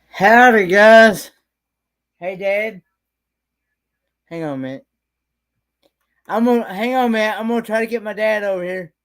Howdy, guys. Hey, Dad. Hang on a minute. Hang on a minute. I'm gonna try to get my dad over here.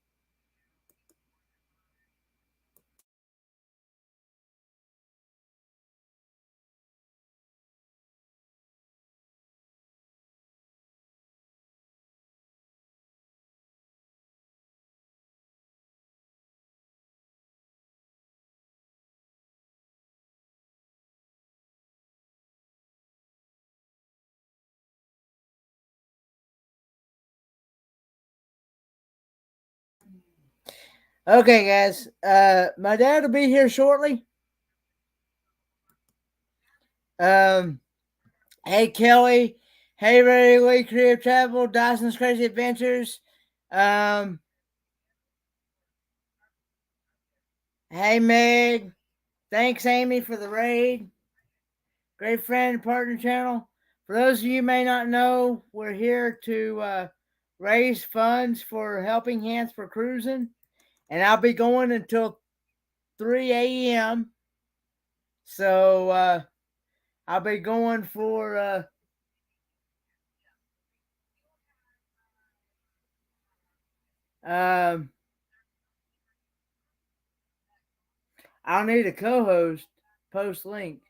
Okay, guys. My dad will be here shortly. Um, hey, Kelly. Hey, Ray Lee Creative Travel, Dyson's Crazy Adventures. Um, hey, Meg. Thanks, Amy, for the raid. Great friend and partner channel. For those of you who may not know, we're here to raise funds for Helping Hands for Cruising. And I'll be going until 3 a.m. So I'll be going for I'll need a co-host. Post link.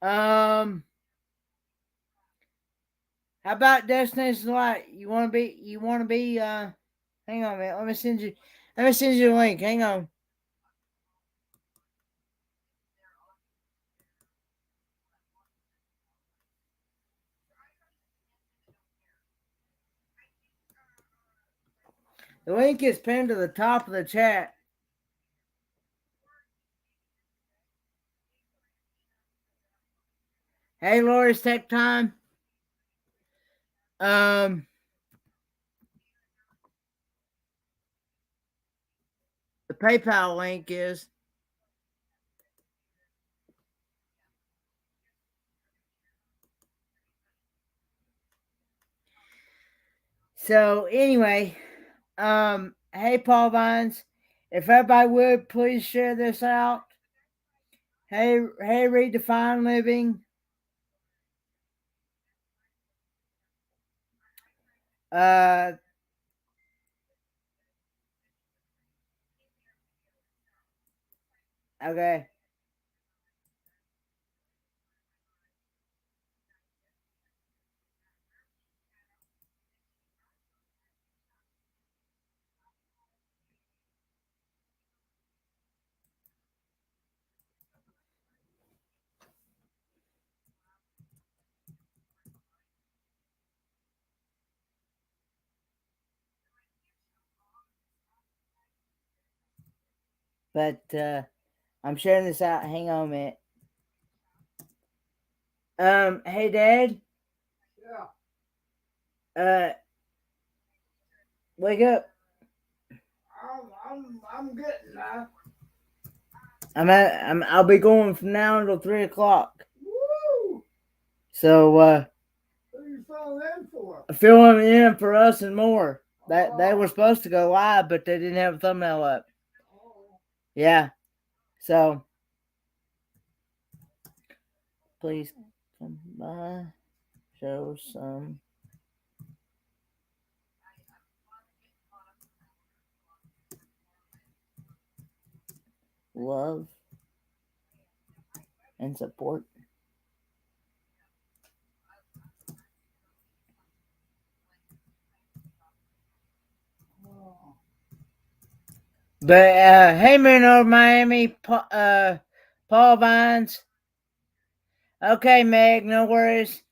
How about Destination Light? You wanna be hang on a minute. Let me send you the link. Hang on. The link is pinned to the top of the chat. Hey, Lori's Tech Time. The PayPal link is. So anyway, hey, Paul Vines, if everybody would please share this out. Hey, Redefine Living. Okay. But I'm sharing this out. Hang on a minute. Hey, Dad. Yeah. Wake up. I'm getting now. I'll be going from now until 3 o'clock. Woo! So what are you filling in for? Filling in for us and more. That they were supposed to go live, but they didn't have a thumbnail up. Yeah. So please come by, show some love and support. But hey, man, over Miami, Paul Vines. Okay, Meg, no worries.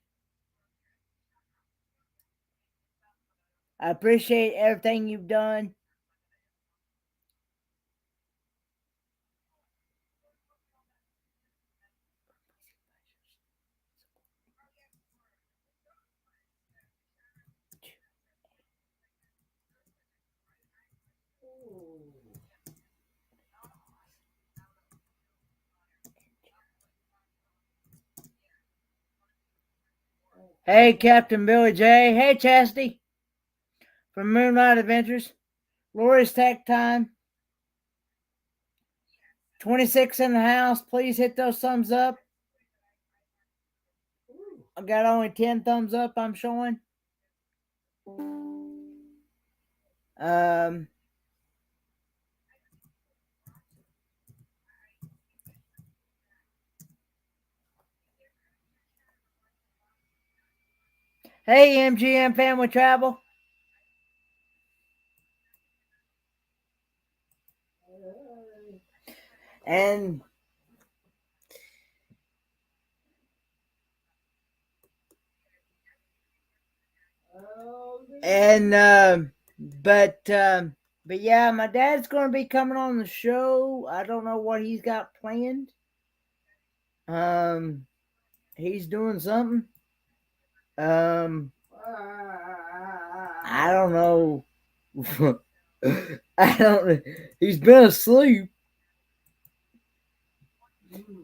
I appreciate everything you've done. Hey, Captain Billy J. Hey, Chastity from Moonlight Adventures. Lori's Tech Time. 26 in the house. Please hit those thumbs up. I got only 10 thumbs up I'm showing. Um, hey, MGM Family Travel. And and but yeah, my dad's going to be coming on the show. I don't know what he's got planned. He's doing something. Um, I don't know. I don't. He's been asleep,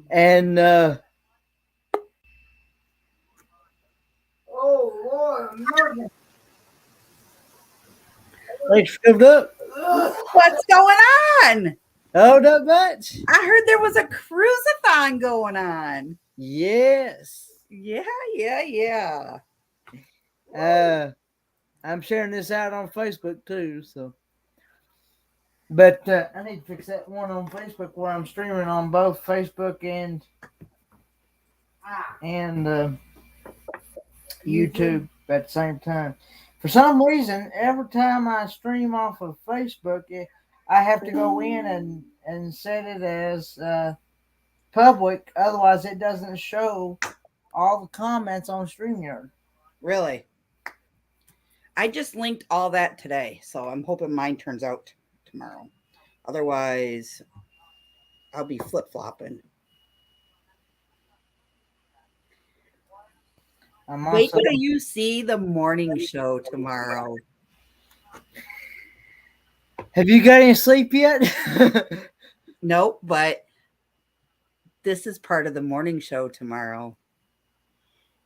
and oh Lord, they shoved up. What's going on? Oh, not much. I heard there was a cruise-a-thon going on. Yes. Yeah, yeah, yeah. I'm sharing this out on Facebook too, so. But I need to fix that one on Facebook where I'm streaming on both Facebook and YouTube at the same time. For some reason, every time I stream off of Facebook, I have to go in and set it as public. Otherwise, it doesn't show all the comments on StreamYard. Really? I just linked all that today, so I'm hoping mine turns out tomorrow. Otherwise, I'll be flip-flopping. Wait till you see the morning show tomorrow. Have you got any sleep yet? Nope, but this is part of the morning show tomorrow.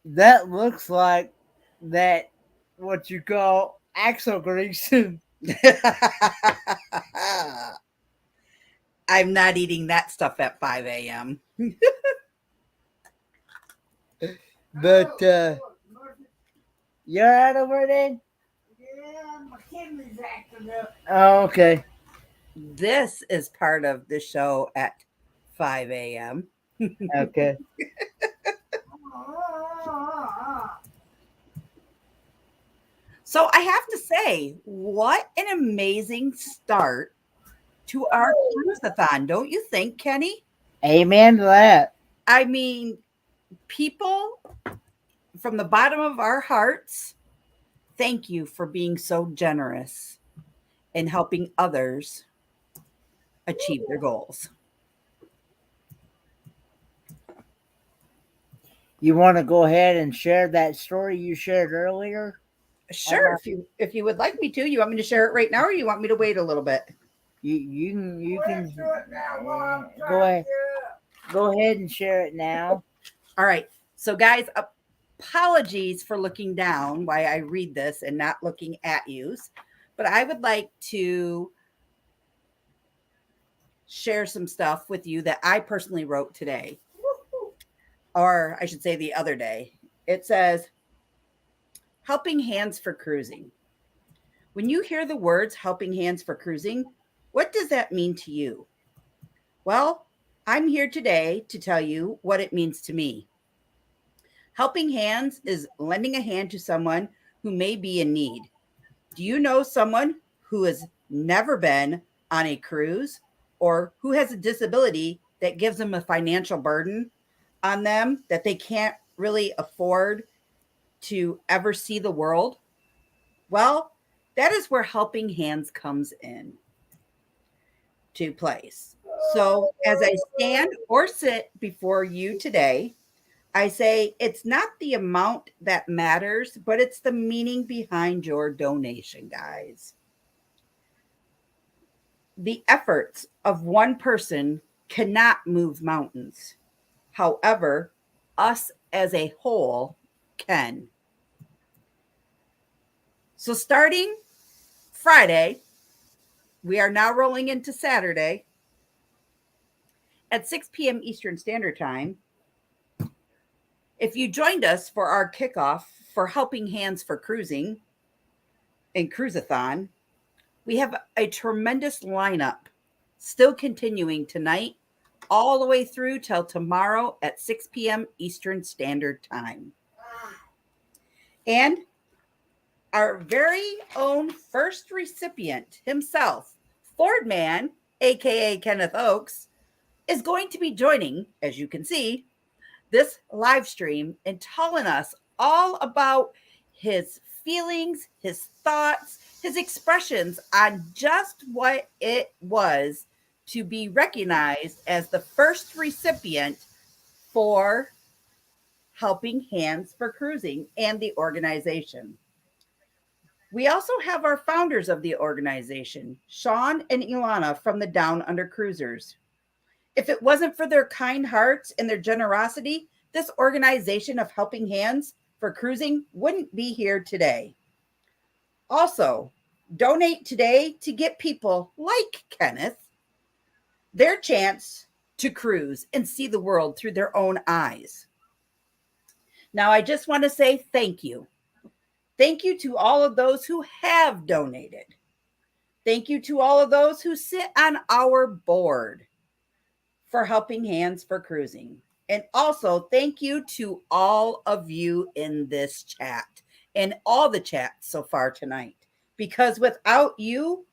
That looks like that what you call axle grease. I'm not eating that stuff at 5 a.m. But you're out over then? Yeah, my kidney's acting up. Oh, okay. This is part of the show at 5 a.m. Okay. So I have to say, what an amazing start to our cruise-a-thon, don't you think, Kenny? Amen to that. I mean, people from the bottom of our hearts, thank you for being so generous and helping others achieve their goals. You want to go ahead and share that story you shared earlier? Sure, if you would like me to. You want me to share it right now, or you want me to wait a little bit? You can go ahead and share it now. All right. So guys, apologies for looking down while I read this and not looking at you, but I would like to share some stuff with you that I personally wrote today, or I should say the other day. It says, helping hands for cruising. When you hear the words helping hands for cruising, what does that mean to you? Well, I'm here today to tell you what it means to me. Helping hands is lending a hand to someone who may be in need. Do you know someone who has never been on a cruise, or who has a disability that gives them a financial burden on them that they can't really afford to ever see the world, well, that is where Helping Hands comes in to place. So as I stand or sit before you today, I say it's not the amount that matters, but it's the meaning behind your donation, guys. The efforts of one person cannot move mountains. However, us as a whole can. So starting Friday, we are now rolling into Saturday at 6 p.m. Eastern Standard Time. If you joined us for our kickoff for Helping Hands for Cruising and Cruisathon, we have a tremendous lineup still continuing tonight all the way through till tomorrow at 6 p.m. Eastern Standard Time. And our very own first recipient himself, Ford Man, aka Kenneth Oakes, is going to be joining, as you can see, this live stream and telling us all about his feelings, his thoughts, his expressions on just what it was to be recognized as the first recipient for Helping Hands for Cruising and the organization. We also have our founders of the organization, Sean and Ilana from the Down Under Cruisers. If it wasn't for their kind hearts and their generosity, this organization of Helping Hands for Cruising wouldn't be here today. Also, donate today to get people like Kenneth their chance to cruise and see the world through their own eyes. Now, I just want to say thank you. Thank you to all of those who have donated. Thank you to all of those who sit on our board for Helping Hands for Cruising. And also thank you to all of you in this chat and all the chats so far tonight, because without you,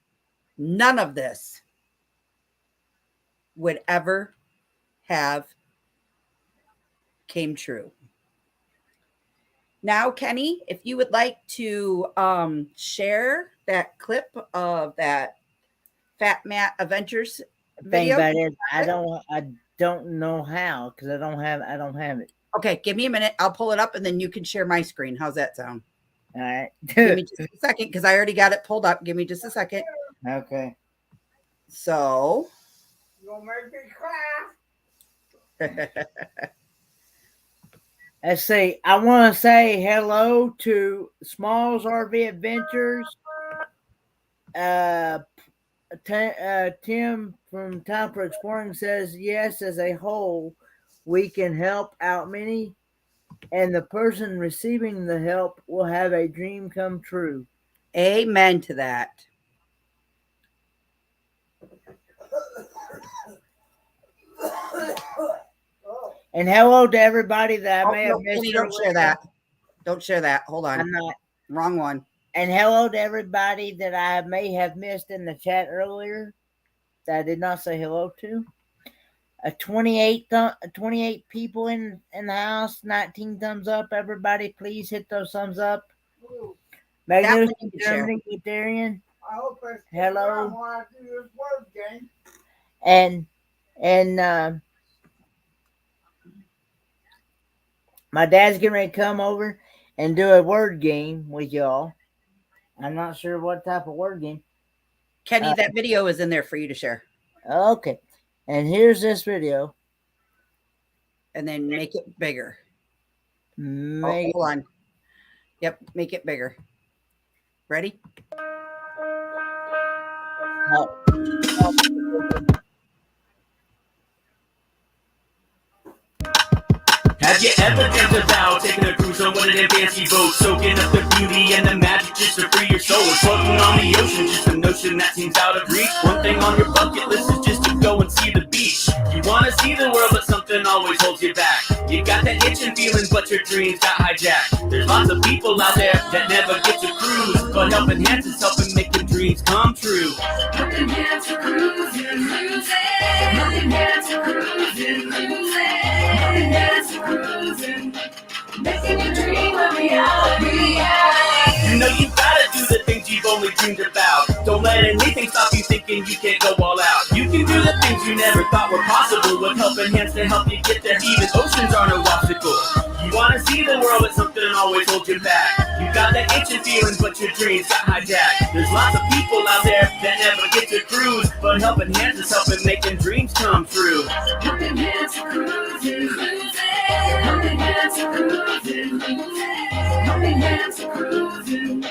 none of this would ever have came true. Now, Kenny, if you would like to share that clip of that Fat Matt Adventures video. Thing about it, I don't know how, because I don't have it. Okay, give me a minute. I'll pull it up and then you can share my screen. How's that sound? All right. Give me just a second, because I already got it pulled up. Give me just a second. Okay. So You'll make me cry. Let's see. I want to say hello to Smalls RV Adventures. Tim from Time for Exploring says, yes, as a whole, we can help out many, and the person receiving the help will have a dream come true. Amen to that. And hello to everybody that I may have missed. Kenny, don't share that. Don't share that. Hold on. I'm not. Wrong one. And hello to everybody that I may have missed in the chat earlier that I did not say hello to. 28 people in the house, 19 thumbs up. Everybody, please hit those thumbs up. Magnificent Germany with Darian. Hello. And my dad's getting ready to come over and do a word game with y'all. I'm not sure what type of word game. Kenny, that video is in there for you to share. Okay. And here's this video. And then make it bigger. Hold on. Yep, make it bigger. Ready? Have you ever dreamt about taking a cruise on one of them fancy boats, soaking up the beauty and the magic just to free your soul? Floating on the ocean, just a notion that seems out of reach. One thing on your bucket list is just to go and see the beach. You want to see the world, but something always holds you back. You got that itching feeling, but your dreams got hijacked. There's lots of people out there that never get to cruise, but Helping Hands is helping make them dream dreams come true. Helping hands for cruising, cruising. Helping hands for cruising, cruising. Helping hands for cruising. Making your dream a reality. You know you gotta do the things you've only dreamed about. Don't let anything stop you thinking you can't go all out. You can do the things you never thought were possible with helping hands to help you get there. Even oceans aren't an obstacle. You wanna see the world, but something always holds you back. You got that itching feeling, but your dreams got hijacked. There's lots of people out there that never get to cruise, but helping hands is helping making dreams come true. Helping hands for cruising, cruising. Helping hands for cruising, cruising. Helping hands for cruising.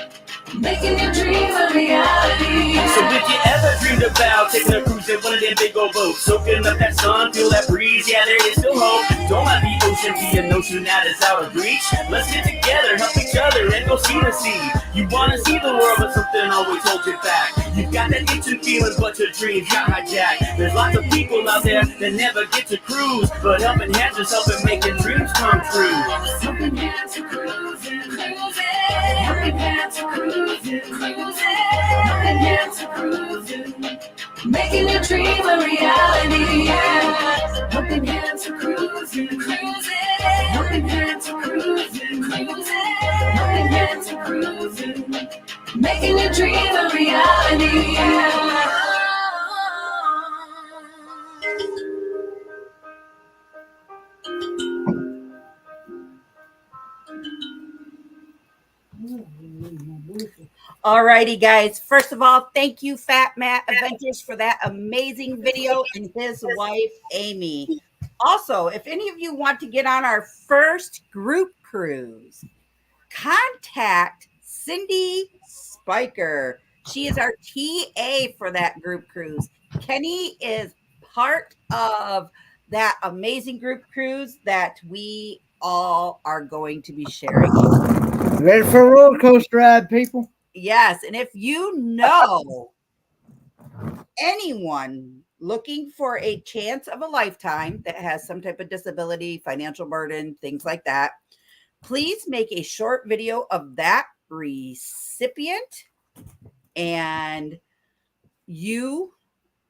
Making your dream a reality. So if you ever dreamed about taking a cruise in one of them big old boats, soaking up that sun, feel that breeze, yeah, there is still hope. Don't let the ocean be a notion that is out of reach. Let's get together, help each other, and go see the sea. You wanna see the world, but something always holds you back. You got that itching feeling, but your dreams got hijacked. There's lots of people out there that never get to cruise, but helping hands is helping making dreams come true. Helping hands for cruising, cruising. Helping hands for cruising, cruising. Helping hands for cruising. Making your dream a reality. Helping hands for cruising, cruising. Helping hands for cruising, cruising. Helping hands for cruising. Making your dream a reality. Alrighty, guys. First of all, thank you, Fat Matt Adventures, for that amazing video, and his wife, Amy. Also, if any of you want to get on our first group cruise, contact Cindy Spiker. She is our TA for that group cruise. Kenny is part of that amazing group cruise that we all are going to be sharing. Ready for a roller coaster ride, people? Yes, and if you know anyone looking for a chance of a lifetime that has some type of disability, financial burden, things like that, please make a short video of that recipient and you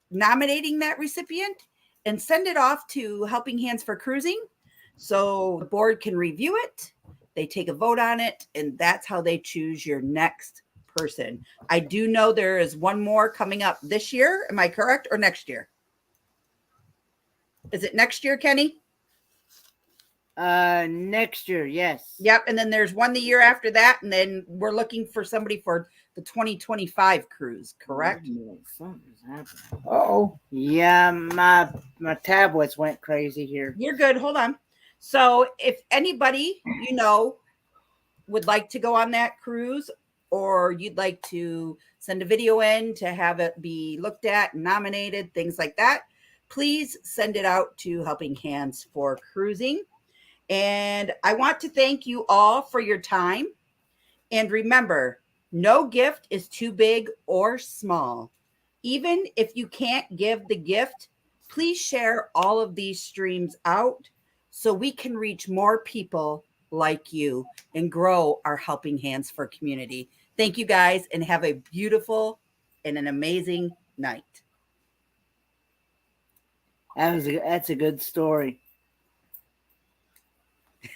nominating that recipient and send it off to Helping Hands for Cruising so the board can review it. They take a vote on it, and that's how they choose your next person. I do know there is one more coming up this year. Am I correct? Or next year? Is it next year, Kenny? Next year, yes. Yep. And then there's one the year after that. And then we're looking for somebody for the 2025 cruise, correct? Something's happening. Oh, yeah, my tablets went crazy here. You're good. Hold on. So if anybody you know would like to go on that cruise, or you'd like to send a video in to have it be looked at, nominated, things like that, please send it out to Helping Hands for Cruising. And I want to thank you all for your time. And remember, no gift is too big or small. Even if you can't give the gift, please share all of these streams out so we can reach more people like you and grow our Helping Hands for community. Thank you guys, and have a beautiful and an amazing night. That's a good story.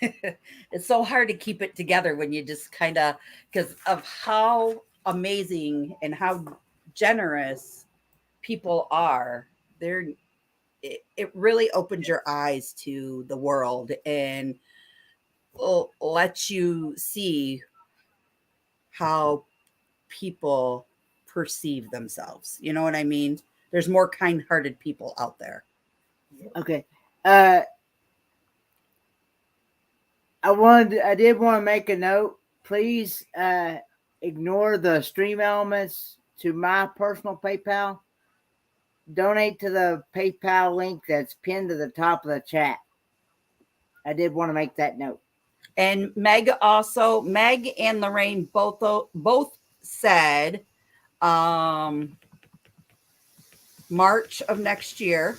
It's so hard to keep it together when you just kind of, because of how amazing and how generous people are. It really opens your eyes to the world and lets you see how people perceive themselves. You know what I mean? There's more kind-hearted people out there. Okay. I did want to make a note. Please ignore the stream elements to my personal PayPal. Donate to the PayPal link that's pinned to the top of the chat. I did want to make that note. And Meg and Lorraine both said March of next year.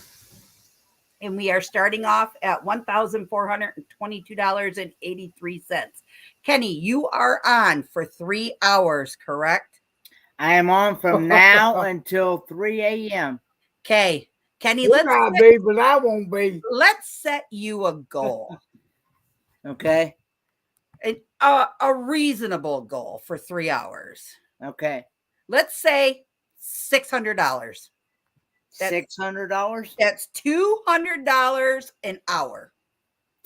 And we are starting off at $1,422.83. Kenny, you are on for 3 hours, correct? I am on from now until 3 a.m. Okay, Kenny, You might be, but I won't be. let's set you a goal. Okay. A reasonable goal for 3 hours. Okay. Let's say $600. $600. That's $200 an hour.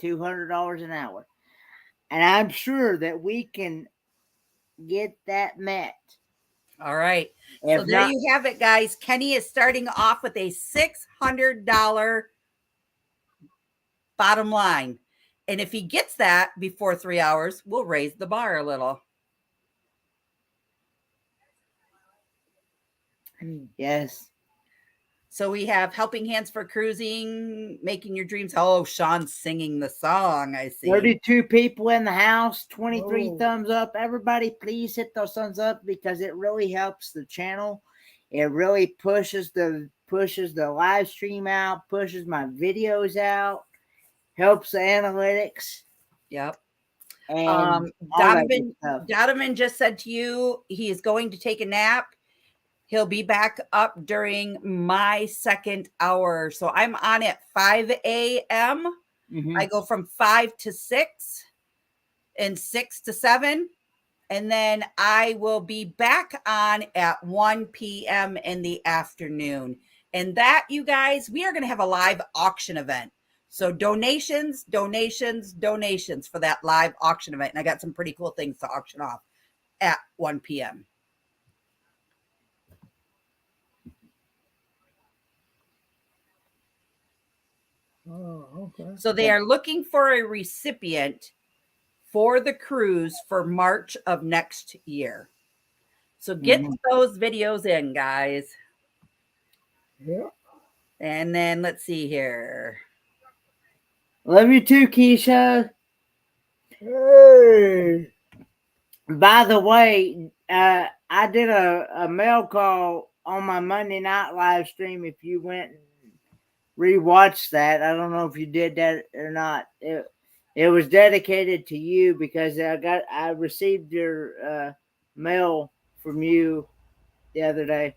$200 an hour. And I'm sure that we can get that met. All right. If So there not, you have it, guys. Kenny is starting off with a $600 bottom line. And if he gets that before 3 hours, we'll raise the bar a little. yes. So we have Helping Hands for Cruising, Making Your Dreams. Oh, Sean's singing the song, I see. 32 people in the house, 23 Oh. thumbs up. Everybody, please hit those thumbs up because it really helps the channel. It really pushes the live stream out, pushes my videos out, helps the analytics. Yep. And all that good stuff. Donovan just said to you he is going to take a nap. He'll be back up during my second hour. So I'm on at 5 a.m. I go from 5 to 6 and 6 to 7. And then I will be back on at 1 p.m. in the afternoon. And that, you guys, we are going to have a live auction event. So donations for that live auction event. And I got some pretty cool things to auction off at 1 p.m. Oh, okay. So they are looking for a recipient for the cruise for March of next year. So get those videos in, guys. Yeah. And then let's see here. Love you too, Keisha. Hey. By the way, I did a mail call on my Monday night live stream. If you went and rewatched that, I don't know if you did that or not. It was dedicated to you because I received your mail from you the other day.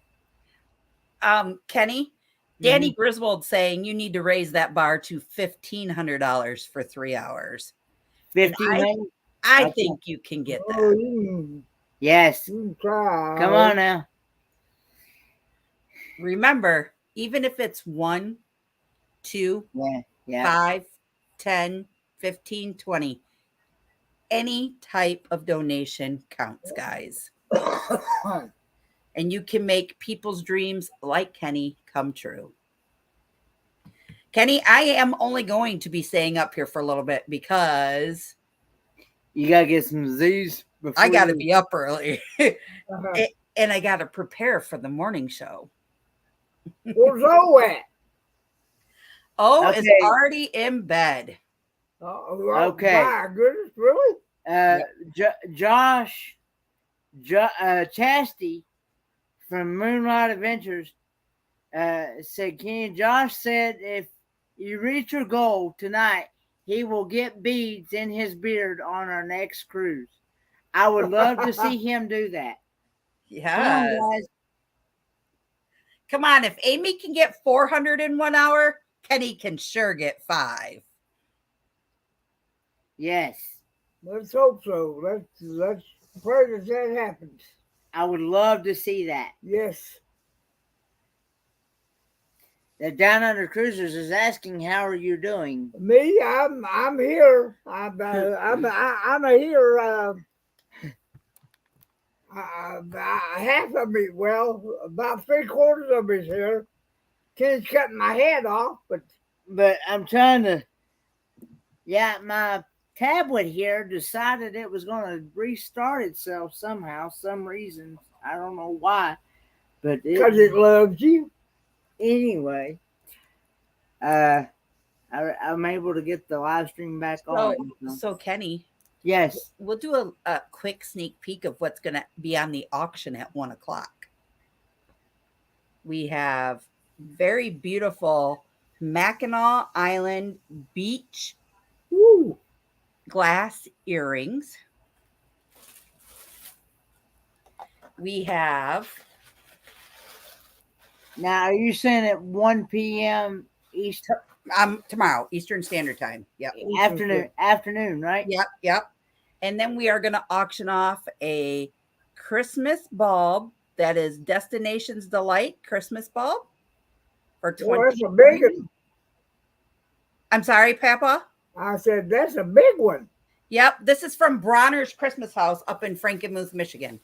Kenny, Danny Griswold saying you need to raise that bar to $1,500 for 3 hours. $1,500. I think you can get that. Oh, Yes. you can try. Come on now. Remember, even if it's 1, 2, Yeah. 5, 10, 15, 20, any type of donation counts, guys. And you can make people's dreams like Kenny come true. Kenny, I am only going to be staying up here for a little bit because you gotta get some Z's. I gotta be up early. And I gotta prepare for the morning show. Where's O at? O is already in bed. Okay. My goodness, really? Josh Chastity from Moonlight Adventures said, Josh said if you reach your goal tonight, he will get beads in his beard on our next cruise. I would love to see him do that. Yeah. Come on, guys. Come on, if Amy can get 400 in 1 hour, Kenny can sure get 5. Yes. Let's hope so. Let's pray that happens. I would love to see that. Yes. The Down Under Cruisers is asking, how are you doing? Me, I'm here. I'm here. Half of me, well, about 3/4 of me's here. Ken's cutting my head off, but I'm trying to. Yeah, my tablet here decided it was going to restart itself somehow, some reason. I don't know why, but because it loves you. Anyway, I'm able to get the live stream back on. So Kenny. Yes. We'll do a quick sneak peek of what's going to be on the auction at 1 o'clock. We have very beautiful Mackinac Island beach glass earrings. we have Now, are you saying at 1 p.m. East tomorrow, Eastern Standard Time. Yep. afternoon, right? Yep. And then we are going to auction off a Christmas bulb that is Destinations Delight Christmas bulb for 20. Well, that's a big one. I'm sorry, Papa. I said, that's a big one. Yep. This is from Bronner's Christmas House up in Frankenmuth, Michigan.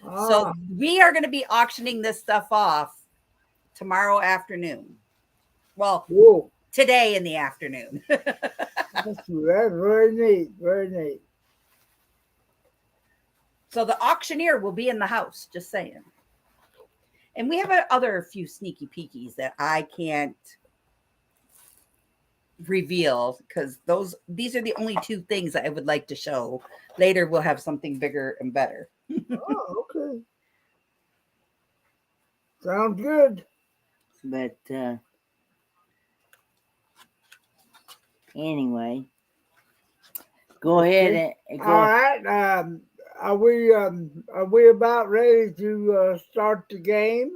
So we are going to be auctioning this stuff off tomorrow afternoon. Well, Whoa. Today in the afternoon. That's very neat. Very neat. So the auctioneer will be in the house, just saying. And we have other few sneaky peekies that I can't reveal because these are the only two things that I would like to show. Later we'll have something bigger and better. Oh, okay. Sounds good. But anyway, go ahead and go. All right. Are we about ready to start the game?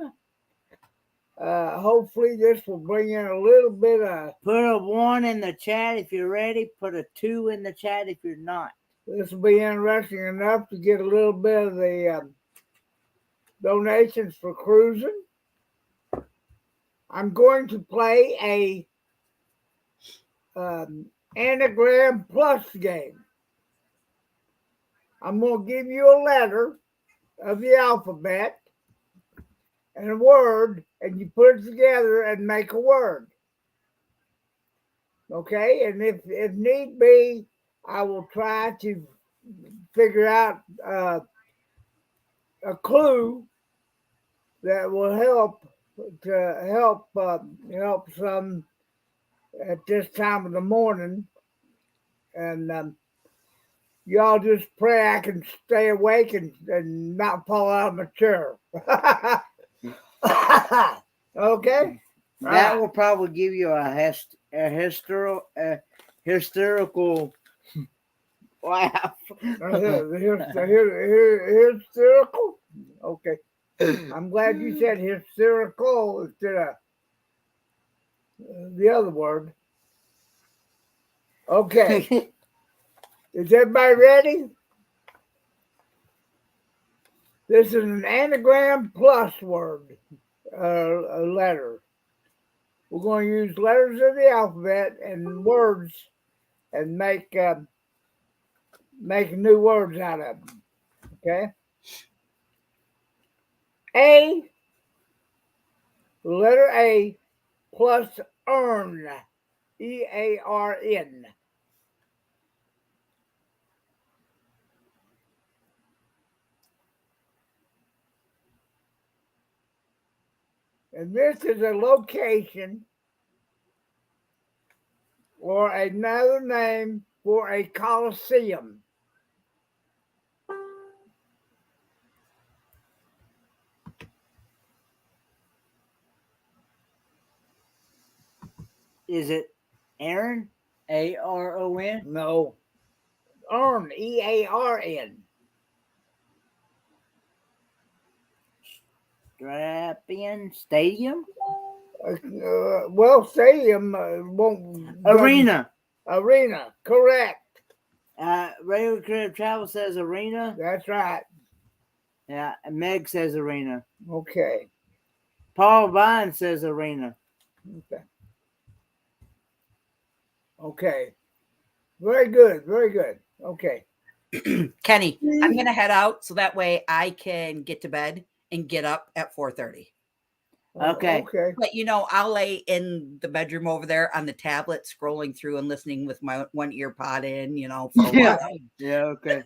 Hopefully this will bring in a little bit of. Put a 1 in the chat if you're ready. Put a 2 in the chat if you're not. This will be interesting enough to get a little bit of the donations for cruising. I'm going to play a Anagram Plus game. I'm going to give you a letter of the alphabet and a word, and you put it together and make a word. Okay? And if need be, I will try to figure out a clue that will help some at this time of the morning. And y'all just pray I can stay awake and not fall out of my chair. Okay? That will probably give you a hysterical laugh. Hysterical? Okay. I'm glad you said hysterical instead of the other word. Okay. Is everybody ready? This is an Anagram Plus word, a letter. We're going to use letters of the alphabet and words and make new words out of them. Okay? Letter A plus earn, EARN. And this is a location or another name for a coliseum. Is it Aaron? ARON? No. Earn, EARN. Strap-in Stadium? Well, stadium won't. Arena. Arena, correct. Regular Creative Travel says arena. That's right. Yeah, and Meg says arena. Okay. Paul Vine says arena. Okay. Okay. Very good. Very good. Okay. Kenny, I'm going to head out so that way I can get to bed and get up at 4:30. Okay. Okay. But I'll lay in the bedroom over there on the tablet, scrolling through and listening with my one ear pod in, for a while. Yeah, okay.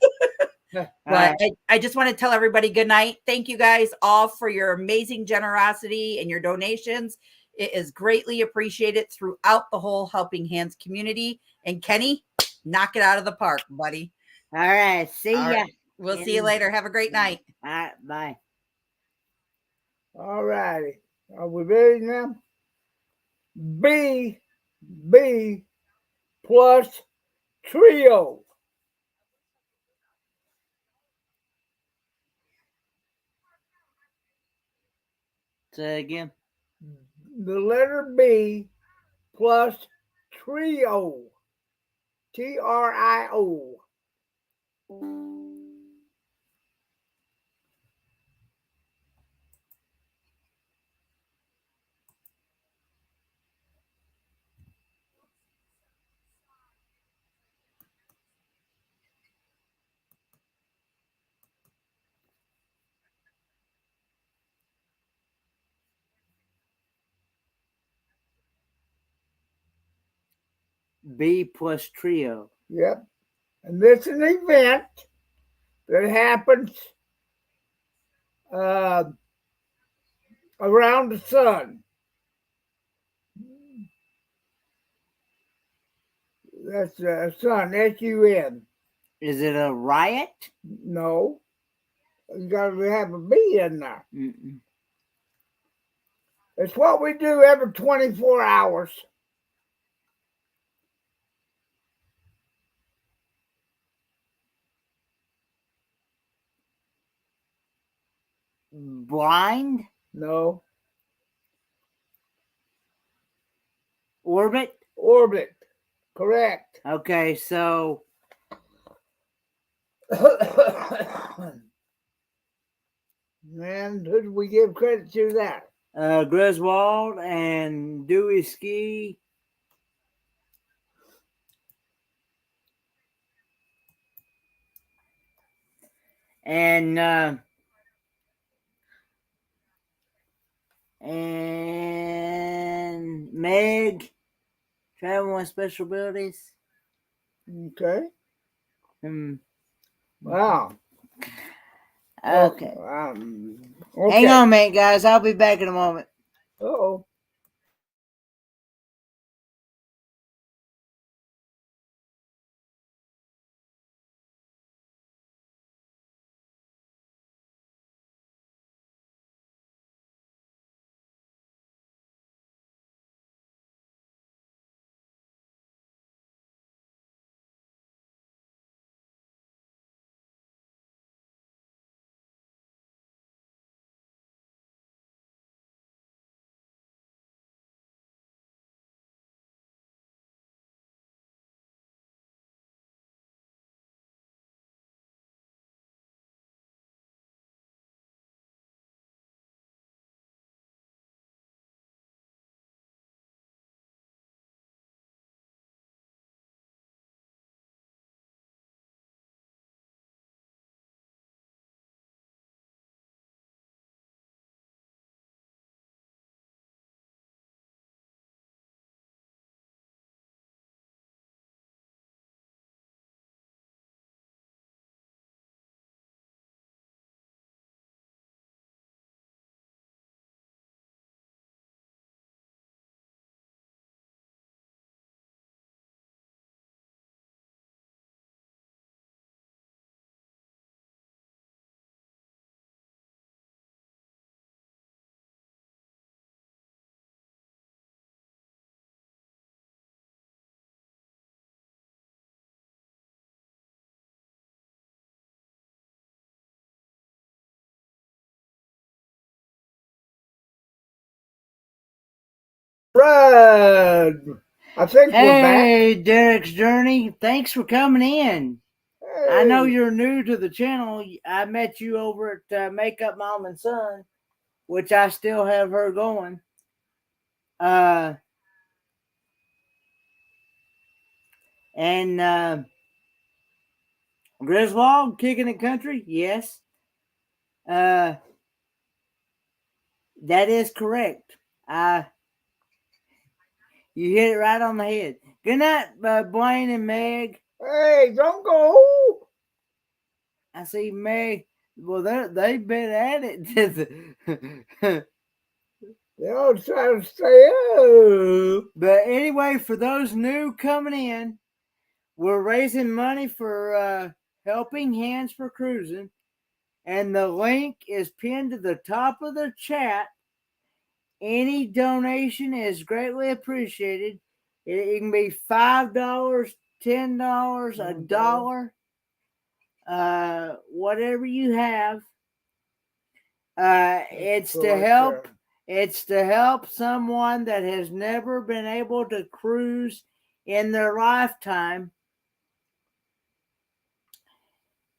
But I just want to tell everybody good night. Thank you guys all for your amazing generosity and your donations. It is greatly appreciated throughout the whole Helping Hands community. And Kenny, knock it out of the park, buddy. All right. See ya. Right. We'll see you later. Have a great night. All right. Bye. All righty. Are we ready now? B plus trio. Say again. The letter B plus trio. TRIO. B plus trio. Yep. And this is an event that happens uh, around the sun. That's sun, SUN. Is it a riot? No, you got to have a B in there. Mm-mm. It's what we do every 24 hours. Blind? No, Orbit? orbit. Correct. Okay, so Man, who do we give credit to that? Griswold and Dewey Ski. And Meg, traveling with special abilities. Okay. Hmm. Wow. Okay. Okay. Hang on a minute, guys. I'll be back in a moment. Uh-oh. Right. I think we're back. Hey, Derek's Journey. Thanks for coming in. I know Hey. you're new to the channel. I met you over at Makeup Mom and Son, which I still have her going. And Griswold, Kicking It Country, yes. That is correct. You hit it right on the head. Good night, Blaine and Meg. Hey, don't go. I see Meg. Well, they've been at it. They all try to stay up. But anyway, for those new coming in, we're raising money for Helping Hands for Cruising. And the link is pinned to the top of the chat. Any donation is greatly appreciated. It can be $5, $10, $1, whatever you have. It's to help It's to help someone that has never been able to cruise in their lifetime,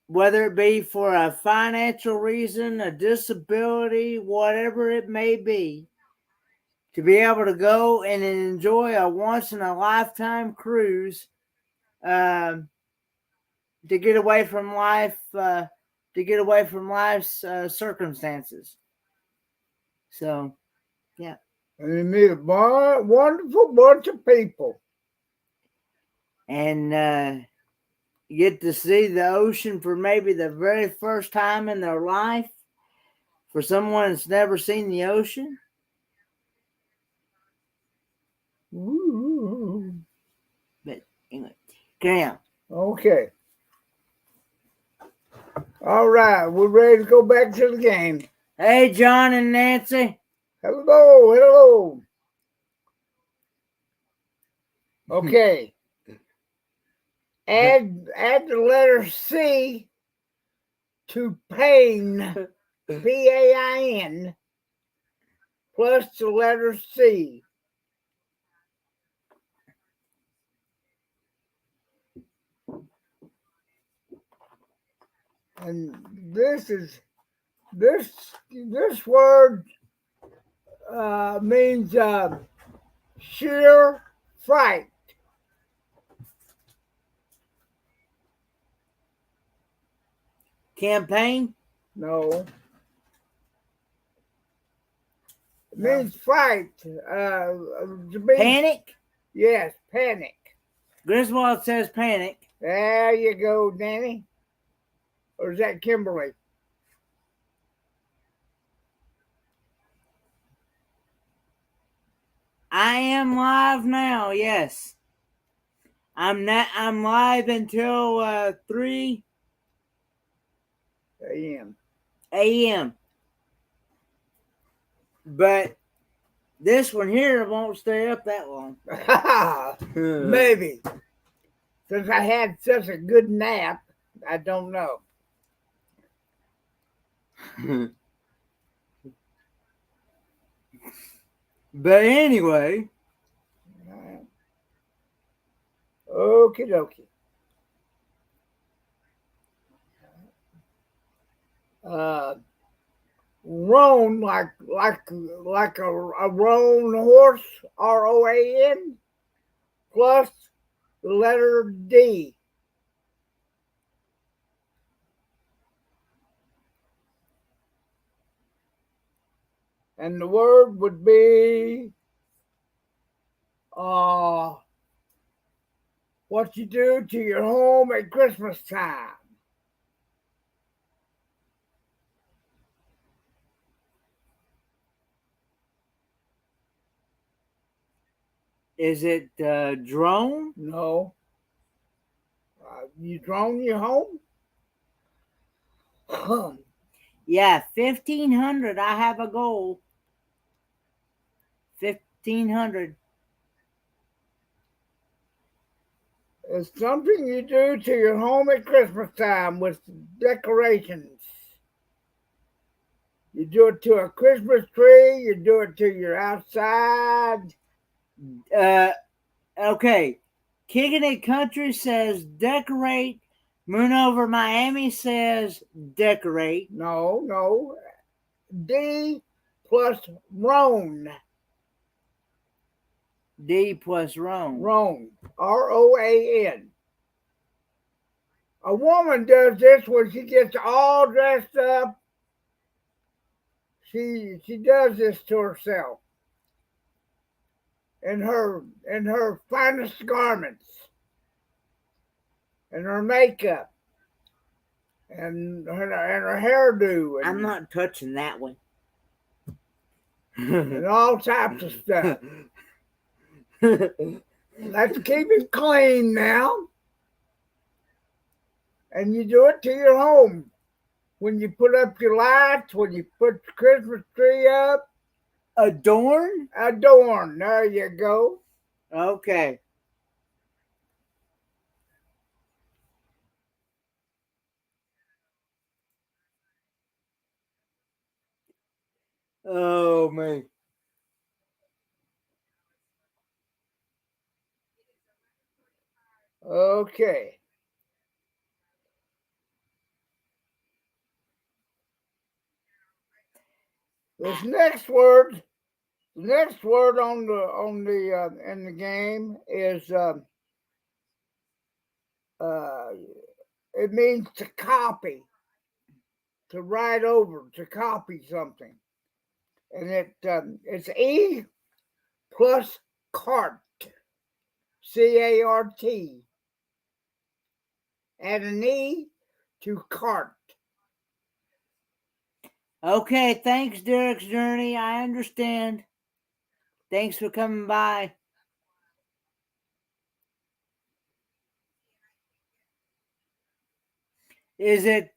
whether it be for a financial reason, a disability, whatever it may be, to be able to go and enjoy a once in a lifetime cruise, to get away from life, circumstances. So, yeah. And you meet a wonderful bunch of people. And you get to see the ocean for maybe the very first time in their life. For someone that's never seen the ocean. Ooh. But anyway, carry on. Okay. All right, we're ready to go back to the game. Hey, John and Nancy. Hello, hello. Okay. Add the letter C to pain, Pain, plus the letter C. And this word means sheer fright. Campaign? No. It means fright. Panic? Yes, panic. Griswold says panic. There you go, Danny. Or is that Kimberly? I am live now, yes. I'm live until 3 a.m. a.m. But this one here won't stay up that long. Maybe. Since I had such a good nap, I don't know. But anyway. Okie dokie. Roan, like a roan horse, ROAN, plus the letter D. And the word would be what you do to your home at Christmas time. Is it drone? No. You drone your home? Yeah, 1,500. I have a goal. 1,500. It's something you do to your home at Christmas time with decorations. You do it to a Christmas tree. You do it to your outside. Okay. Kicking It Country says decorate. Moon Over Miami says decorate. No. D plus roan. D plus roan. Roan. ROAN. A woman does this when she gets all dressed up. She does this to herself in her finest garments, and her makeup, and her hairdo. I'm not touching that one. And all types of stuff. Let's keep it clean now. And you do it to your home. When you put up your lights, when you put the Christmas tree up. Adorn? Adorn. There you go. Okay. Oh, man. Okay. This next word, the next word on the in the game is uh, it means to copy, to write over, to copy something, and it's E plus cart, CART. Add an E to cart. Okay, thanks, Derek's Journey. I understand. Thanks for coming by. Is it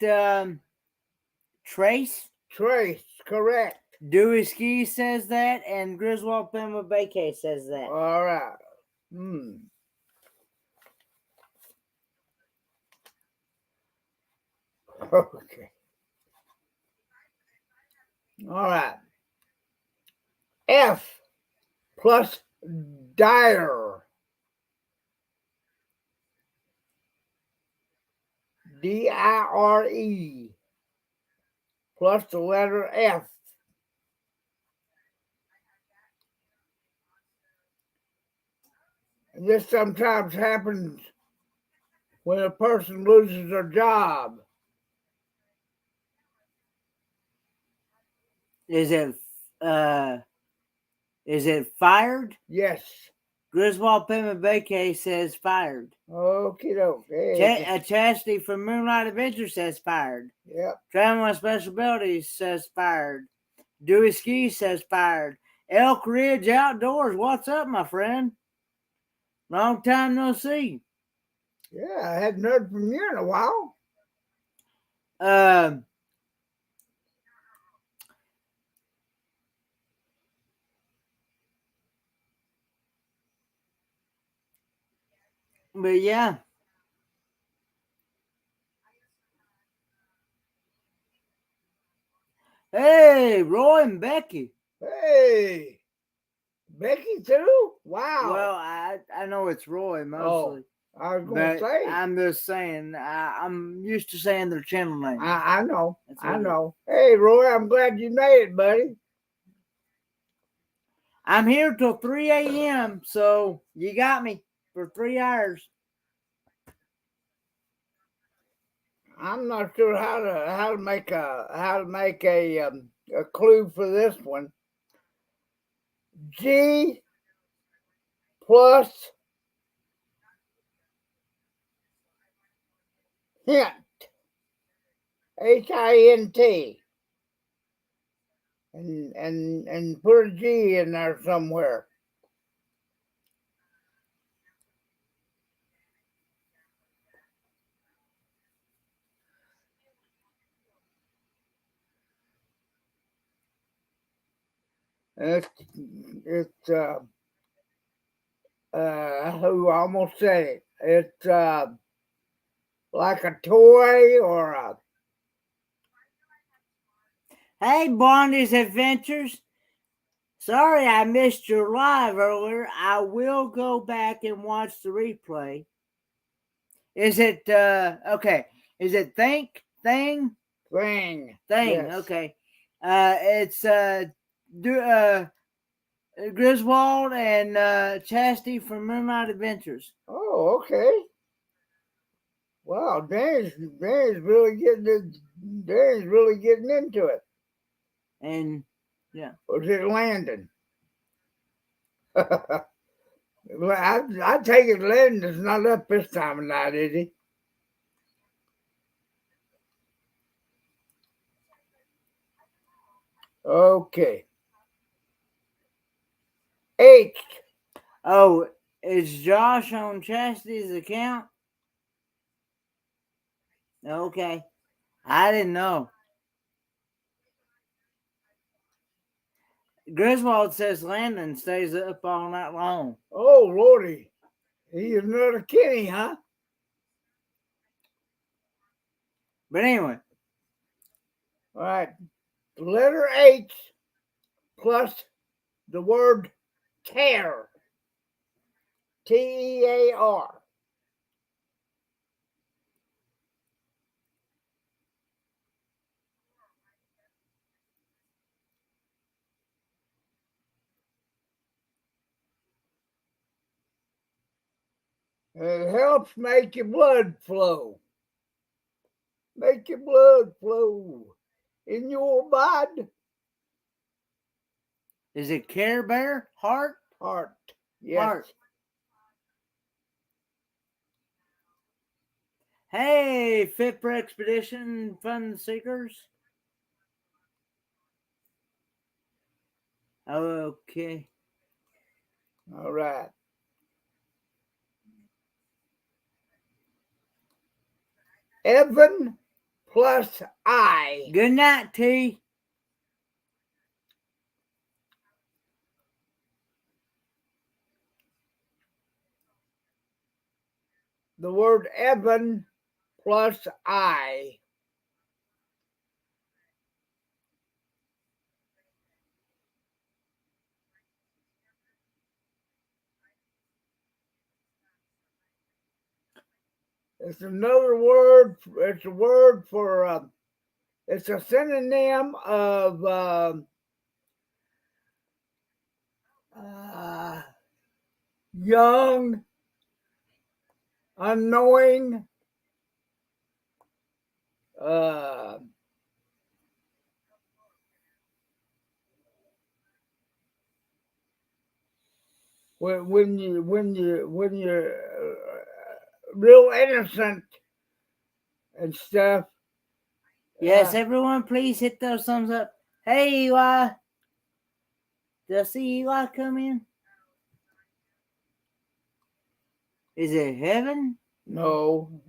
Trace? Trace, correct. Dewey Ski says that, and Griswold Pema Beke says that. All right. Okay. All right. F plus dire. DIRE plus the letter F. And this sometimes happens when a person loses their job. Is it fired? Yes. Griswold Pema Beke says fired. Okie doke. Hey. Chastity from Moonlight Adventure says fired. Yep. Traveling with Special Abilities says fired. Dewey Ski says fired. Elk Ridge Outdoors, what's up, my friend? Long time no see. Yeah, I hadn't heard from you in a while. But yeah. Hey, Roy and Becky. Hey, Becky too? Wow. Well, I know it's Roy mostly. Oh, I was going to say. I'm just saying, I'm used to saying their channel name. I know. I know. Hey, Roy, I'm glad you made it, buddy. I'm here till 3 a.m., so you got me for 3 hours. I'm not sure how to make a clue for this one. G plus hint, HINT, and put a G in there somewhere. It's who almost said it. It's like a toy or a. Hey, Bonnie's Adventures. Sorry I missed your live earlier. I will go back and watch the replay. Is it okay? Is it Thing? Thing. Yes. Okay. It's Griswold and Chastity from Moonlight Adventures. Oh, okay. Wow, Danny's really getting into it. And yeah. Or is it Landon? I take it Landon's not up this time of night, is he? Okay. H. Oh, is Josh on Chastity's account? Okay. I didn't know. Griswold says Landon stays up all night long. Oh, Lordy. He's another Kenny, huh? But anyway. All right. The letter H plus the word tear. TEAR. It helps make your blood flow. Make your blood flow in your body. Is it Care Bear? Heart? Heart. Yes. Heart. Hey, Fit for Expedition Fun Seekers. Okay. All right. Evan plus I. Good night, T. The word Evan plus I. It's another word. It's a word for. It's a synonym of young, unknowing, when you're real innocent and stuff. Yes, everyone, please hit those thumbs up. Hey, Eli. Did I see Eli come in? Is it Heaven? No,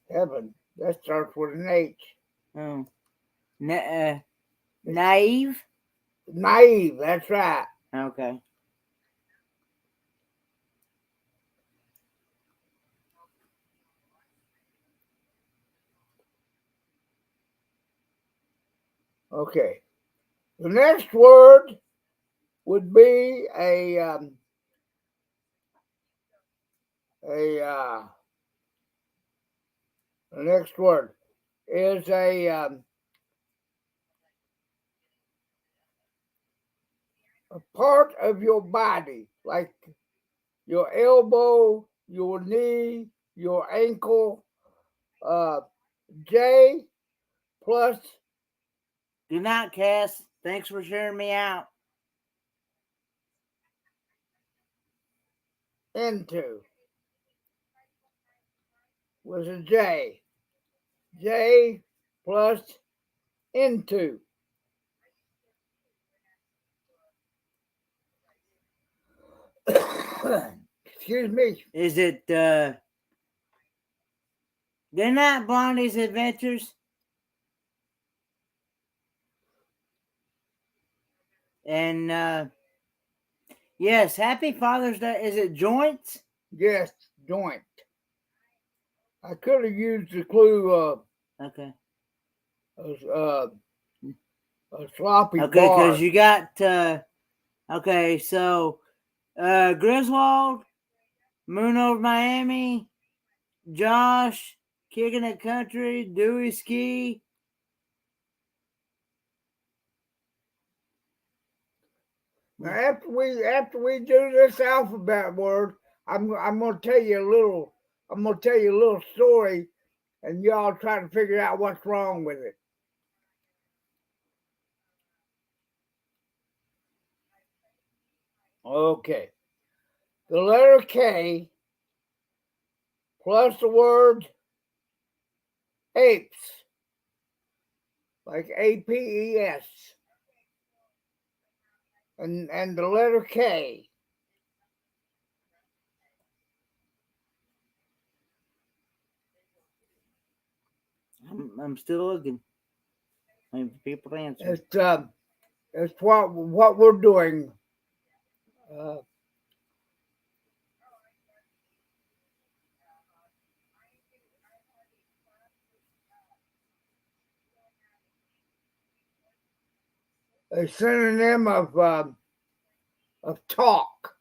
Heaven. That starts with an H. Oh. Naive? Naive, that's right. Okay. Okay. The next word would be the next word is a part of your body, like your elbow, your knee, your ankle. J plus Good night, Cass. Thanks for sharing me out. into was a J. J plus into. Excuse me. Is it Good night, Blondie's Adventures? And yes, happy Father's Day. Is it joints? Yes, joint. I could have used the clue Okay. a sloppy Okay, bar. because you got okay, so Griswold, Moon over Miami, Josh, Kicking It Country, Dewey Ski. Now after we do this alphabet word, I'm gonna tell you a little story, and y'all try to figure out what's wrong with it. Okay. The letter K plus the word apes, like APES, and the letter K. I'm still looking. Waiting for people to answer. It's what we're doing. A synonym of talk.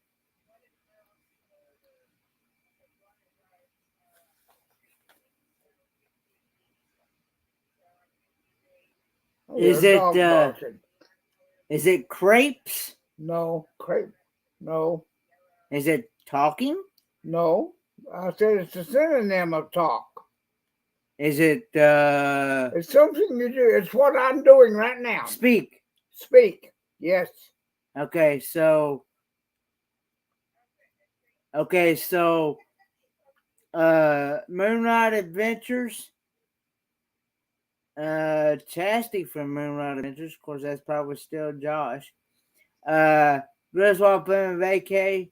Is it crepes? No, crepe. No. Is it talking? No. I said it's a synonym of talk. Is it It's something you do. It's what I'm doing right now. speak? Speak. Yes. Okay, so Moonlight Adventures. Chastity from Moonlight Adventures. Of course, that's probably still Josh. Griswold Plymouth Vacay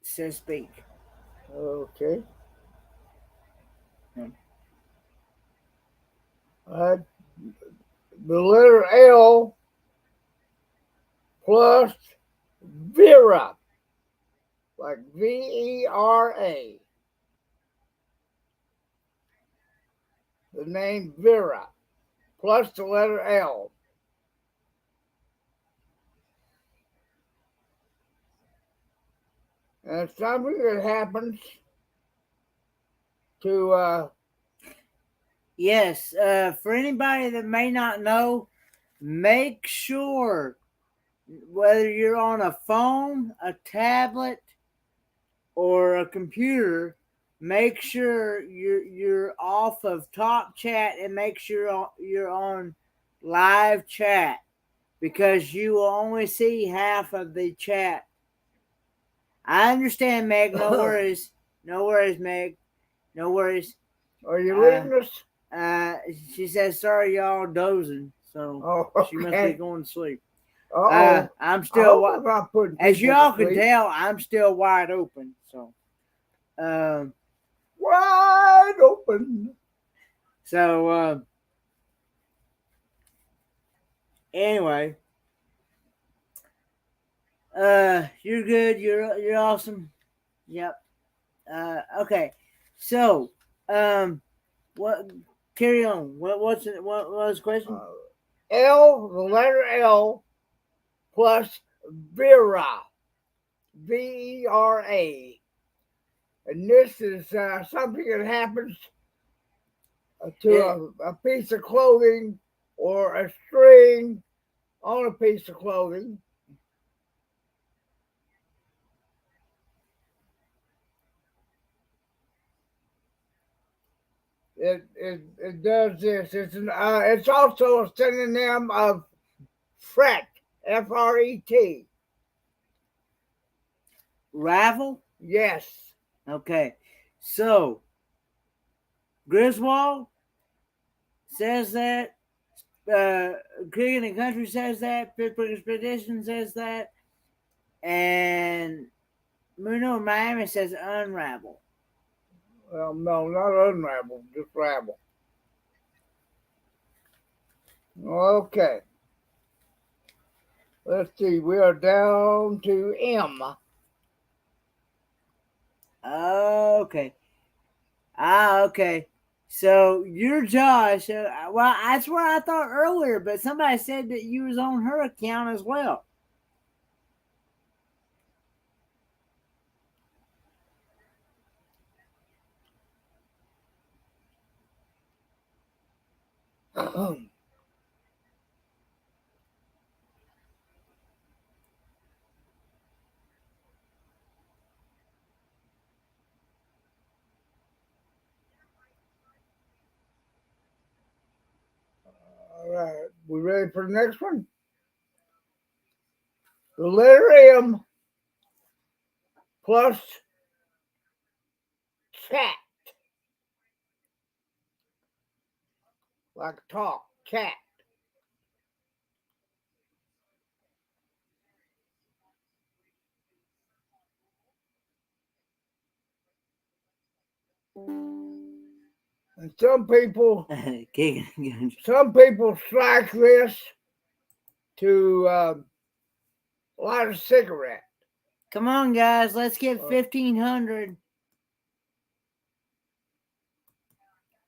says speak. Okay. Hmm. The letter L plus Vera, like Vera. The name Vera plus the letter L. And it's something that happens to Yes, for anybody that may not know, make sure whether you're on a phone, a tablet, or a computer, make sure you're off of Talk Chat and make sure you're on live chat because you will only see half of the chat. I understand, Meg. No worries. No worries, Meg. No worries. Are you reading this? She says, sorry, y'all dozing. So Oh, she must be going to sleep. Uh-oh. I'm still, I'm not putting as people y'all to can sleep. tell, I'm still wide open. So, Wide open. so anyway, you're good. You're awesome. Yep. Okay. So, what? Carry on. What was the question? L, the letter L plus Vera. Vera. And this is something that happens to a piece of clothing or a string on a piece of clothing. It does this. It's also a synonym of fret. Fret. Ravel. Yes. Okay. So, Griswold says that. King and Country says that. Pittsburgh Expedition says that. And Muno Miami says unravel. Well, no, not unravel, just ravel. Okay. Let's see. We are down to M. Okay. Okay. So you're Josh. Well, that's what I thought earlier, but somebody said that you was on her account as well. All right. We ready for the next one? The letter M plus chat. Like talk, cat. And some people strike this to light a cigarette. Come on, guys. Let's get 1,500.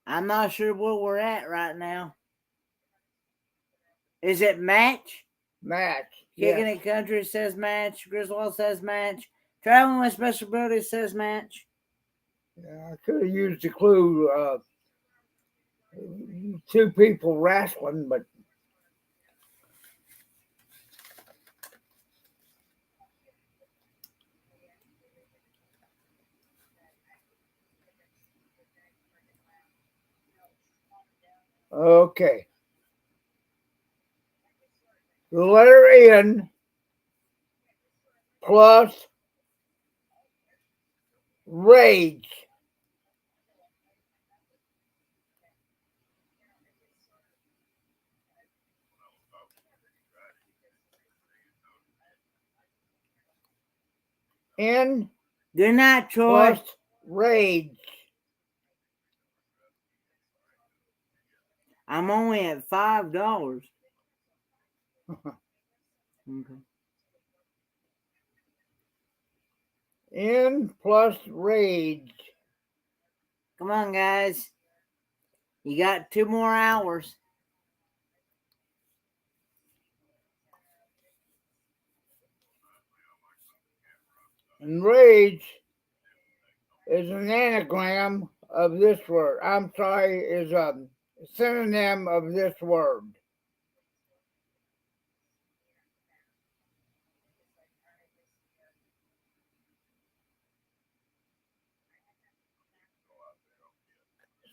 I'm not sure where we're at right now. Is it match? Match. Kicking Yes. It Country says match. Griswold says match. Traveling with Special Abilities says match. Yeah, I could have used the clue. Two people wrestling, but Okay. The letter N plus rage. N Good night, Troy. plus rage. I'm only at $5. Okay. N plus rage. Come on, guys. You got 2 more hours. And rage is an anagram of this word. I'm sorry, is a synonym of this word.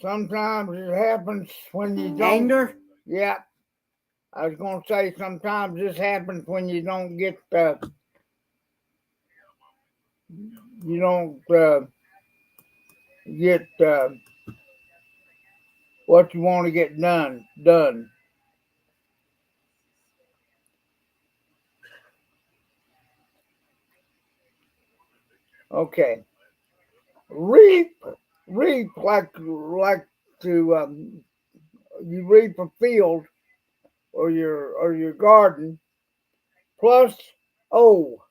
Sometimes it happens when you don't. Anger? Yeah. I was going to say sometimes this happens when you don't get what you want to get done. Okay. Reap like to you reap a field or your garden plus O.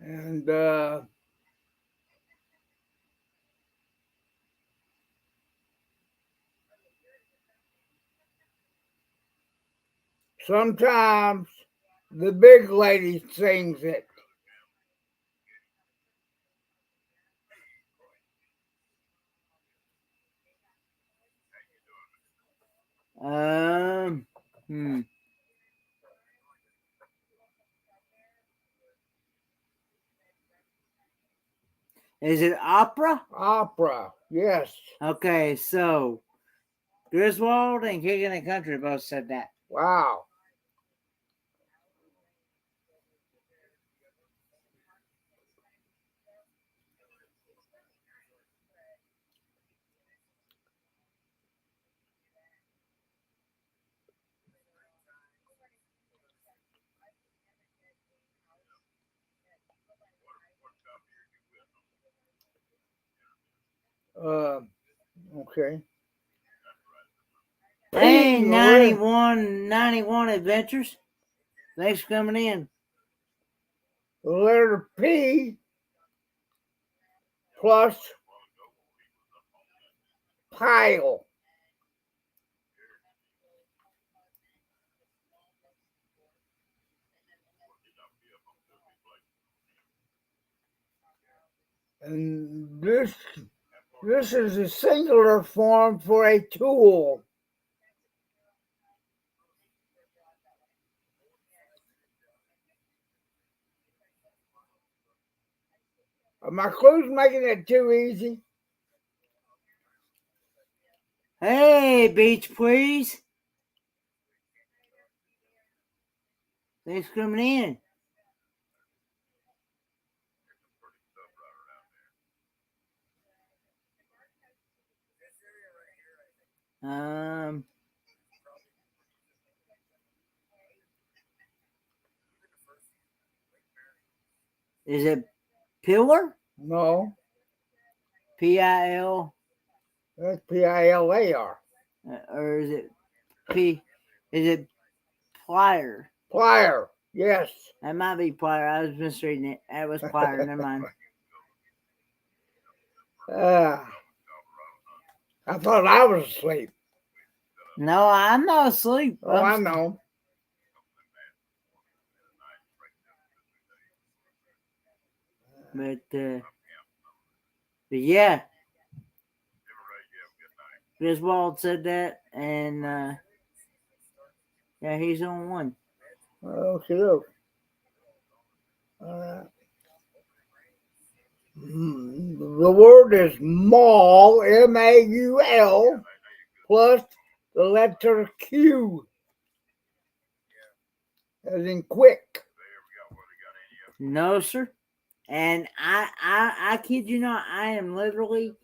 And sometimes the big lady sings it. Um, hmm. Is it opera? Opera, yes. Okay, so Griswold and King of the Country both said that. Wow. Okay. Hey, P, 91 Adventures. Thanks for coming in. the letter P plus pile. And this is a singular form for a tool. Are my clues making it too easy? Hey, Beach Please. Thanks for coming in. Um, is it Pillar? No, P-I-L? that's Pilar. Or is it P? Is it Plier? Plier, yes. That might be Plier. I was misreading it. That was Plier. Never mind. I thought I was asleep. No, I'm not asleep. Oh, I know. But yeah, Griswold said that, and yeah, he's on one. Okay, look. All right. The word is maul, M-A-U-L, plus the letter Q, as in quick. No, sir. And I kid you not, I am literally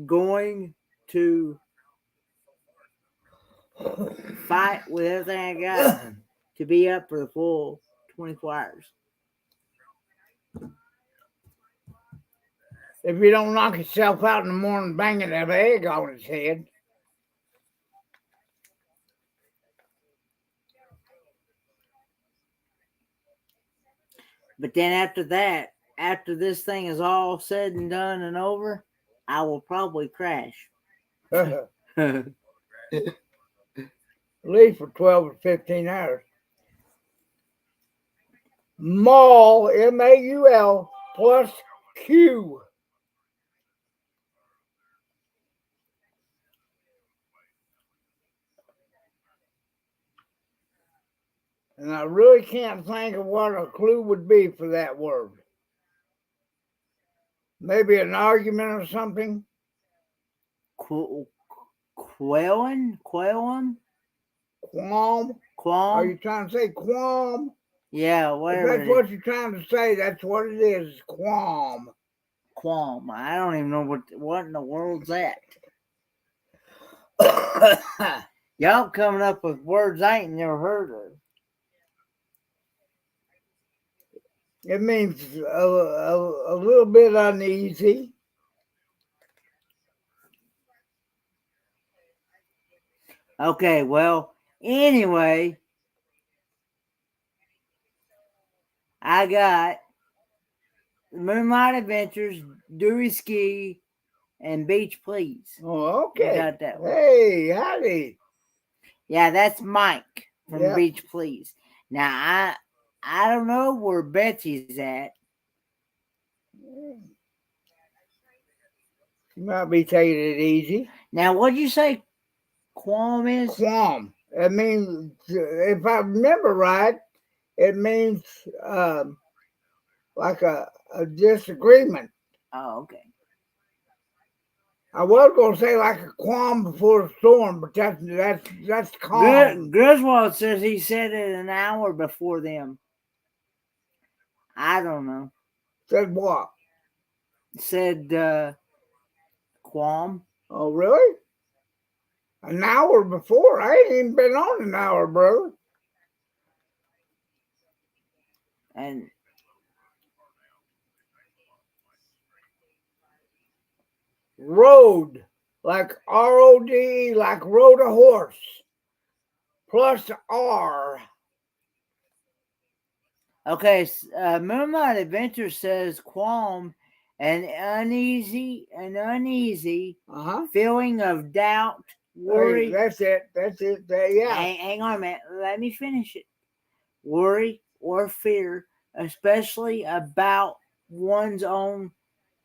going to fight with everything I got to be up for the full 24 hours. If you don't knock yourself out in the morning banging that egg on his head. But then after that, after this thing is all said and done and over, I will probably crash. At least for 12 or 15 hours. Maul, M-A-U-L, plus Q. And I really can't think of what a clue would be for that word. Maybe an argument or something. Qualm? Qualm? Are Qualm? you trying to say qualm? Yeah, If whatever. that's what you're trying to say, that's what it is. Qualm. Qualm. I don't even know what in the world's that. Y'all coming up with words I ain't never heard of. It means a little bit uneasy. Okay, well, anyway, I got Moonlight Adventures, Dewey Ski, and Beach Please. Oh, okay. You got that one. Hey, howdy. Yeah, that's Mike from Yeah. Beach Please. Now, I don't know where Betsy's at. You might be taking it easy. Now, what'd you say qualm is? Qualm. It means, if I remember right, it means like a disagreement. Oh, okay. I was going to say like a qualm before a storm, but that's calm. Griswold says he said it an hour before them. I don't know. Said what? Said qualm. Oh, really? An hour before? I ain't even been on an hour, brother. And Road, like R-O-D-E, like rode a horse, plus R. okay, Moonlight Adventure says qualm, an uneasy Uh-huh. feeling of doubt, worry. Hey, that's it. Yeah. Hang on a minute. Let me finish it. Worry or fear, especially about one's own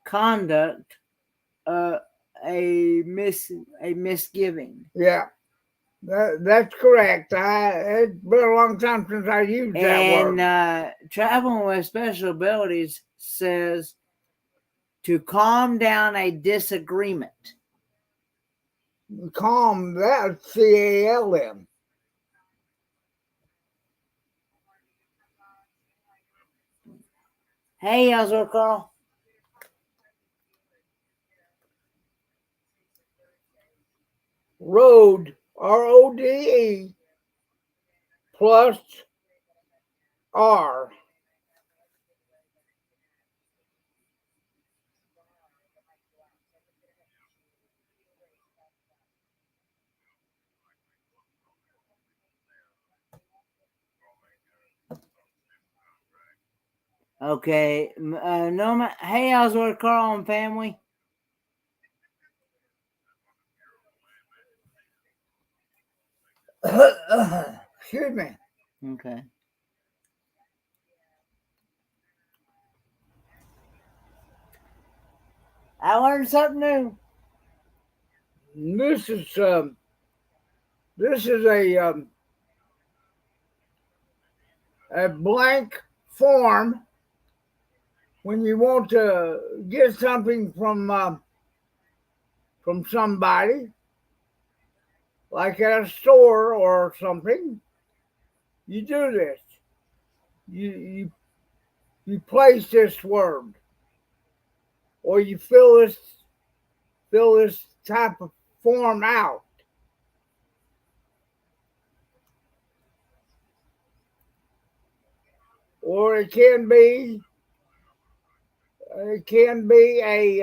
conduct, a misgiving. Yeah. That's correct. It's been a long time since I used that word. And traveling with special abilities says to calm down a disagreement. Calm, that's C-A-L-M. Hey, how's it, Carl? Road, R-O-D-E, plus R. Okay, no, hey, how's it, Carl and family? Excuse me. Okay. I learned something new. This is This is a blank form when you want to get something from somebody, like at a store or something. You do this. You place this word, or you fill this type of form out. Or it can be a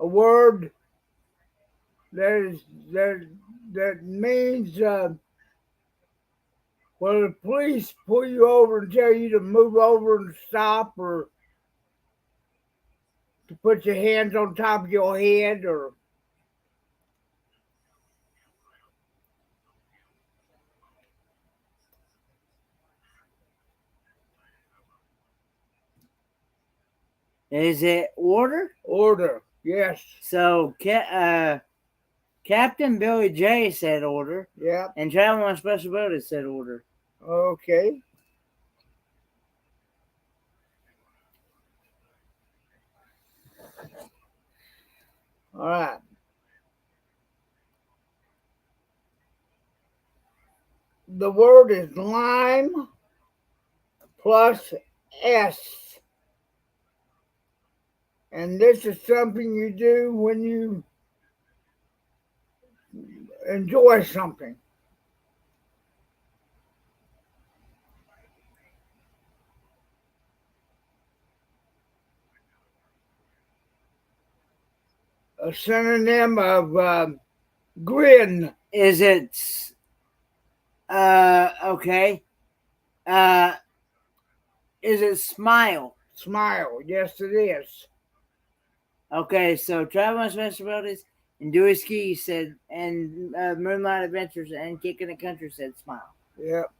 a word that is that means well, the police pull you over and tell you to move over and stop, or to put your hands on top of your head, or Is it order? order. Yes. So, Captain Billy J said order, Yep. and Traveling on Special Boat said order. Okay. All right. The word is lime plus S. And this is something you do when you enjoy something. A synonym of grin. Is it okay? Is it smile? Smile. Yes, it is. Okay, so Traveling on Special Boat and Dewey Ski said, and Moonlight Adventures and Kicking the Country said smile. Yep.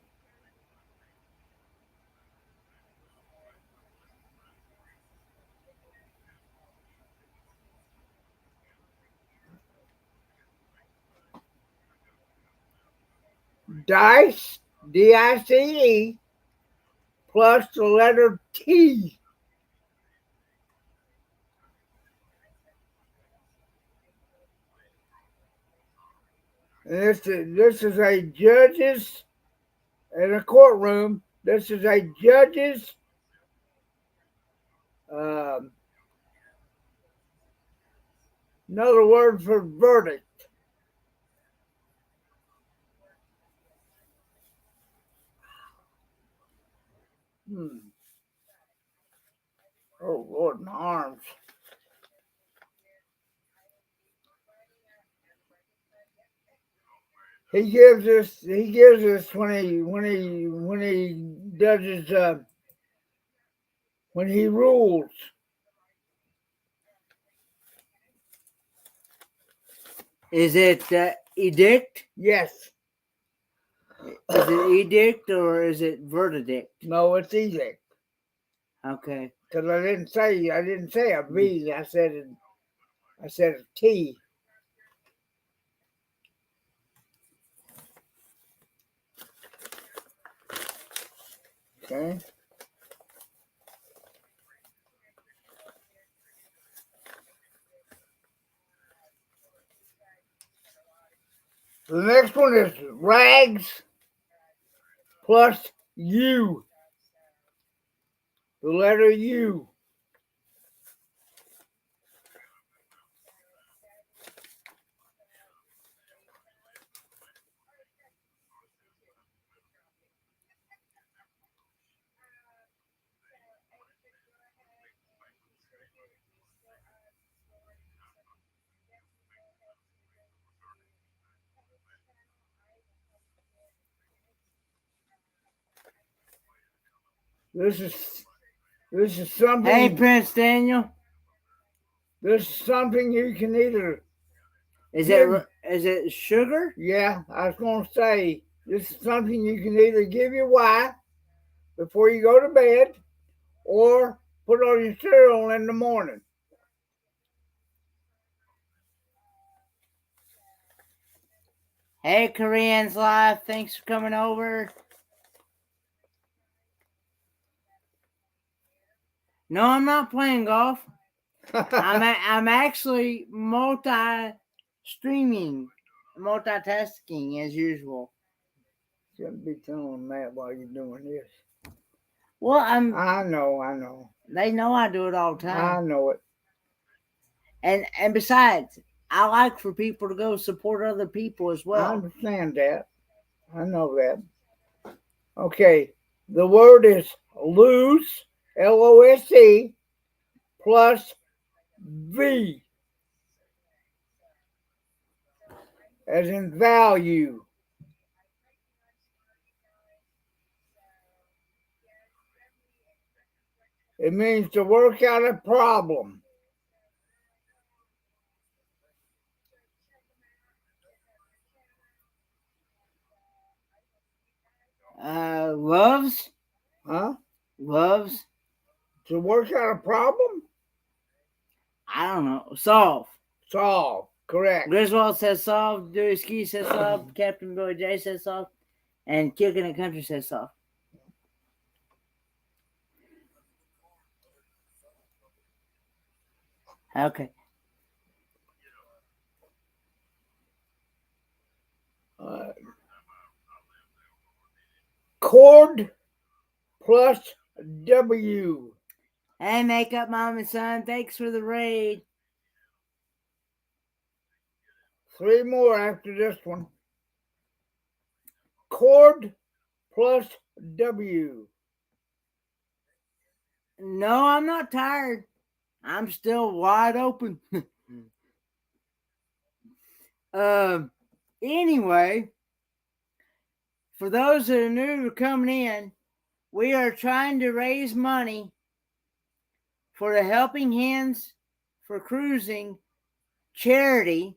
Dice, D-I-C-E, plus the letter T. And this is a judge's, in a courtroom, this is a judge's another word for verdict. Oh Lord, my arms. He gives us when he does his when he rules. Is it edict? Yes. Is it edict or is it verdict? No, it's edict. Okay. Because I didn't say a V. I said a T. Okay. The next one is rags plus U. The letter U. This is something. Hey, Prince Daniel. This is something you can either. Is it sugar? Yeah, I was going to say this is something you can either give your wife before you go to bed, or put on your cereal in the morning. Hey, Koreans Live, thanks for coming over. No, I'm not playing golf. I'm actually multi-streaming, multitasking as usual. Shouldn't be telling Matt while you're doing this. Well, I know. They know I do it all the I time. know it. And besides, I like for people to go support other people as I well. understand that. I know that. Okay. The word is lose, LOSE, plus V, as in value. It means to work out a problem. Loves? Huh? Loves? To work out a problem? I don't know. Solve. Solve. Correct. Griswold says solve. Dewey Ski says solve. Captain Billy J says solve. And Kicking It Country says solve. Okay. Chord plus W. Hey, Makeup Mom and Son, thanks for the raid. 3 more after this one. Chord plus W. No, I'm not tired. I'm still wide open. Anyway, for those that are new to coming in, we are trying to raise money for the Helping Hands for Cruising charity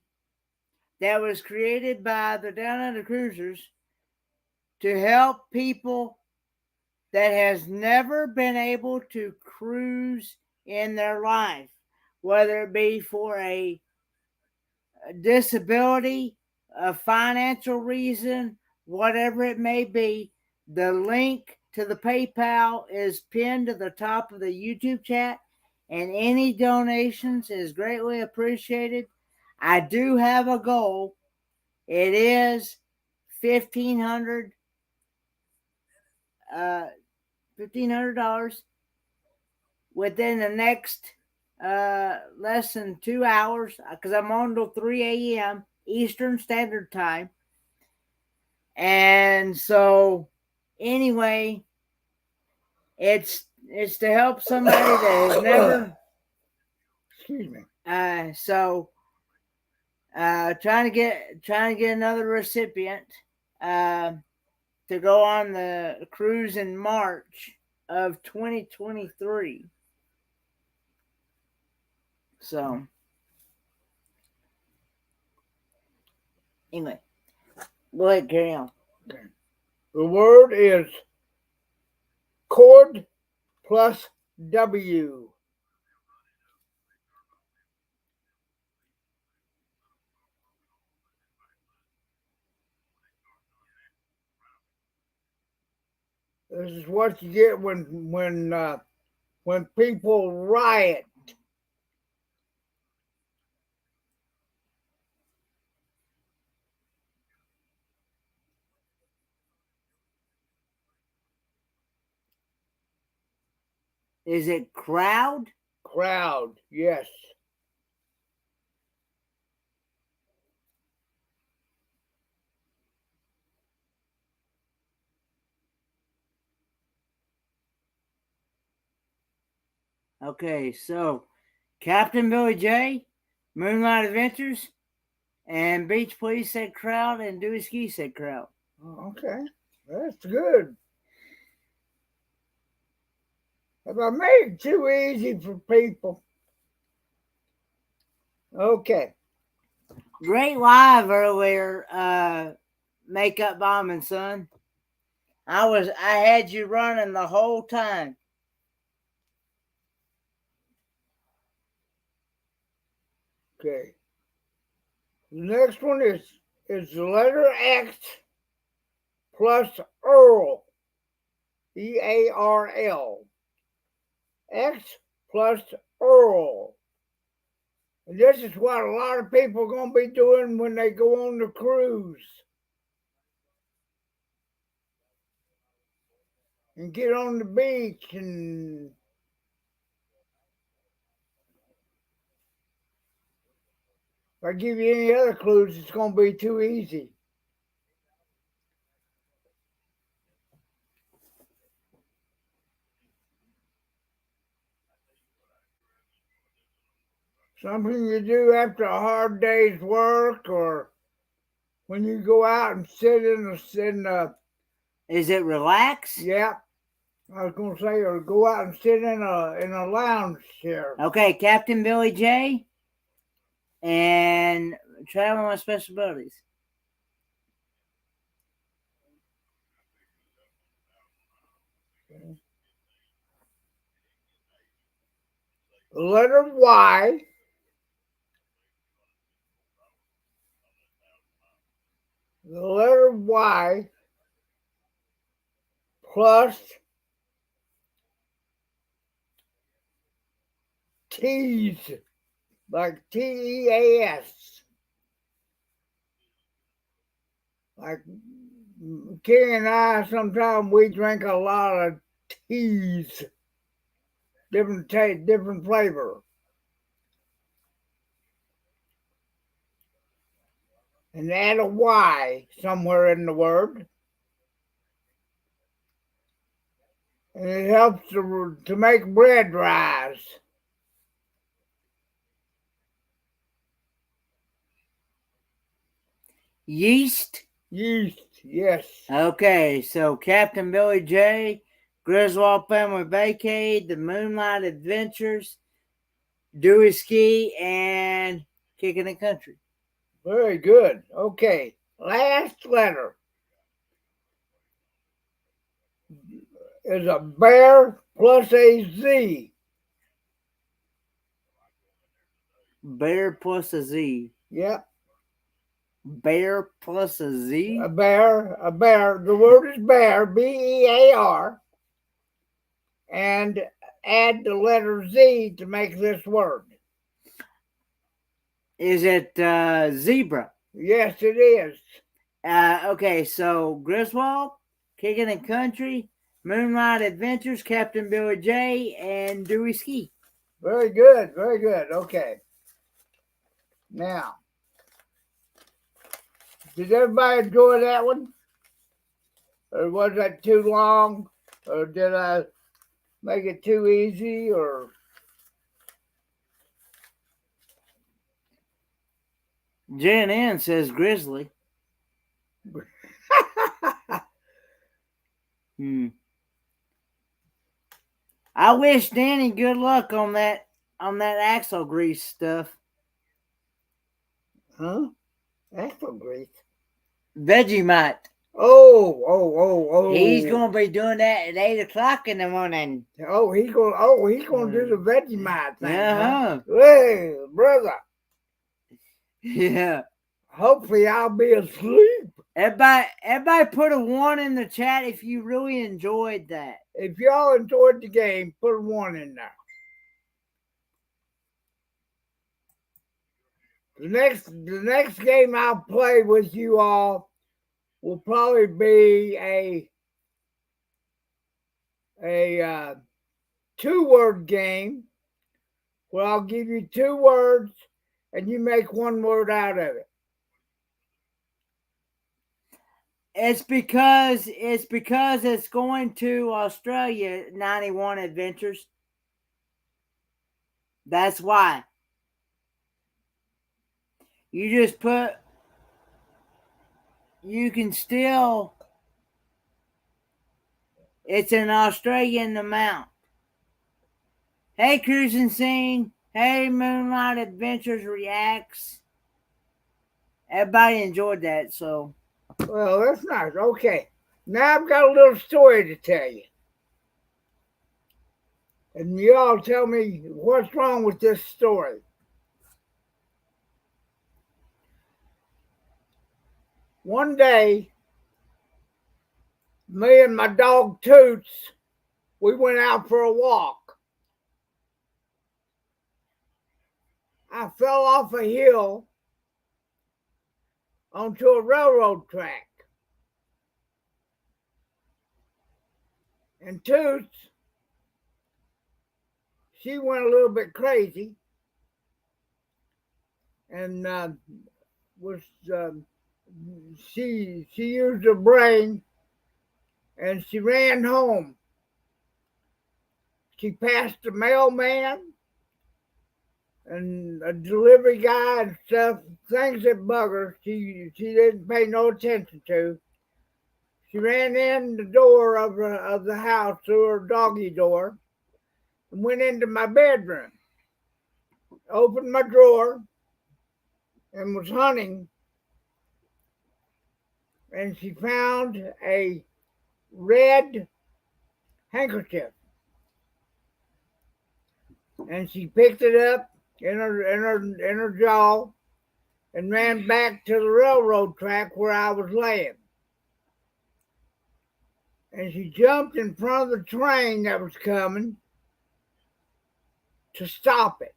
that was created by the Down Under Cruisers to help people that has never been able to cruise in their life, whether it be for a disability, a financial reason, whatever it may be. The link to the PayPal is pinned to the top of the YouTube chat, and any donations is greatly appreciated. I do have a goal. It is $1,500 $1,500 within the next less than 2 hours, because I'm on till 3 a.m. Eastern Standard Time. And so anyway, it's to help somebody that has never Excuse me. So trying to get another recipient to go on the cruise in March of 2023. So anyway, go ahead, carry on. Okay. The word is chord plus W. This is what you get when people riot. Is it crowd? Crowd, yes. Okay, so Captain Billy J, Moonlight Adventures, and Beach Police said crowd, and Dewey Ski said crowd. Oh, okay, that's good. If I made it too easy for people. Okay. Great live earlier, Makeup Bombing, son. I had you running the whole time. Okay. The next one is the letter X plus Earl. EARL. X plus Earl. And this is what a lot of people are going to be doing when they go on the cruise. And get on the beach and if I give you any other clues, it's going to be too easy. Something you do after a hard day's work or when you go out and sit in the Is it relax? yeah, I was going to say, or go out and sit in a lounge chair. Okay, Captain Billy J. And traveling with special abilities. The letter Y. The letter Y plus T's, like TEAS. Like King and I, sometimes we drink a lot of teas, different taste, different flavor. And add a Y somewhere in the word. And it helps to make bread rise. Yeast. Yeast, yes. Okay, so Captain Billy J, Griswold Family Vacade, The Moonlight Adventures, Dewey Ski, and Kicking the Country. Very good. Okay, last letter is a bear plus a Z. Bear plus a Z. Yep. Bear plus a Z? A bear. The word is bear, BEAR, and add the letter Z to make this word. Is it zebra? Yes, it is. Okay, so Griswold, Kicking the Country, Moonlight Adventures, Captain Billy J, and Dewey Ski. Very good, very good. Okay. Now, did everybody enjoy that one? Or was that too long? Or did I make it too easy? Or Jen N says Grizzly. I wish Danny good luck on that axle grease stuff. Huh? Axle grease. Vegemite. Oh. He's gonna be doing that at 8:00 in the morning. He's gonna do the Vegemite thing. Uh-huh. Huh? Hey, brother. Yeah. Hopefully I'll be asleep. Everybody put a 1 in the chat if you really enjoyed that. If y'all enjoyed the game, put a 1 in there. The next game I'll play with you all will probably be a 2-word game where I'll give you 2 words and you make 1 word out of it. It's because it's going to Australia 91 Adventures. That's why. You just put, you can still, it's an Australian amount. Hey, Cruising Scene. Hey, Moonlight Adventures Reacts. Everybody enjoyed that, so. Well, that's nice. Okay. Now I've got a little story to tell you. And you all tell me what's wrong with this story. One day, me and my dog Toots, we went out for a walk. I fell off a hill onto a railroad track. And Toots, she went a little bit crazy and was she used her brain and she ran home. She passed the mailman and a delivery guy and stuff, things that bug her. She didn't pay no attention to. She ran in the door of the house through her doggy door and went into my bedroom. Opened my drawer and was hunting, and she found a red handkerchief, and she picked it up in her jaw and ran back to the railroad track where I was laying. And she jumped in front of the train that was coming to stop it.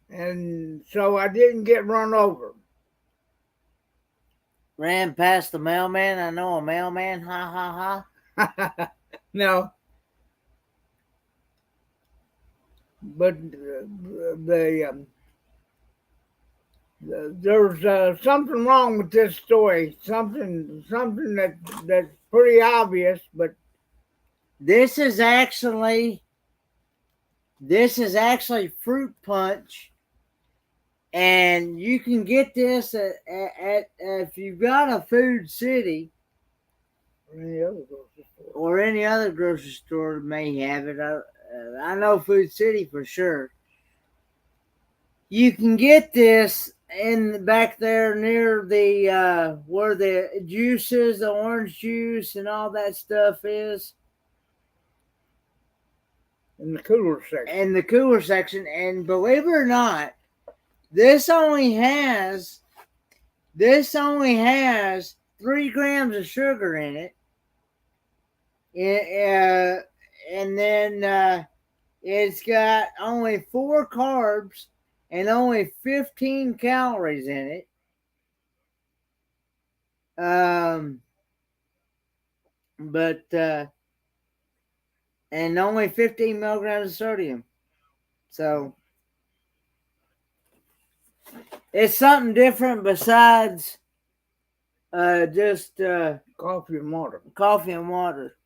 And so I didn't get run over. Ran past the mailman. I know a mailman. Ha ha ha. No. But there's something wrong with this story. Something that's pretty obvious, but This is actually fruit punch, and you can get this at if you've got a Food City or any other grocery store may have it. I know Food City for sure. You can get this in back there near the where the juices, the orange juice, and all that stuff is. In the cooler section. In the cooler section, and believe it or not, this only has 3 grams of sugar in it. And then it's got only 4 carbs and only 15 calories in it. But and only 15 milligrams of sodium. So it's something different besides just coffee and water. Coffee and water.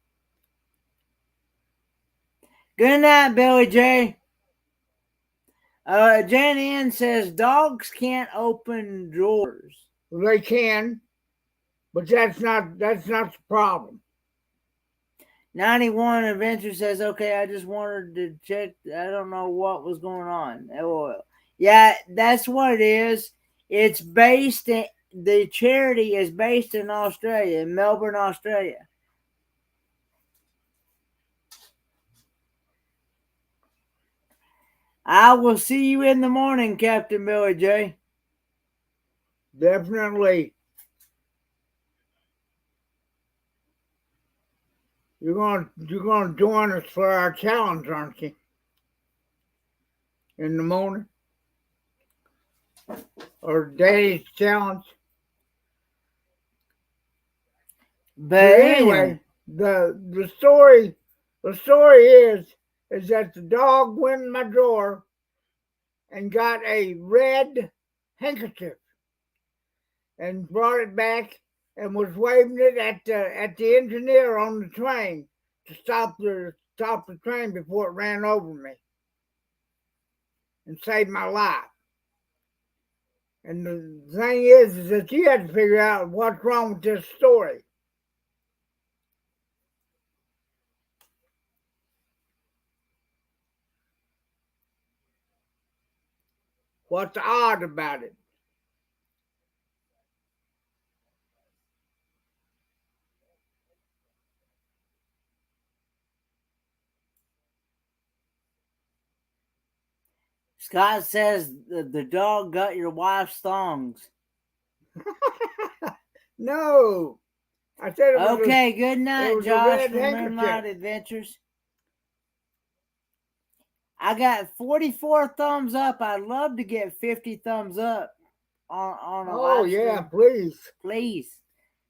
Good night, Billy J. Jan Ann says dogs can't open drawers. Well, they can, but that's not the problem. 91 Adventure says, okay, I just wanted to check. I don't know what was going on. LOL. Yeah, that's what it is. It's based in, the charity is based in Australia, in Melbourne, Australia. I will see you in the morning, Captain Billy J. Definitely. You're gonna join us for our challenge, aren't you? In the morning? Or Daddy's challenge? But anyway, the story is that the dog went in my drawer and got a red handkerchief and brought it back and was waving it at the engineer on the train to stop the train before it ran over me and saved my life. And the thing is that you have to figure out what's wrong with this story. What's odd about it? Scott says the dog got your wife's thongs. No, I said it was Okay, good it night, was a Josh red from Moonlight handkerchief. Adventures. I got 44 thumbs up. I'd love to get 50 thumbs up on a Oh live yeah, stream. please Please.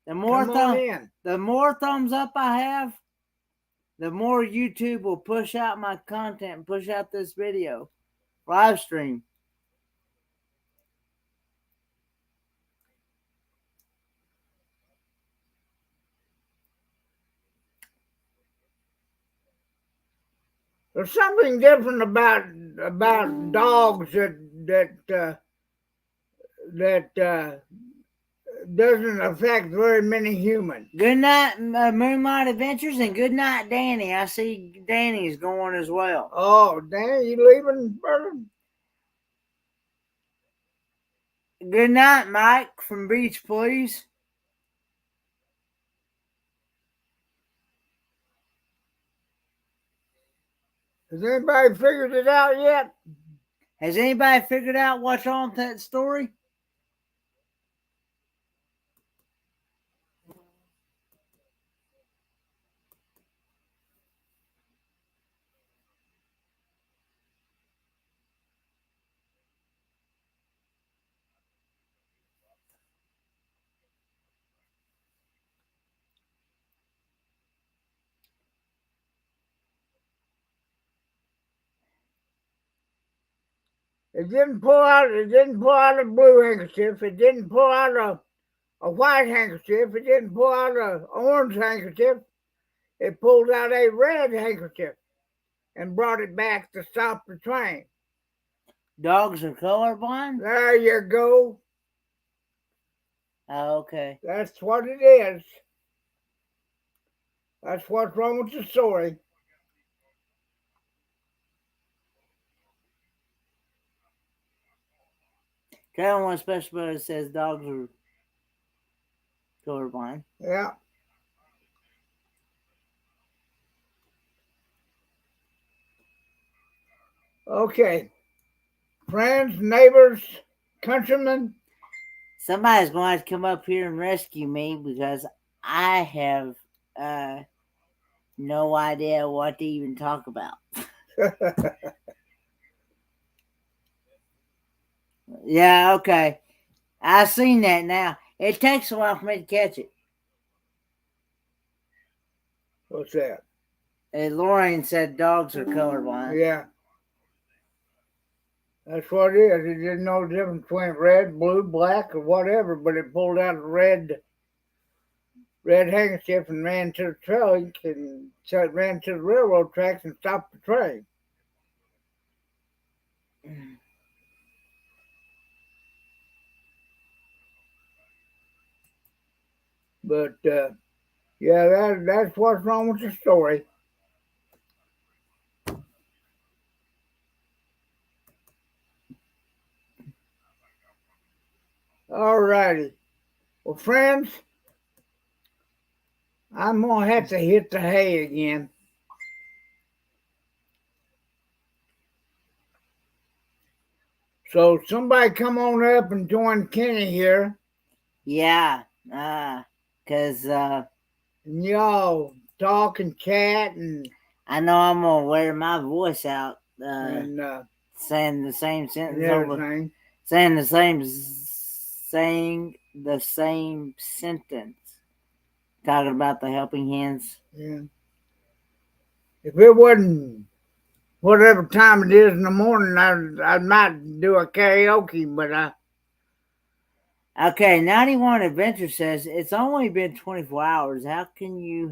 The more come on in. the more thumbs up I have, the more YouTube will push out my content and push out this video live stream. There's something different about dogs that doesn't affect very many humans. Good night, Moonlight Adventures, and good night, Danny. I see Danny's going as well. Oh, Danny, you leaving, brother? Good night, Mike from Beach, please. Has anybody figured it out yet? Has anybody figured out what's on that story? It didn't pull out. It didn't pull out a blue handkerchief. It didn't pull out a white handkerchief. It didn't pull out an orange handkerchief. It pulled out a red handkerchief and brought it back to stop the train. Dogs are colorblind? There you go. Oh, okay. That's what it is. That's what's wrong with the story. Channel 1 Special Buddy says dogs are colorblind. Yeah. Okay. Friends, neighbors, countrymen. Somebody's going to have to come up here and rescue me because I have no idea what to even talk about. Yeah, okay. I've seen that now. It takes a while for me to catch it. What's that? Lorraine said dogs are colorblind. Yeah. That's what it is. It didn't know the difference between red, blue, black, or whatever, but it pulled out a red handkerchief and ran to the track and so it ran to the railroad tracks and stopped the train. But yeah, that's what's wrong with the story. All righty. Well, friends, I'm going to have to hit the hay again. So somebody come on up and join Kenny here. Yeah, because and y'all talk and chat and I know I'm going to wear my voice out and saying the same sentence and over. everything. Saying the same sentence, talking about the helping hands. Yeah. If it wasn't whatever time it is in the morning, I might do a karaoke, but Okay, 91 Adventure says it's only been 24 hours. How can you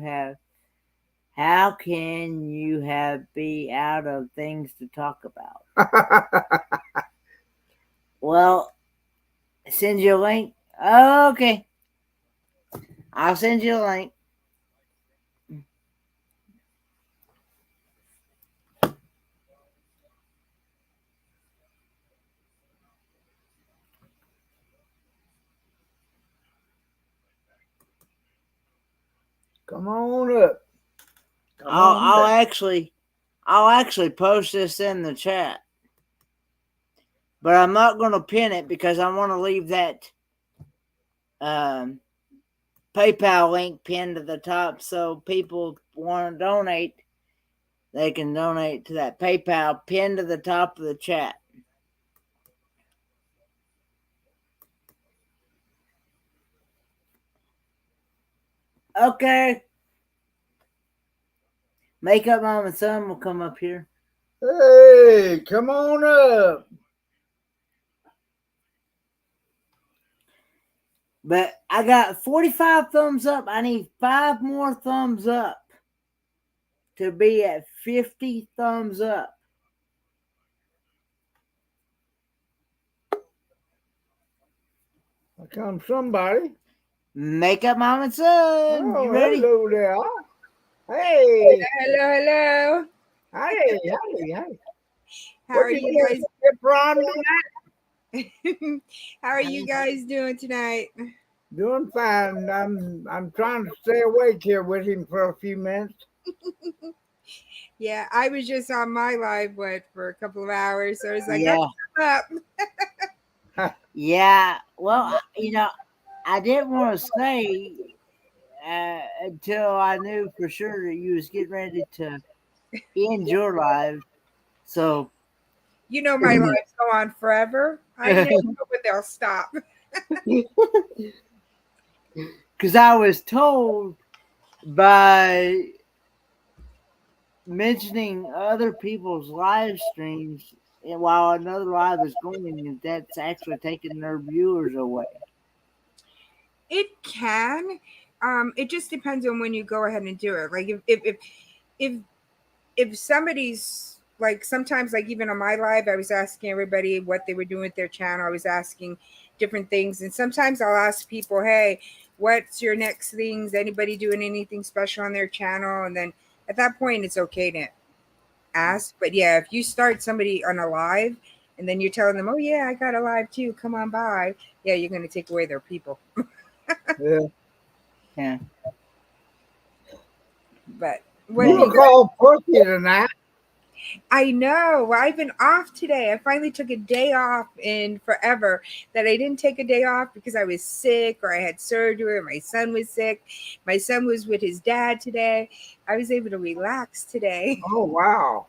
be out of things to talk about? Well, send you a link. Oh, okay. I'll send you a link. Come on up. Come on up. I'll actually post this in the chat. but I'm not going to pin it because I want to leave that PayPal link pinned to the top, so people want to donate, they can donate to that PayPal pinned to the top of the chat. Okay. Makeup Mom and Son will come up here. Hey, come on up. But I got 45 thumbs up. I need 5 more thumbs up to be at 50 thumbs up. Here comes somebody. Makeup Mom and Son. Oh, You ready? hello there. Hey. Hello. Hey. Hey. How are you guys? How are you guys doing tonight? Doing fine. I'm trying to stay awake here with him for a few minutes. Yeah, I was just on my live for a couple of hours, so I was like, Yeah. up. Yeah. Well, I didn't want to say until I knew for sure that you was getting ready to end your live. So You know my lives go on forever. I never know when they'll stop. because I was told by mentioning other people's live streams and while another live is going, that's actually taking their viewers away. It can. It just depends on when you go ahead and do it. Like if somebody's like, sometimes, like even on my live, I was asking everybody what they were doing with their channel. I was asking different things, and sometimes I'll ask people, "Hey, what's your next things? Anybody doing anything special on their channel?" And then at that point, it's okay to ask. But yeah, if you start somebody on a live and then you're telling them, "Oh yeah, I got a live too, come on by," yeah, you're going to take away their people. Yeah. But You look all perky tonight. I know. I've been off today. I finally took a day off in forever that I didn't take a day off because I was sick or I had surgery or my son was sick. My son was with his dad today. I was able to relax today. Oh, wow.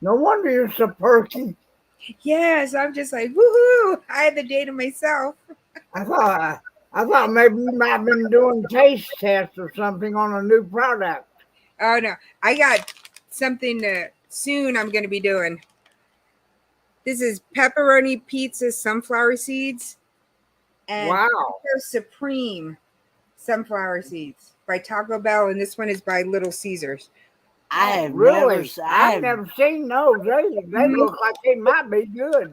No wonder you're so perky. Yes, I'm just like, woohoo. I had the day to myself. I thought maybe you might have been doing taste tests or something on a new product. Oh, no. I got something soon I'm going to be doing. This is pepperoni pizza sunflower seeds and Wow. Supreme sunflower seeds by Taco Bell, and this one is by Little Caesars. I have Really? I've never seen those. They look like they might be good.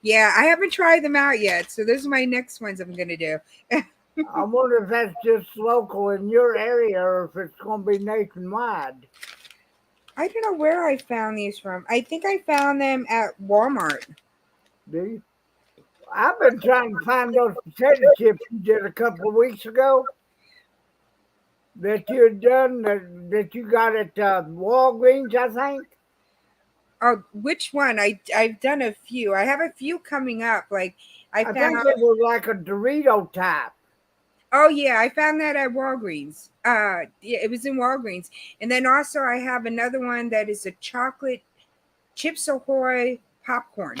Yeah, I haven't tried them out yet, so those are my next ones I'm going to do. I wonder if that's just local in your area or if it's going to be nationwide. I don't know where I found these from. I think I found them at Walmart. Do you? I've been trying to find those potato chips you did a couple of weeks ago that you had done that you got at Walgreens, I think. Oh, which one? I've done a few. I have a few coming up. Like I think found. it was like a Dorito type. Oh yeah, I found that at Walgreens. Yeah, it was in Walgreens. And then also I have another one that is a chocolate Chips Ahoy popcorn.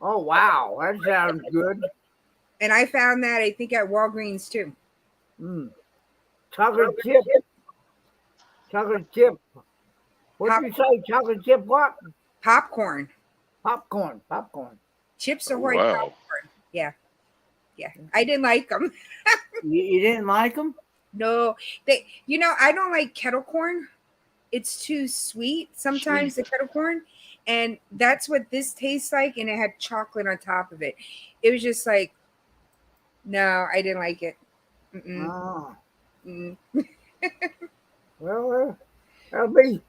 Oh wow, that sounds good. And I found that I think at Walgreens too. Chocolate chip. Chocolate chip. What did you say? Chocolate chip what? Popcorn. Popcorn. Chips Ahoy popcorn. Yeah. I didn't like them. You didn't like them? No. I don't like kettle corn. It's too sweet sometimes, the kettle corn. And that's what this tastes like. And it had chocolate on top of it. It was just like, no, I didn't like it. Oh. Well, that'll be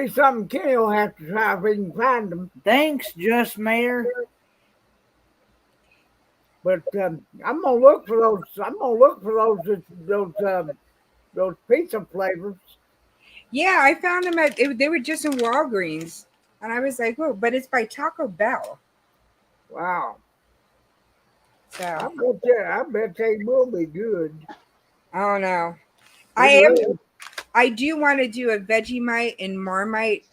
something Kenny will have to try if he can find them. Thanks, Just Mayor. But I'm gonna look for those. I'm gonna look for those pizza flavors. Yeah, I found them they were just in Walgreens, and I was like, "Oh!" But it's by Taco Bell. Wow. So I bet they will be good. I don't know. It I do want to do a Vegemite and Marmite.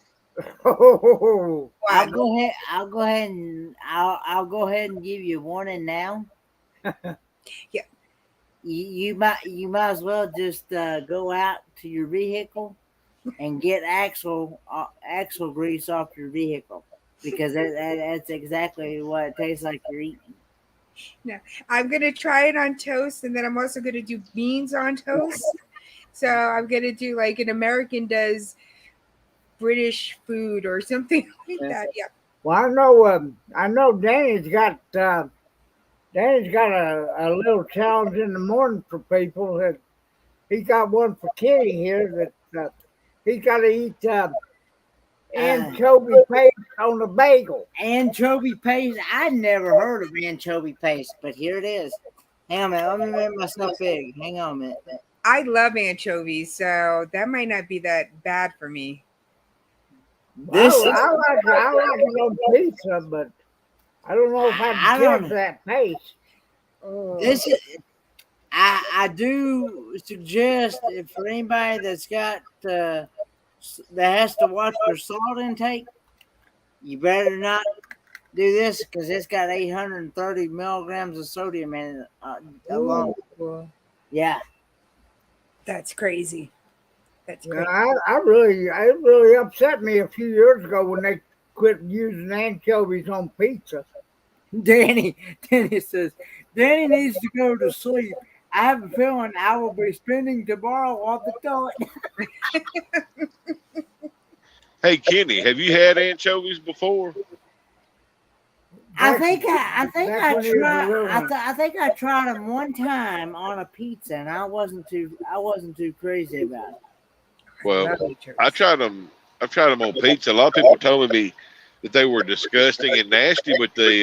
will. I'll One. go ahead. I'll go ahead and give you a warning now. Yeah. You might as well just go out to your vehicle and get axle grease off your vehicle, because that's exactly what it tastes like you're eating. I'm gonna try it on toast, and then I'm also gonna do beans on toast. So I'm gonna do like an American does British food or something like that. Yeah. Well, I know Danny's got a little challenge in the morning for people. That he got one for Kenny here that he's got to eat anchovy paste on the bagel. Anchovy paste. I'd never heard of anchovy paste, but here it is. Hang on a minute. Let me make myself big. Hang on a minute. I love anchovies, so that might not be that bad for me. This is, I like it on pizza, but I don't know if I I can don't- catch that paste. Oh. this is, I do suggest if for anybody that's got that has to watch their salt intake, you better not do this because it's got 830 milligrams of sodium in it alone. Ooh, Yeah. that's crazy. That's Yeah, crazy. it really upset me a few years ago when they quit using anchovies on pizza. Danny says, Danny needs to go to sleep. I have a feeling I will be spending tomorrow on the toilet. Hey, Kenny, have you had anchovies before? I think I back when he was a little one. I think I tried them one time on a pizza, and I wasn't too crazy about it. Well, Love anchovies. I've tried them on pizza. A lot of people told me that they were disgusting and nasty, but they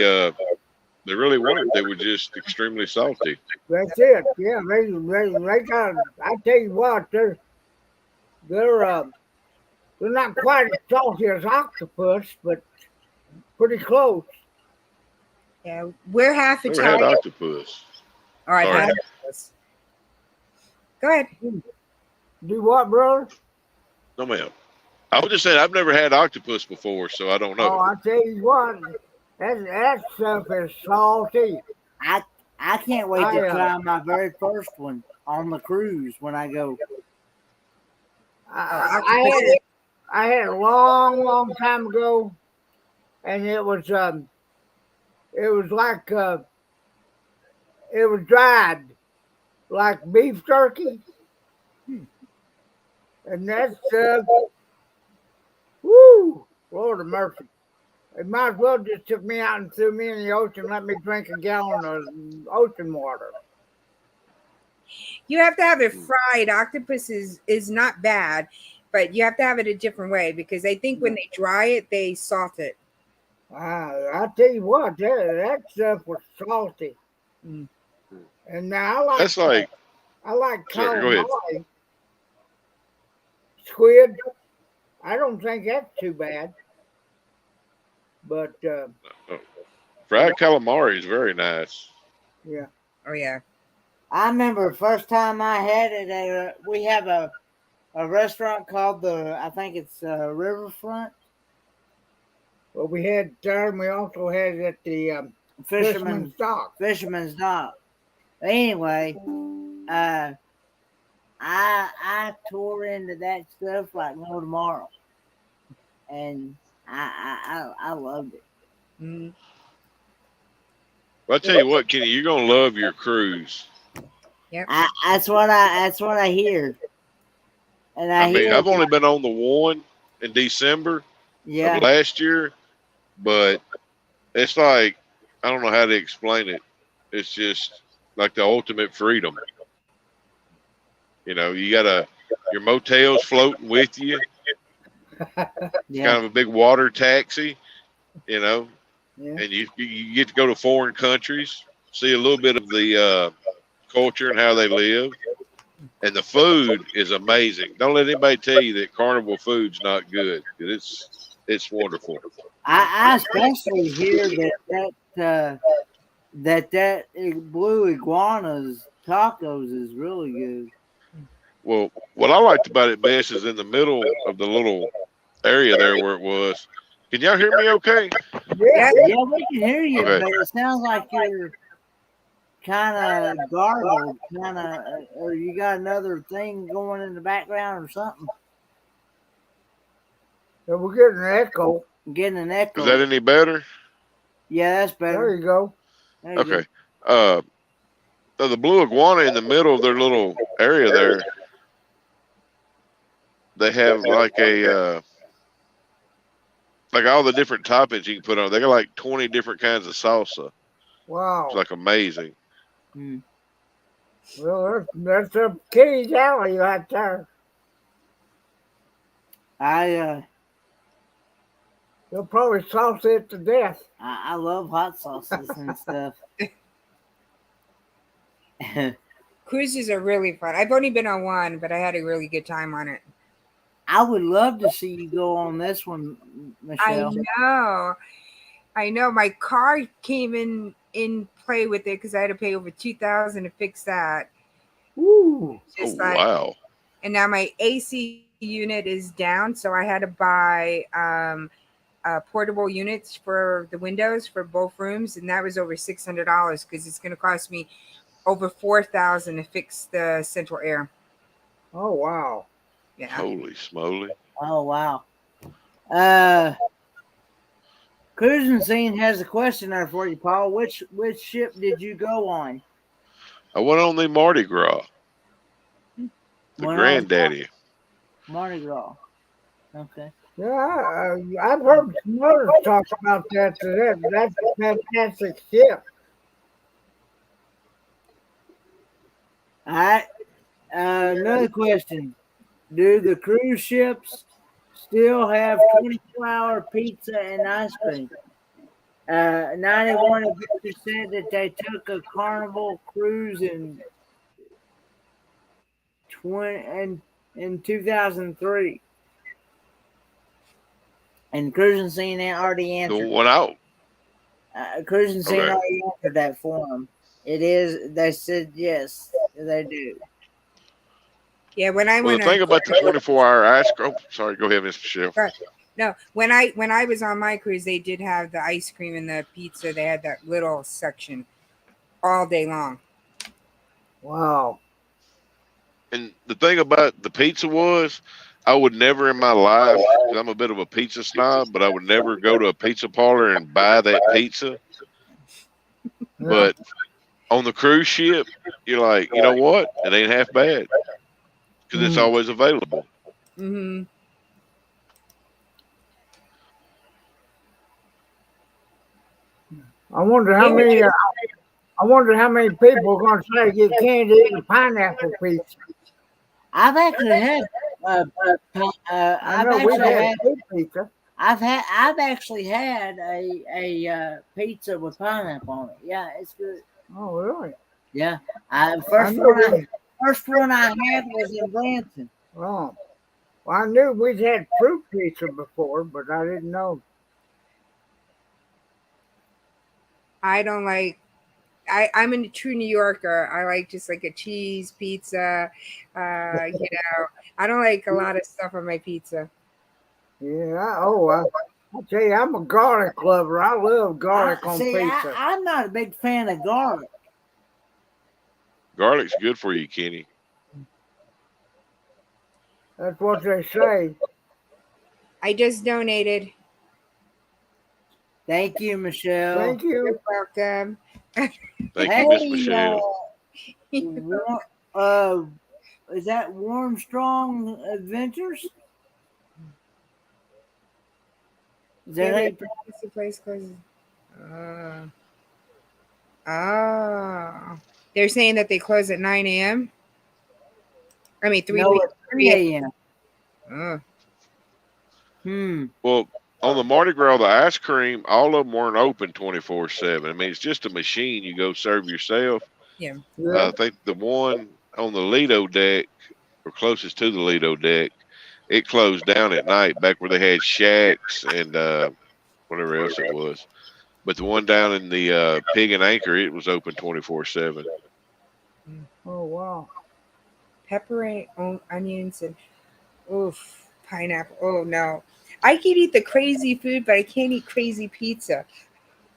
really weren't. They were just extremely salty. That's it. Yeah, they got. I tell you what, they're not quite as salty as octopus, but pretty close. Yeah, we're half Never had Italian. octopus. All right, Sorry. half octopus. Go ahead. Do what, brother? No, ma'am. I was just saying I've never had octopus before, so I don't Oh, know. I tell you what, that stuff is salty. I can't wait to I, try my very first one on the cruise when I go. I had a long time ago, and it was like it was dried like beef jerky, and that's woo, Lord of mercy. They might as well just took me out and threw me in the ocean, and let me drink a gallon of ocean water. You have to have it fried. Octopus is not bad, but you have to have it a different way because I think when they dry it, they salt it. I tell you what, that stuff was salty. Mm. And now That's like, I like sorry, go ahead. calamari, squid. I don't think that's too bad. But fried calamari is very nice. yeah, Oh yeah. I remember the first time I had it. We have a restaurant called I think it's Riverfront. well, we had there, and we also had it at the Fisherman's Dock. Fisherman's Dock. Anyway, I tore into that stuff like no tomorrow, and I loved it. Mm. Well, I tell you what, Kenny, you're gonna love your cruise. That's what I hear. And I mean, hear, I've only been on the one in December yeah. of last year, but it's like I don't know how to explain it. It's just like the ultimate freedom. You know, you got your motel's floating with you. Yeah. Kind of a big water taxi, you know, Yeah. and you get to go to foreign countries, see a little bit of the culture and how they live. And the food is amazing. Don't let anybody tell you that carnival food's not good. It's wonderful. I especially hear blue iguana's tacos is really good. Well, what I liked about it best is in the middle of the little area there where it was. Can y'all hear me okay? Yeah. Yeah, we can hear you, Okay. but it sounds like you're kind of garbled, or you got another thing going in the background or something. Yeah, we're getting an echo. Getting an Is echo. that any better? Yeah, that's There better. you go. There you Okay. So the blue iguana in the middle of their little area there, they have like all the different toppings you can put on. They got like 20 different kinds of salsa. Wow. It's like amazing. go. Mm. Well, that's a kitty's alley right there. They'll probably sauce it to death. I love hot sauces and stuff. Cruises are really fun. I've only been on one, but I had a really good time on it. I would love to see you go on this one, Michelle. I know. My car came in play with it because I had to pay over $2,000 to fix that. Ooh. Just Oh, like, wow. and now my AC unit is down, so I had to buy portable units for the windows for both rooms, and that was over $600 because it's going to cost me over $4,000 to fix the central air. Oh, wow. Yeah. Holy smoly. Oh wow. Cruising Scene has a question there for you, Paul. Which ship did you go on? I went on the Mardi Gras. The Went on granddaddy. Mardi Gras. Okay. Yeah, I've heard some others talk about that. That's a fantastic ship. All right. Another question. Do the cruise ships still have 24-hour pizza and ice cream? 91 of you said that they took a Carnival cruise in 2003. And Cruising Scene already The answered. one out. Cruising Scene Okay. already answered that for them. It is. They said yes, they do. Yeah, when I Well, went the thing about the 24-hour ice cream. Oh, sorry. Go ahead, Miss Michelle. no, when I was on my cruise, they did have the ice cream and the pizza. They had that little section all day long. Wow. And the thing about the pizza was, I would never in my life, because I'm a bit of a pizza snob, but I would never go to a pizza parlor and buy that pizza. But on the cruise ship, you're like, you know what? It ain't half bad because it's always available. Mm-hmm. I wonder how many. I wonder how many people are going to try to get candy and pineapple pizza. I've actually had. I I've know we've actually had had. good pizza. I've actually had a pizza with pineapple on it. Yeah, it's good. Oh, really? Yeah. I know First one I had was in Branson. Oh. Well, I knew we'd had fruit pizza before, but I didn't know. I don't like. I'm a true New Yorker. I like just like a cheese pizza. I don't like a lot of stuff on my pizza. Yeah. I tell you, I'm a garlic lover. I love garlic on pizza. I'm not a big fan of garlic. Garlic's good for you, Kenny. That's what they say. I just donated. Thank you, Michelle. Thank you. You're welcome. Thank you, Miss Michelle. Is that Warm Strong Adventures? Is that how you What's the place closes? They're saying that they close at 9 a.m. I mean, 3 No, it's 3 a.m. Well, on the Mardi Gras, the ice cream, all of them weren't open 24/7. I mean, it's just a machine. You go serve yourself. Yeah. I think the one on the Lido deck, or closest to the Lido deck, it closed down at night back where they had shacks and whatever else it was. But the one down in the Pig and Anchor, it was open 24/7. Oh wow. Pepper and onions and oof, pineapple. Oh no. I can eat the crazy food, but I can't eat crazy pizza.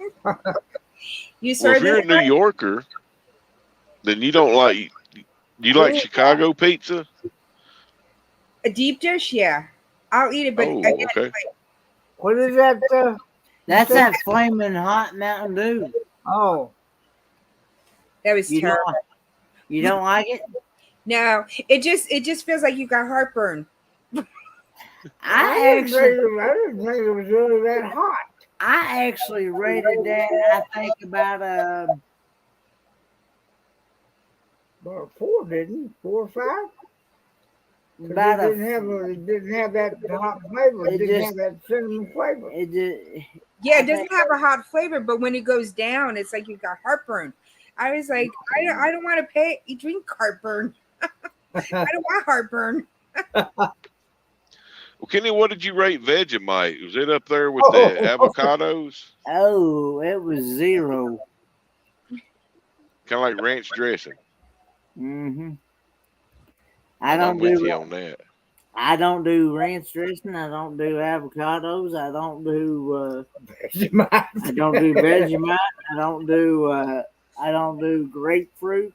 You Well, saw if you're a that? New Yorker, then you don't like. You like Chicago pizza? A deep dish? Yeah. I'll eat it, but Oh, again, okay. What is that? That's said- that flaming hot Mountain Dew. Oh, that was You terrible. don't like it? No, it just feels like you got heartburn. I I actually didn't think it was really that hot. I actually rated that. I think about About 4, didn't it? 4 or 5? Because about it didn't have that hot flavor. It It didn't just- have that cinnamon flavor. it just, Yeah, I it doesn't have a hot flavor, but when it goes down, it's like you got heartburn. I was like, I don't want to pay. You drink heartburn. I don't want heartburn. Well, Kenny, what did you rate Vegemite? Was it up there with Oh. the avocados? Oh, it was 0. Kind of like ranch dressing. Mm-hmm. I'm with you on that. I don't do ranch dressing. I don't do avocados. I don't do I don't do Vegemite. I don't do grapefruit.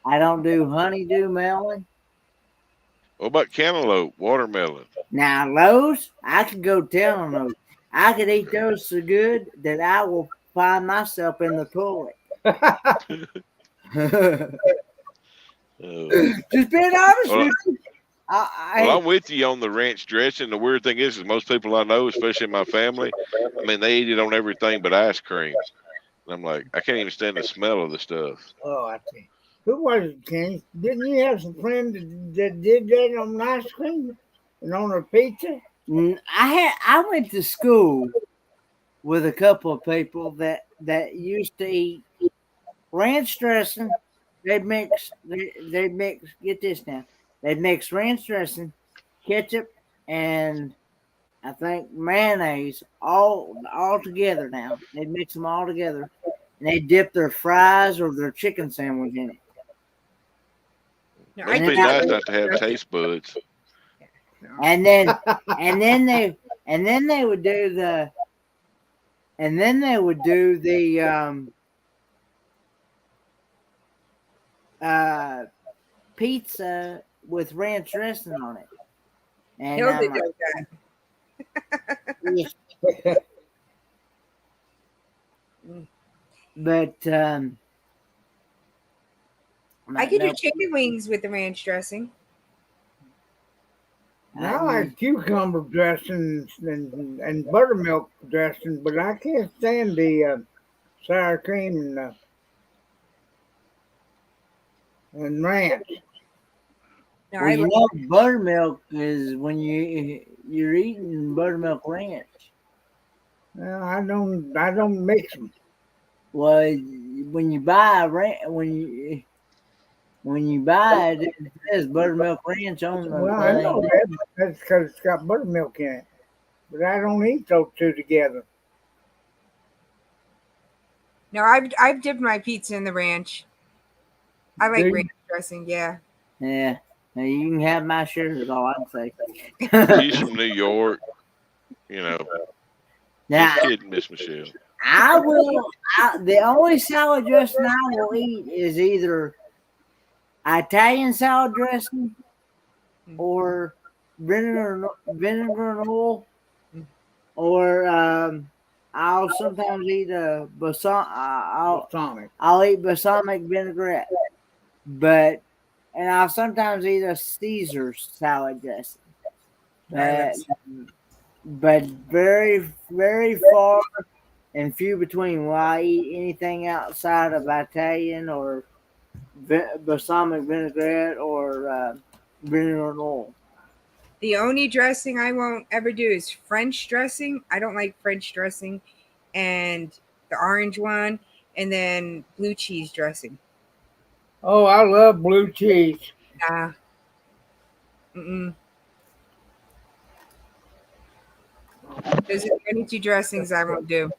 I don't do honeydew melon. What about cantaloupe, watermelon? Now those I could go tell on those. I could eat those so good that I will find myself in the toilet. Oh. Just being honest Well, with you. Well, I'm with you on the ranch dressing. The weird thing is most people I know, especially in my family, I mean, they eat it on everything but ice cream. And I'm like, I can't even stand the smell of the stuff. Oh, I think. Who was it, Kenny? Didn't you have some friends that did that on ice cream and on a pizza? I went to school with a couple of people that used to eat ranch dressing. They'd mix. Get this now. They'd mix ranch dressing, ketchup, and I think mayonnaise all together. Now they'd mix them all together, and they dip their fries or their chicken sandwich in it. No, Must I be did nice not- not to have taste buds. And then they would do the pizza with ranch dressing on it. And Hilda I'm does that. like, but I could no, do chicken wings with the ranch dressing. I like cucumber dressing and buttermilk dressing, but I can't stand the sour cream and ranch. No, well, I you like know, buttermilk is when you're eating buttermilk ranch. Well, I don't mix them. Well, when you buy when you buy it, it says buttermilk ranch on the Well, I know thing. that. That's because it's got buttermilk in it. But I don't eat those two together. No, I've dipped my pizza in the ranch. I like Do you? ranch dressing. Yeah. Yeah. Now you can have my share is all I'd say. She's from New York. You know, Now just kidding, Miss Michelle. the only salad dressing I will eat is either Italian salad dressing or vinegar and oil, or I'll sometimes eat a Balsamic. I'll eat balsamic vinaigrette, and I'll sometimes eat a Caesar salad dressing. But very, very far and few between will I eat anything outside of Italian or balsamic vinaigrette or vinegar and oil. The only dressing I won't ever do is French dressing. I don't like French dressing, and the orange one, and then blue cheese dressing. Oh, I love blue cheese. Nah. Mm-mm. Those are the only two dressings I won't do.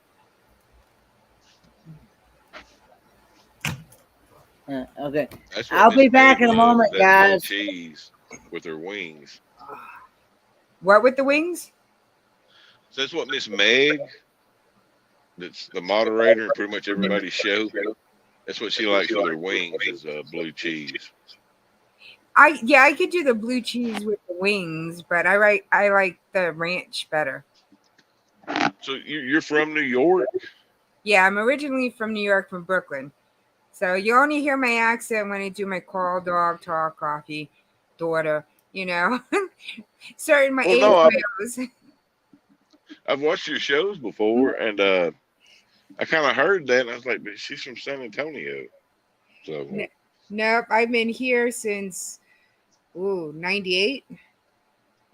Okay. That's what I'll Miss be back Meg in a loves. moment, That blue guys. cheese with her wings. What with the wings? So that's what Miss Meg, that's the moderator and pretty much everybody's show. That's what she likes with her wings is blue cheese. I could do the blue cheese with the wings, but I like the ranch better. So you're from New York? Yeah, I'm originally from New York, from Brooklyn. So you only hear my accent when I do my call, dog, talk, coffee, daughter, you know, certain my Well, age no, males. I've watched your shows before, and I kind of heard that, and I was like, but she's from San Antonio. So Nope, I've been here since 98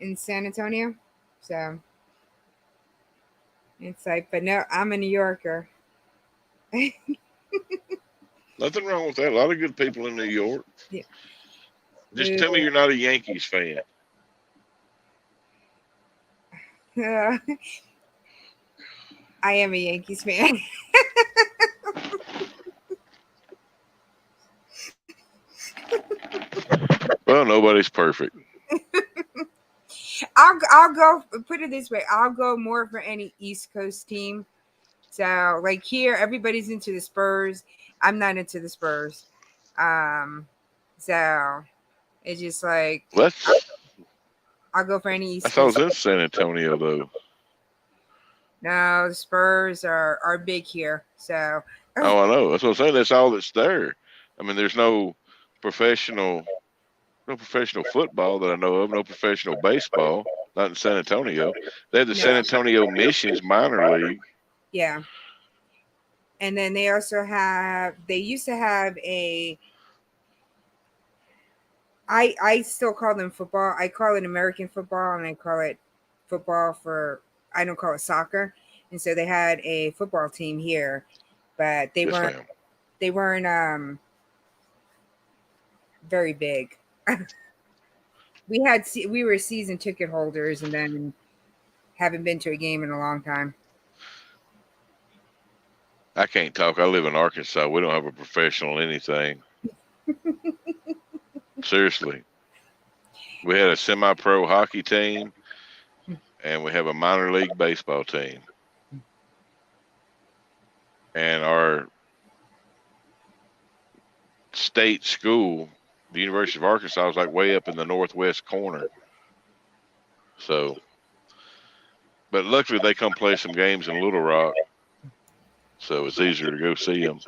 in San Antonio. So it's like, but no, I'm a New Yorker. nothing wrong with that. A lot of good people in New York. Yeah. Just tell me you're not a Yankees fan. I am a Yankees fan. Well, nobody's perfect. I'll go, put it this way. I'll go more for any East Coast team. So like here, everybody's into the Spurs. I'm not into the Spurs. So it's just like That's I'll go for any I East thought it Coast. was in San Antonio though. No, the Spurs are big here. So Oh, I know. That's what I'm saying. That's all that's there. I mean, there's no professional football that I know of. No professional baseball. Not in San Antonio. They have the San no, Antonio Missions minor league. yeah. And then they also have. They used to have a. I still call them football. I call it American football, and I call it football for. I don't call it soccer. And so they had a football team here, but they Yes, weren't. ma'am. They weren't very big. We were season ticket holders, and then haven't been to a game in a long time. I can't talk. I live in Arkansas. We don't have a professional anything. Seriously. We had a semi-pro hockey team, and we have a minor league baseball team. And our state school, the University of Arkansas, was like way up in the northwest corner. So, but luckily they come play some games in Little Rock, so it's easier to go see them.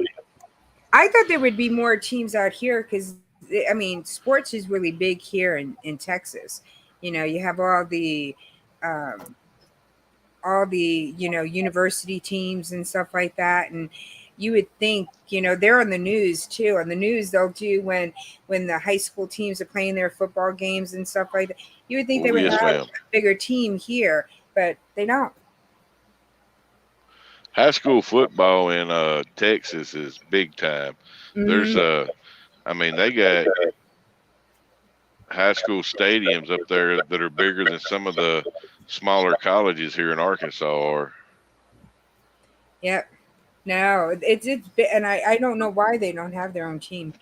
I thought there would be more teams out here because I mean, sports is really big here in Texas. You know, you have um, all the university teams and stuff like that, and you would think they're on the news too. On the news, they'll do when the high school teams are playing their football games and stuff like that. You would think they Oh, would yes, have ma'am. a bigger team here, but they don't. High school football in Texas is big time. There's Mhm. I mean, they got high school stadiums up there that are bigger than some of the smaller colleges here in Arkansas are. Yep. No, and I don't know why they don't have their own team.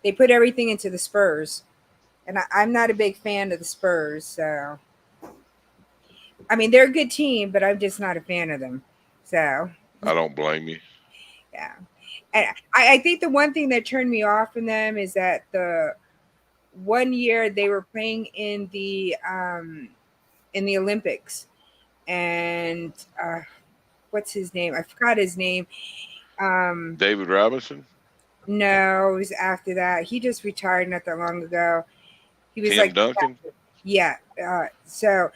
They put everything into the Spurs, and I'm not a big fan of the Spurs. So, I mean, they're a good team, but I'm just not a fan of them. So, I don't blame you. yeah. And I think the one thing that turned me off from them is that the one year they were playing in the Olympics, and what's his name? I forgot his name. David Robinson, No, it was after that. He just retired not that long ago. He was Tim like, Duncan. yeah. So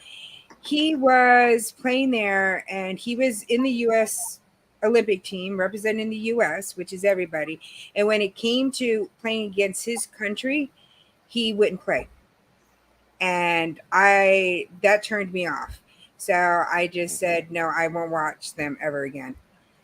he was playing there, and he was in the U.S. Olympic team representing the U.S., which is everybody. And when it came to playing against his country, he wouldn't play, and that turned me off. So I just said no, I won't watch them ever again.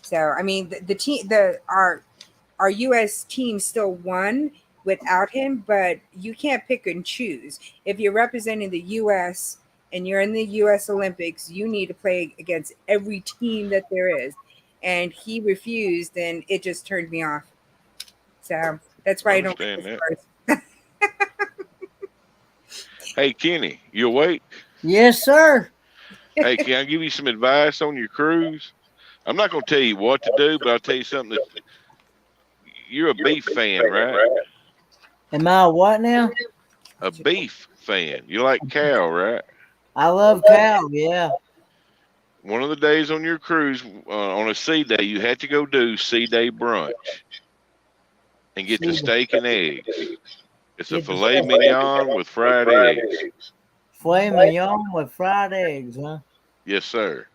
So I mean, the team, our U.S. team still won without him, but you can't pick and choose. If you're representing the U.S. and you're in the U.S. Olympics, you need to play against every team that there is. And he refused, and it just turned me off. So that's why I don't Understand like that. cars. Hey, Kenny, you awake? Yes, sir. Hey, can I give you some advice on your cruise? I'm not going to tell you what to do, but I'll tell you something. That you're a beef fan, right? Am I what now? A beef fan. You like cow, right? I love cow. Yeah. One of the days on your cruise, on a sea day, you had to go do sea day brunch and get the See, steak and eggs. It's a get the filet mignon with fried eggs. filet mignon with fried eggs, huh? Yes, sir.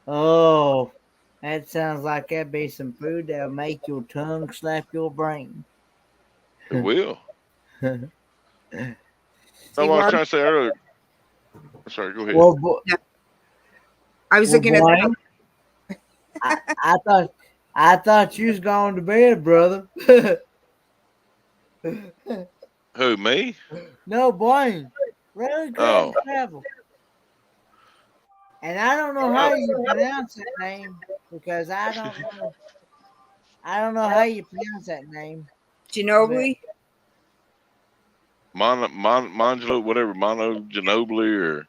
Oh, that sounds like that'd be some food that'll make your tongue slap your brain. It will. well, No, See, what I was well, trying to say earlier. Sorry, go ahead. bo- I was well, looking at Blaine, I thought you was going to bed, brother. Who, me? No, Blaine. Really good Oh, travel. And I don't know how you pronounce that name because I don't know how you pronounce that name. But Ginobili. Mongelo, whatever, Mono Ginobili or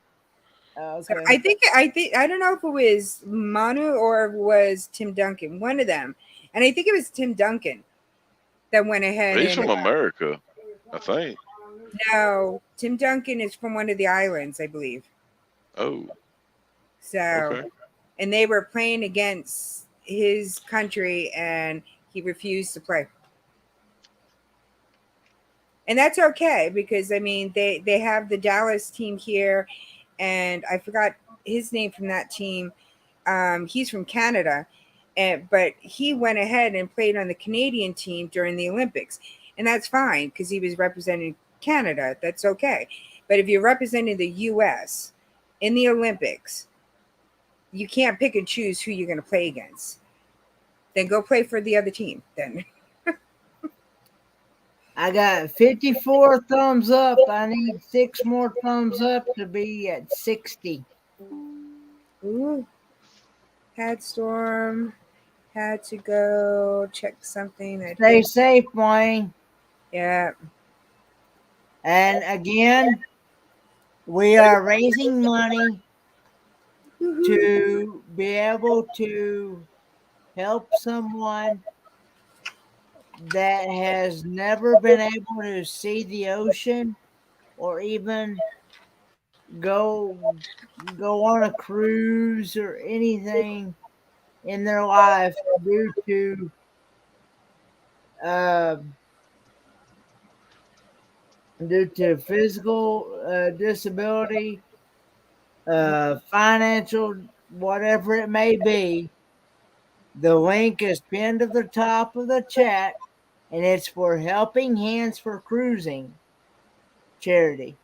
So okay. I think I don't know if it was Manu or if it was Tim Duncan, one of them, and I think it was Tim Duncan that went ahead he's and from America, I think. no, Tim Duncan is from one of the islands, I believe. Oh, So, okay. and they were playing against his country, and he refused to play. And that's okay because I mean they have the Dallas team here, and I forgot his name from that team. He's from Canada, but he went ahead and played on the Canadian team during the Olympics, and that's fine because he was representing Canada. That's okay. But if you're representing the U.S. in the Olympics, you can't pick and choose who you're going to play against. Then go play for the other team. Then I got 54 thumbs up. I need 6 more thumbs up to be at 60. ooh, had storm. Had to go check something. I Stay think. safe, Wayne. Yeah. And again, we are raising money Woohoo. to be able to help someone that has never been able to see the ocean or even go go on a cruise or anything in their life uh, due to physical disability, financial, whatever it may be. The link is pinned to the top of the chat, and it's for Helping Hands for Cruising charity.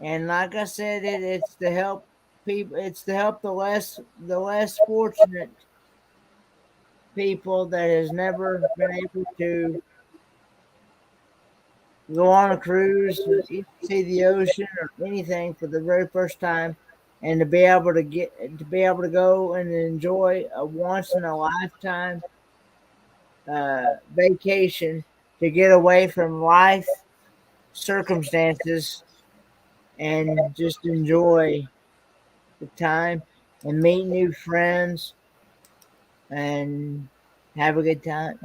And like I said, it's to help people. It's to help the less fortunate people that has never been able to go on a cruise, or even see the ocean or anything for the very first time, and to be able to go and enjoy a once in a lifetime vacation to get away from life circumstances and just enjoy the time and meet new friends and have a good time.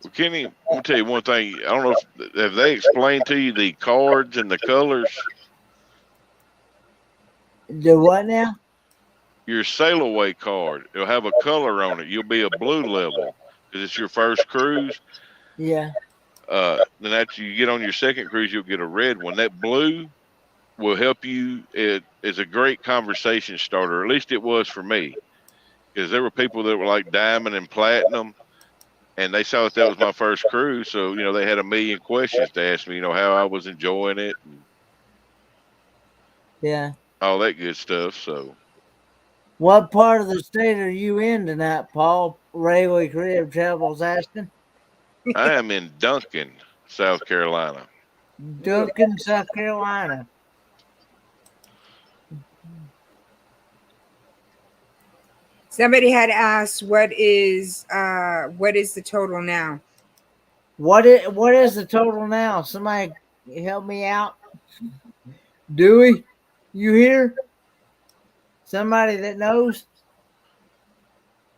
Well, Kenny, I'm gonna tell you one thing. I don't know if have they explained to you the cards and the colors. Do what now? Your sail away card, it'll have a color on it. You'll be a blue level because it's your first cruise. Yeah. Then after you get on your second cruise, you'll get a red one. That blue will help you. It is a great conversation starter. At least it was for me, because there were people that were like diamond and platinum, and they saw that was my first cruise. So they had a million questions to ask me. How I was enjoying it and Yeah. all that good stuff. So What part of the state are you in tonight, Paul? Railway Career Travels asking. I am in Duncan, South Carolina. Duncan, South Carolina. Somebody had asked what is the total now? What is the total now? Somebody help me out. Dewey, you here? Somebody that knows?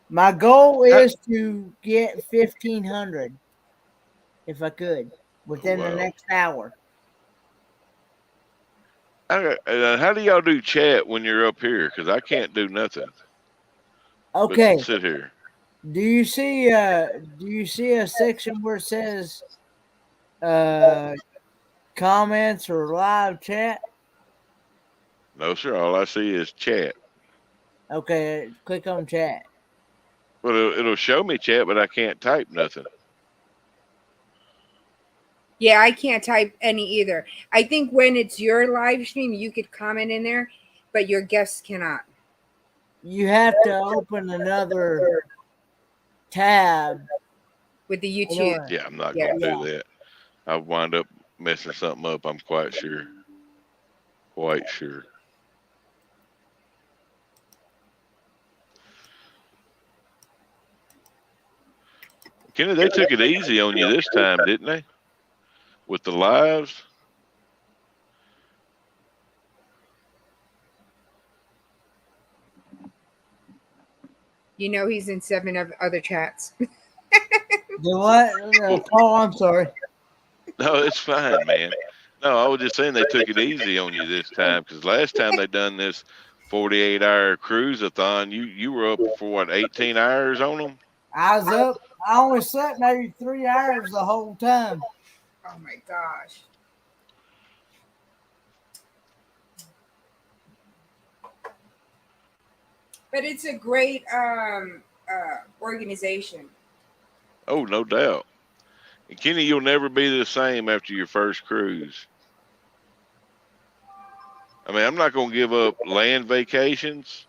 My goal is to get 1,500 if I could within the Wow. next hour. How do y'all do chat when you're up here? Because I can't do nothing Okay. but sit here. Do you see a section where it says comments or live chat? No, sir. All I see is chat. Okay, click on chat. But it'll show me chat, but I can't type nothing. Yeah, I can't type any either. I think when it's your live stream, you could comment in there, but your guests cannot. You have to open another tab With the in YouTube. order. Yeah, I'm not Yeah. gonna do that. I'll wind up messing something up. I'm quite sure. Quite sure. Kenny, they took it easy on you this time, didn't they? With the lives. You know he's in 7 of other chats. The what? Oh, I'm sorry. No, it's fine, man. No, I was just saying they took it easy on you this time because last time they done this 48-hour cruise-a-thon, you were up for what, 18 hours on them? I was up. I only slept maybe 3 hours the whole time. Oh my gosh. But it's a great organization. Oh, no doubt. And Kenny, you'll never be the same after your first cruise. I mean, I'm not going to give up land vacations,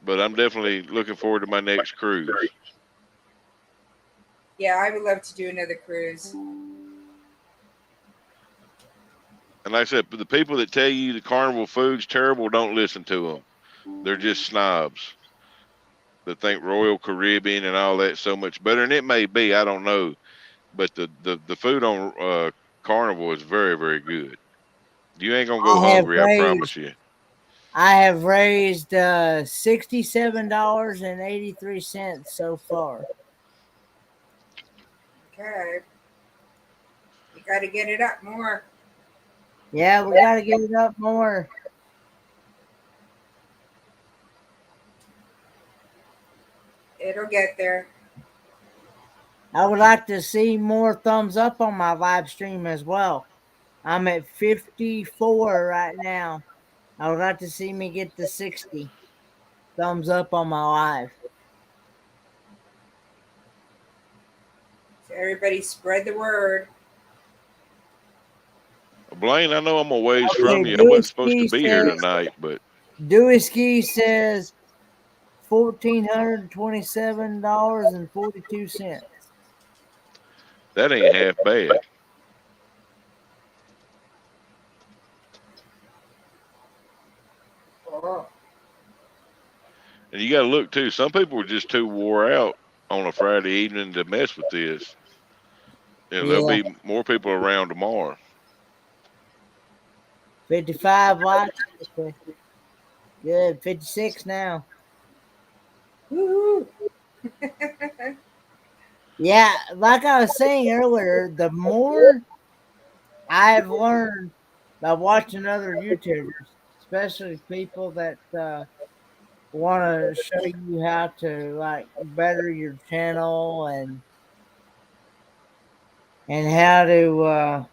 but I'm definitely looking forward to my next cruise. Yeah, I would love to do another cruise. And like I said, the people that tell you the carnival food's terrible, don't listen to them. They're just snobs that think Royal Caribbean and all that so much better. And it may be, I don't know. But the food on Carnival is very, very good. You ain't going to go hungry, I promise you. I have raised $67.83 so far. Okay. We got to get it up more. Yeah, we got to get it up more. It'll get there. I would like to see more thumbs up on my live stream as well. I'm at 54 right now. I would like to see me get to 60 thumbs up on my live. So everybody spread the word. Blaine, I know I'm a ways Okay, from you. I Dewey wasn't supposed to Ski be here says- tonight, but Dewey Ski says $1,427.42. that ain't half bad. Oh. And you got to look, too. Some people are just too wore out on a Friday evening to mess with this. You know, there'll be more people around tomorrow. 55 watts. Okay. Good. 56 now. Woo-hoo. Yeah, like I was saying earlier, the more I've learned by watching other YouTubers, especially people that want to show you how to like better your channel and how to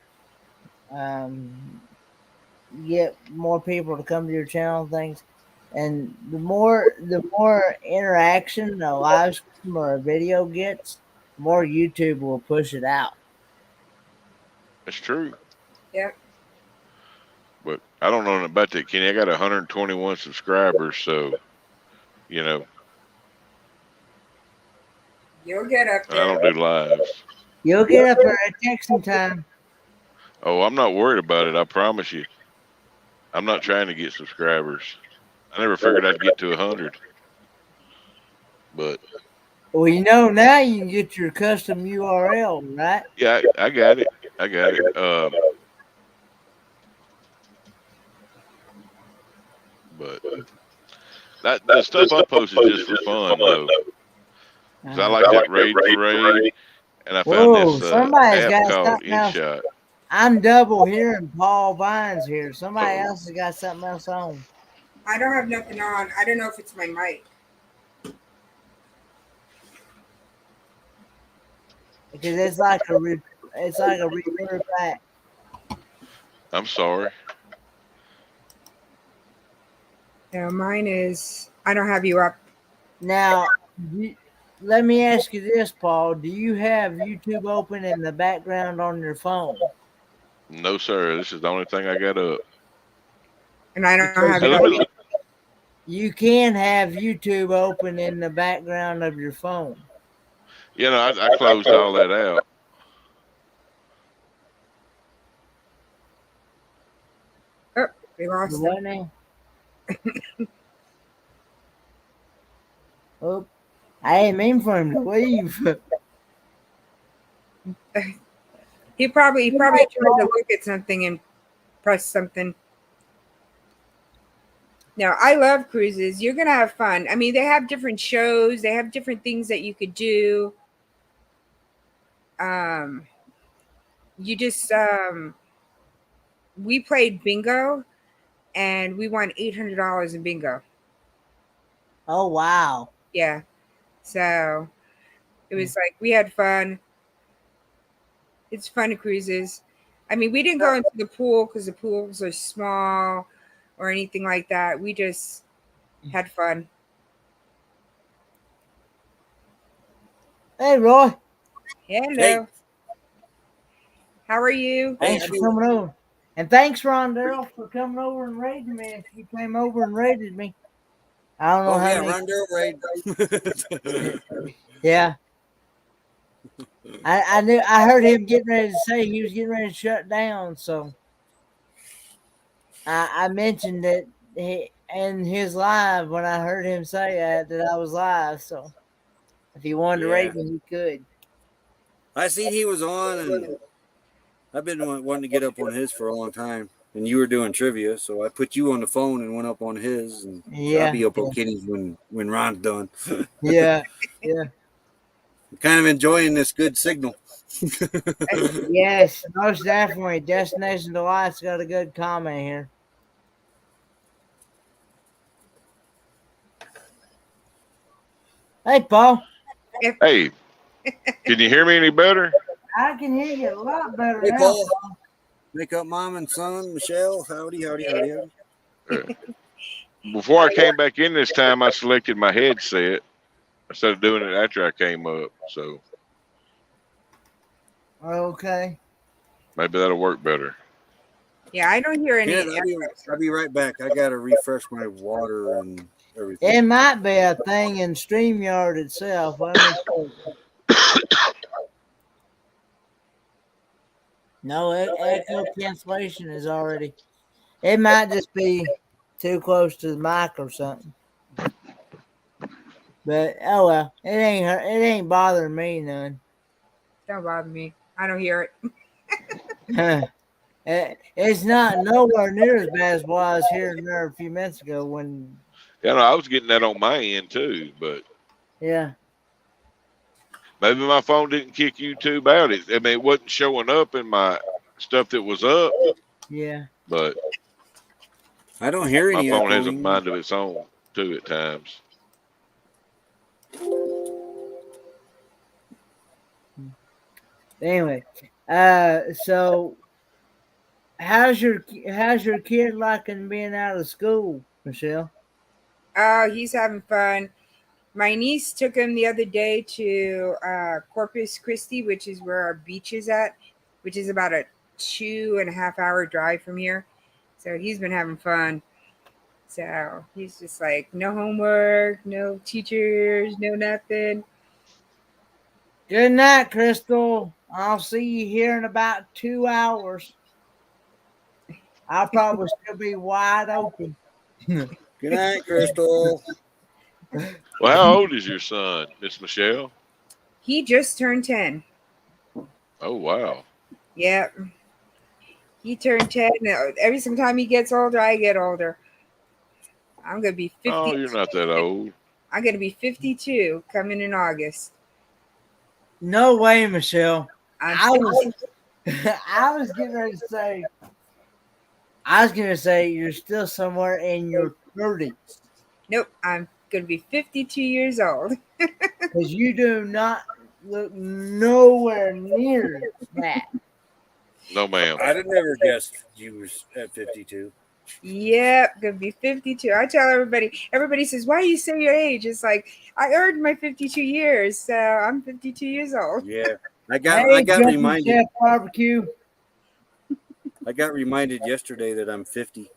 get more people to come to your channel and things. And the more interaction a live stream or a video gets, more YouTube will push it out. That's true. Yep. But I don't know about that, Kenny. I got 121 subscribers, so, you know, You'll get up and I there. don't do lives. You'll get up there at Texan time. Oh, I'm not worried about it. I promise you. I'm not trying to get subscribers. I never figured I'd get to 100. But Well, you know, now you can get your custom URL, right? yeah, I got it. I got it. But that the stuff I post is just for fun though, because I like that raid parade, and I found Whoa, this somebody's app got called something else. InShot. I'm double hearing Paul Vines here. Somebody else has got something else on. I don't have nothing on. I don't know if it's my mic. Because it's like a reverb back. I'm sorry. No, mine is. I don't have you up. Now, let me ask you this, Paul. Do you have YouTube open in the background on your phone? No, sir. This is the only thing I got up. And I don't have Hey, it let up. me, You can have YouTube open in the background of your phone. you know, I closed all that out. Oh, we lost What him. now? Oh, I ain't mean for him to leave. He probably tried to look at something and press something. No, I love cruises. You're gonna have fun. I mean, they have different shows. They have different things that you could do. You just we played bingo, and we won $800 in bingo. Oh, wow. Yeah, so it was like we had fun. It's fun cruises. I mean, we didn't go into the pool because the pools are small or anything like that. We just had fun. Hey, Roy. Hello. Hey. How are you? Thanks for coming over. And thanks, Rondell, for coming over and raiding me. If you came over and raided me, I don't know how many. Rondell raid. Yeah. I heard him getting ready to say he was getting ready to shut down, so I mentioned that in his live when I heard him say that I was live. So if he wanted to raid me, he could. I seen he was on, and I've been wanting to get up on his for a long time. And you were doing trivia, so I put you on the phone and went up on his. And so I'll be up on Kenny's when Ron's done. Yeah. I'm kind of enjoying this good signal. Yes, most definitely. Destination Delight's got a good comment here. Hey, Paul. Hey, can you hear me any better? I can hear you a lot better Hey, now. Paul. Make up mom and son, Michelle. Howdy. Before I came back in this time, I selected my headset instead of doing it after I came up. So Okay. maybe that'll work better. Yeah, I don't hear any. Yeah, I'll be right back. I got to refresh my water and everything. It might be a thing in StreamYard itself. Let me check. No, echo cancellation is already. It might just be too close to the mic or something. But oh well, it ain't bothering me none. Don't bother me. I don't hear it. It's not nowhere near as bad as what I was hearing there a few minutes ago when. Yeah, no, I was getting that on my end too, but Yeah. maybe my phone didn't kick YouTube out. I mean, it wasn't showing up in my stuff that was up. Yeah. But I don't hear any. My phone has a mind of its own too at times. Anyway, so how's your kid liking being out of school, Michelle? Oh, he's having fun. My niece took him the other day to Corpus Christi, which is where our beach is at, which is about a 2.5 hour drive from here. So he's been having fun. So he's just like, no homework, no teachers, no nothing. Good night, Crystal. I'll see you here in about 2 hours. I'll probably still be wide open. Good night, Crystal. Well, how old is your son, Miss Michelle? He just turned 10. Oh, wow. Yep. He turned 10. Every time he gets older, I get older. I'm going to be 50. Oh, you're not that old. I'm going to be 52 coming in August. No way, Michelle. I'm I was I was getting ready to say you're still somewhere in your 30s. Nope, I'm going to be 52 years old. Because you do not look nowhere near that. No, ma'am. I'd have never guessed you was at 52. Yep, going to be 52. I tell everybody says, why you say your age? It's like, I earned my 52 years, so I'm 52 years old. Yeah, I Hey, got Jumping reminded. Chef Barbecue. I got reminded yesterday that I'm 50.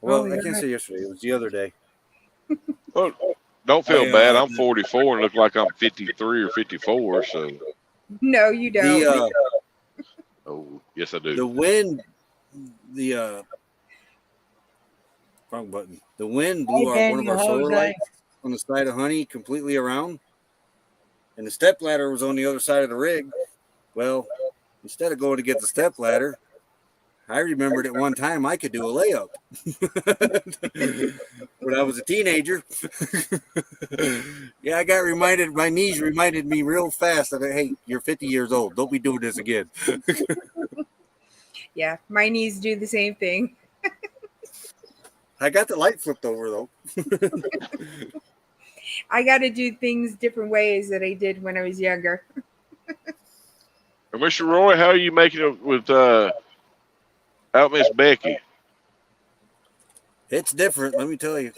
Well, I can't say yesterday. It was the other day. Well, don't feel bad. I'm 44 and look like I'm 53 or 54. So. No, you don't. Oh, yes, I do. The wind, wrong button. The wind blew one of our solar lights on the side of Honey completely around, and the step ladder was on the other side of the rig. Well, instead of going to get the step ladder, I remembered at one time I could do a layup when I was a teenager. Yeah, I got reminded. My knees reminded me real fast that, hey, you're 50 years old. Don't be doing this again. Yeah, my knees do the same thing. I got the light flipped over though. I got to do things different ways that I did when I was younger. Mr. Roy, how are you making it with out Miss Becky? It's different, let me tell you.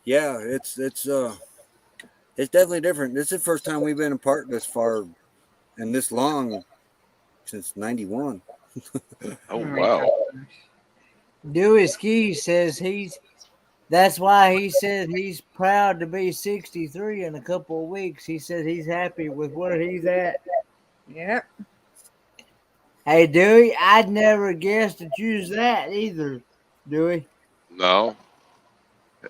Yeah, it's definitely different. This is the first time we've been apart this far and this long since '91. Oh wow! Dewey Ski says that's why he said he's proud to be 63 in a couple of weeks. He said he's happy with where he's at. Yep. Hey, Dewey, I'd never guessed to choose that either, Dewey. No,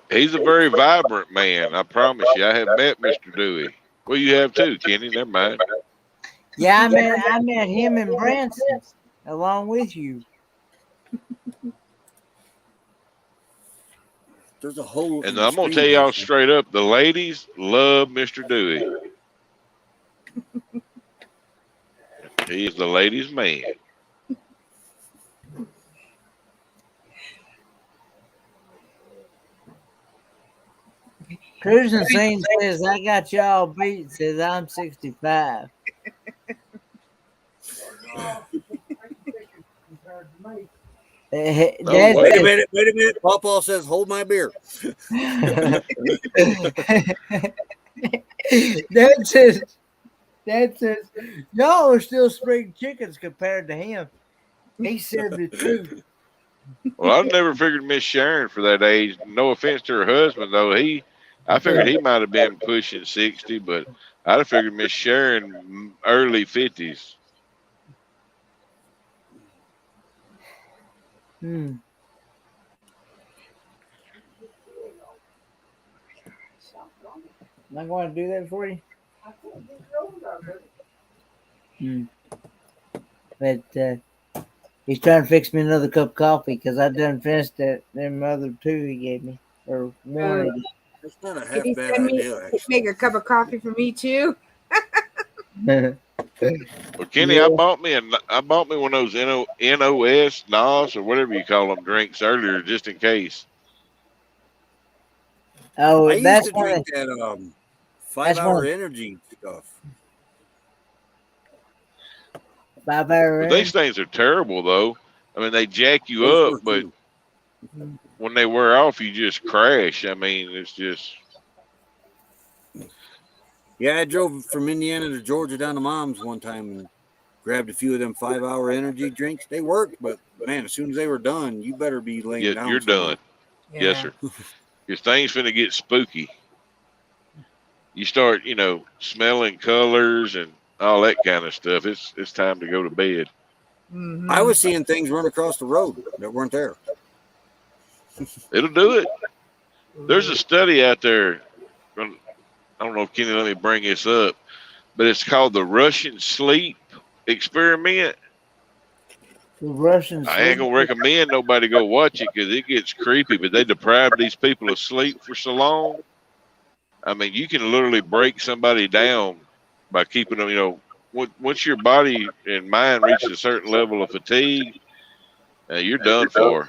he's a very vibrant man. I promise you. I have met Mr. Dewey. Well, you have too, Kenny. Never mind. Yeah, I met him in Branson along with you. There's a hole. And I'm gonna tell y'all straight up, the ladies love Mr. Dewey. He is the ladies' man. Cruising Scene says, I got y'all beat, says I'm 65. Wait a minute. Pawpaw says, hold my beer. That says, y'all are still spring chickens compared to him. He said the truth. Well, I've never figured Miss Sharon for that age. No offense to her husband, though. I figured he might have been pushing 60, but I'd have figured Miss Sharon early 50s. Hmm. Am I going to do that for you? But he's trying to fix me another cup of coffee because I done finished them other two he gave me. Or one. It's not a half bad idea, actually. Make a cup of coffee for me too. Well, Kenny, Yeah. I bought me one of those NOS, NOS, or whatever you call them drinks earlier, just in case. Oh, I used that's to one. drink that 5-hour energy stuff. 5 hour. But these things are terrible, though. I mean, they jack you Those up, were but too. when they wear off, you just crash. I mean, it's just. Yeah, I drove from Indiana to Georgia down to Mom's one time and grabbed a few of them 5-hour energy drinks. They worked, but man, as soon as they were done, you better be laying down. You're somewhere. done. Yes, sir. Your thing's finna get spooky. You start, smelling colors and all that kind of stuff. It's time to go to bed. Mm-hmm. I was seeing things run across the road that weren't there. It'll do it. There's a study out there. I don't know if Kenny let me bring this up, but it's called the Russian sleep experiment. The Russian I ain't sleep. gonna recommend nobody go watch it because it gets creepy. But they deprive these people of sleep for so long. I mean, you can literally break somebody down by keeping them. Once your body and mind reaches a certain level of fatigue, you're done for.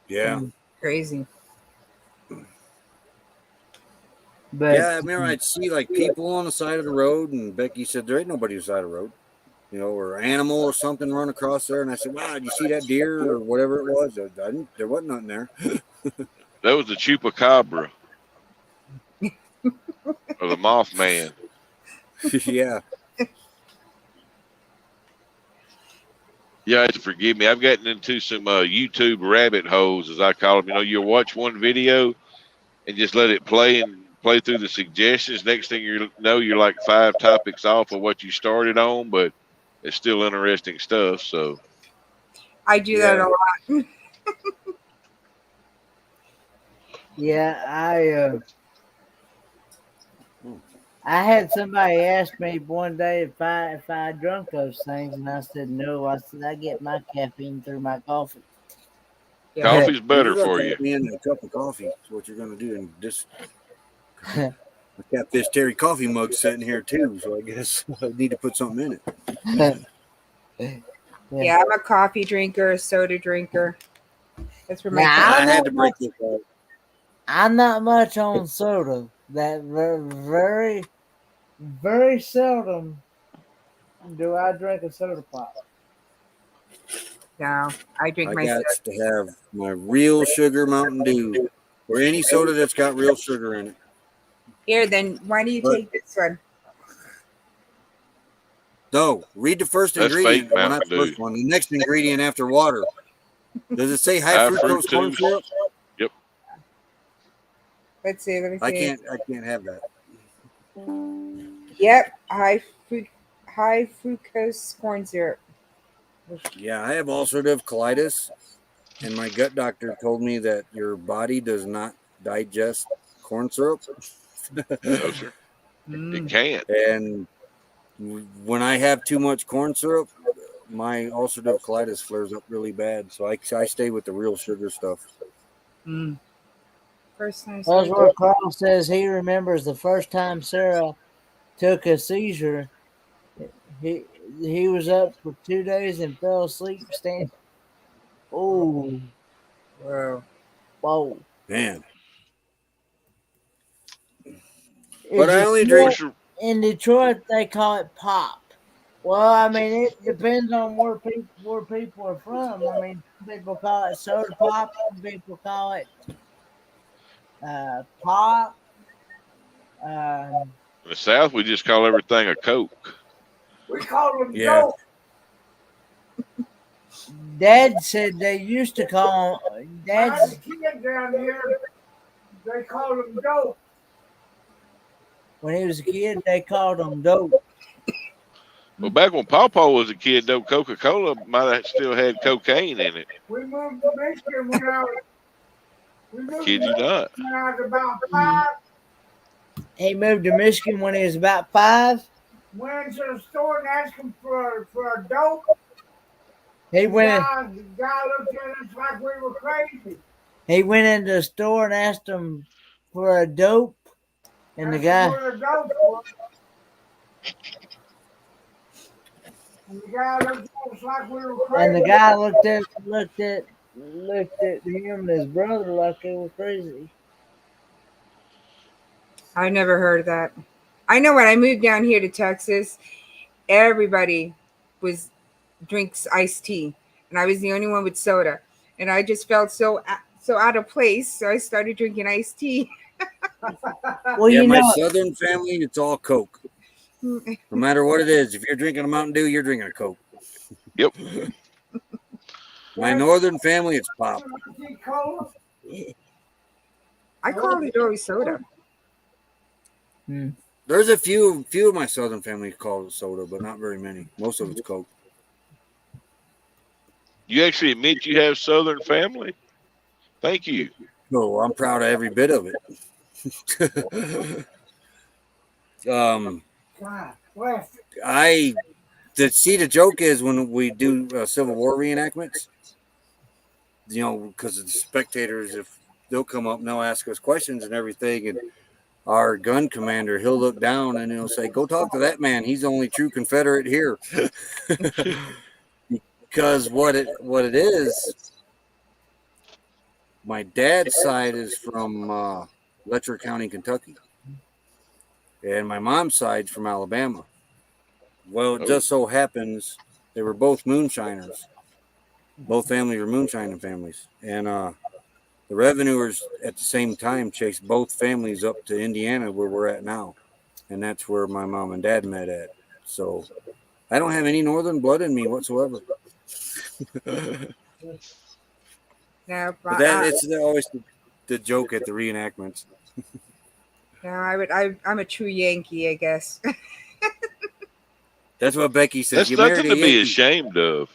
Yeah. Crazy. But Yeah, I remember I'd see like people on the side of the road, and Becky said there ain't nobody on the side of the road, or animal or something run across there. And I said, "Wow, did you see that deer or whatever it was?" There wasn't nothing there. That was the chupacabra or the Mothman. Yeah. You have to forgive me. I've gotten into some YouTube rabbit holes, as I call them. You'll watch one video and just let it play through the suggestions. Next thing you know, you're like 5 topics off of what you started on, but it's still interesting stuff. So I do that a lot. yeah, I had somebody ask me one day if I drunk those things, and I said no. I said I get my caffeine through my coffee. Yeah. coffee's better You're for gonna you. put me in a cup of coffee. That's what you're gonna do. And this, I got this Terry coffee mug sitting here too, so I guess I need to put something in it. Yeah, I'm a coffee drinker, a soda drinker. That's where my Now, I had to break this out. I'm not much on soda. That very, very seldom do I drink a soda pop. No, I drink I my got soda. to have my real sugar Mountain Dew or any soda that's got real sugar in it. Here, then why do you But- take this one? No, read the first That's ingredient. fake Well, not Mountain the first Dew. one. The next ingredient after water. Does it say high High fructose corn fructose. syrup? Yep. Let's see. Let me see. I can't have that. Yep, high fructose corn syrup. Yeah, I have ulcerative colitis, and my gut doctor told me that your body does not digest corn syrup. No, sir. It can't. And when I have too much corn syrup, my ulcerative colitis flares up really bad. So I stay with the real sugar stuff. First time. That's where Carl says he remembers the first time Sarah took a seizure. He was up for 2 days and fell asleep standing. Oh, whoa! Man. In But I only drink. Detroit- In Detroit, they call it pop. Well, I mean, it depends on where people are from. I mean, some people call it soda pop. Some people call it pop. In the South, we just call everything a Coke. We call them Yeah. dope. Dad said they used to call I had a Dad's. kid down here. They call them dope. When he was a kid, they called them dope. Well, back when Pawpaw was a kid, though, Coca-Cola might have still had cocaine in it. We moved to Michigan when I was. We moved Kid to you not. Michigan when I was about 5. He moved to Michigan when he was about 5. Went into the store and asked him for a dope. He went. The guy looked at us like we were crazy. He went into the store and asked him for a dope, and the guy. For a dope was. And the guy looked at us like we were crazy. And the guy looked at him and his brother like they were crazy. I never heard of that. I know when I moved down here to Texas, everybody drinks iced tea, and I was the only one with soda, and I just felt so out of place. So I started drinking iced tea. Well, Yeah, you my know, Southern family, it's all Coke. No matter what it is, if you're drinking a Mountain Dew, you're drinking a Coke. Yep. My Northern family, it's pop. I call it always soda. There's a few of my Southern family call it soda, but not very many. Most of it's Coke. You actually admit you have Southern family? Thank you. So I'm proud of every bit of it. The joke is when we do Civil War reenactments, because the spectators, if they'll come up and they'll ask us questions and everything, and our gun commander, he'll look down and he'll say, "Go talk to that man. He's the only true Confederate here." Because what it is, my dad's side is from Letcher County, Kentucky, and my mom's side's from Alabama. Well, it just so happens they were both moonshiners. Both families were moonshining families, and the revenuers at the same time chased both families up to Indiana, where we're at now, and that's where my mom and dad met at. So I don't have any northern blood in me whatsoever. No, But it's always the joke at the reenactments. no, I'm a true Yankee, I guess. That's what Becky said. That's You nothing married to a be Yankee. ashamed of.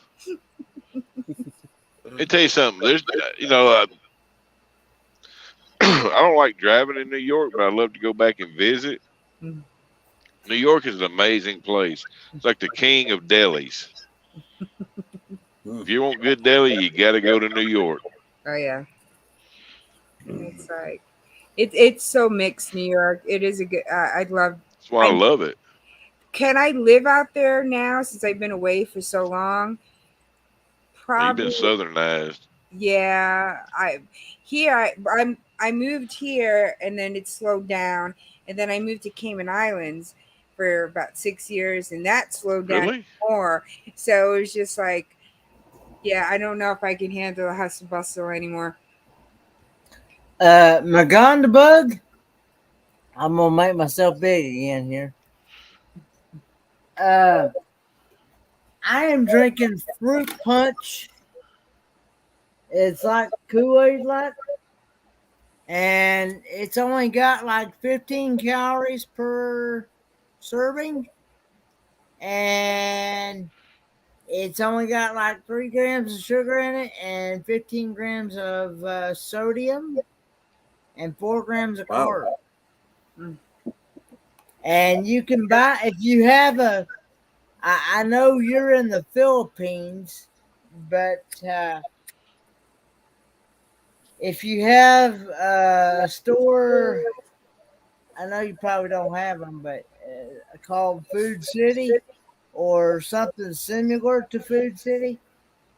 Let me tell you something. There's, I don't like driving in New York, but I love to go back and visit. Mhm. New York is an amazing place. It's like the king of delis. If you want good deli, you got to go to New York. Oh yeah, it's like it's so mixed. New York. It is a good. I'd love. That's why I love it. Can I live out there now since I've been away for so long? You've Probably. been southernized. Yeah, I moved here and then it slowed down, and then I moved to Cayman Islands for about 6 years, and that slowed down Really? more. So it was just like, yeah, I don't know if I can handle the hustle bustle anymore. Maganda bug. I'm gonna make myself big again here. I am drinking fruit punch. It's like Kool-Aid like, and it's only got like 15 calories per serving, and it's only got like 3 grams of sugar in it and 15 grams of sodium and 4 grams of carb. And you can buy, if you have I know you're in the Philippines, but if you have a store, I know you probably don't have them, but called Food City or something similar to Food City,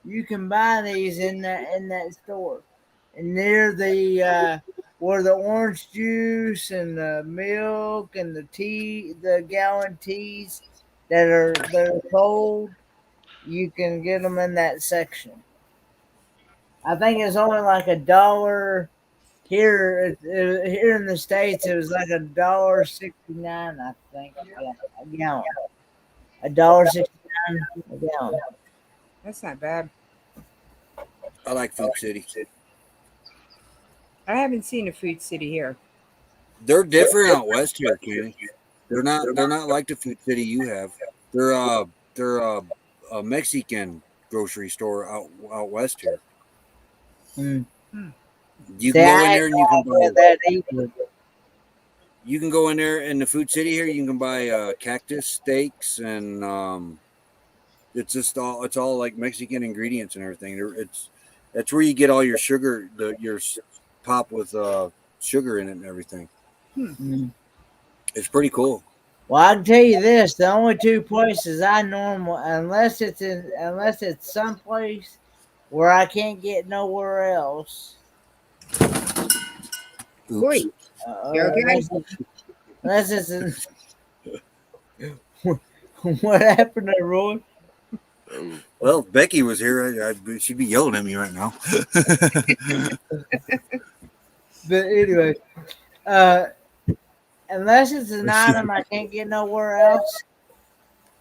you can buy these in that store. And near the where the orange juice and the milk and the tea, the gallon teas that are cold, you can get them in that section. I think it's only like $1 here. Here in the States, it was like $1.69. I think a gallon. $1.69 a gallon. That's not bad. I like Food City. I haven't seen a Food City here. They're different out west here, Kenny. They're not like the Food City you have. They're a Mexican grocery store out west here. Mm. You can go in there and you can buy that. You can go in there in the Food City here. You can buy cactus steaks, and it's all like Mexican ingredients and everything. That's where you get all your sugar, your pop with sugar in it and everything. It's pretty cool. Well, I can tell you this: the only 2 places unless it's someplace where I can't get nowhere else. Oops. Unless it's what happened there, Roy? Well, if Becky was here, she'd be yelling at me right now. But anyway, unless it's an item I can't get nowhere else,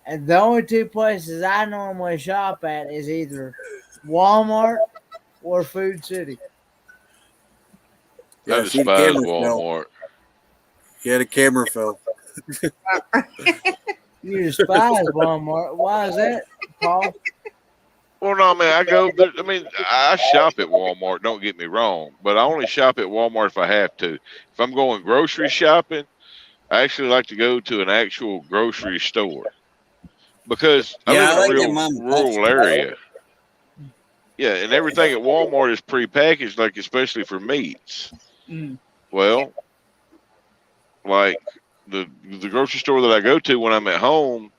and the only 2 places I normally shop at is either Walmart or Food City. I despise Walmart. Yeah, the camera fell. You despise Walmart. Why is that, Paul? Well, no, man, I go there. I mean, I shop at Walmart. Don't get me wrong, but I only shop at Walmart if I have to. If I'm going grocery shopping, I actually like to go to an actual grocery store because I Yeah, live I in a like them real mom and pop rural stores. area. Yeah, and everything at Walmart is prepackaged, like especially for meats. Mm. Well, like the grocery store that I go to when I'm at home,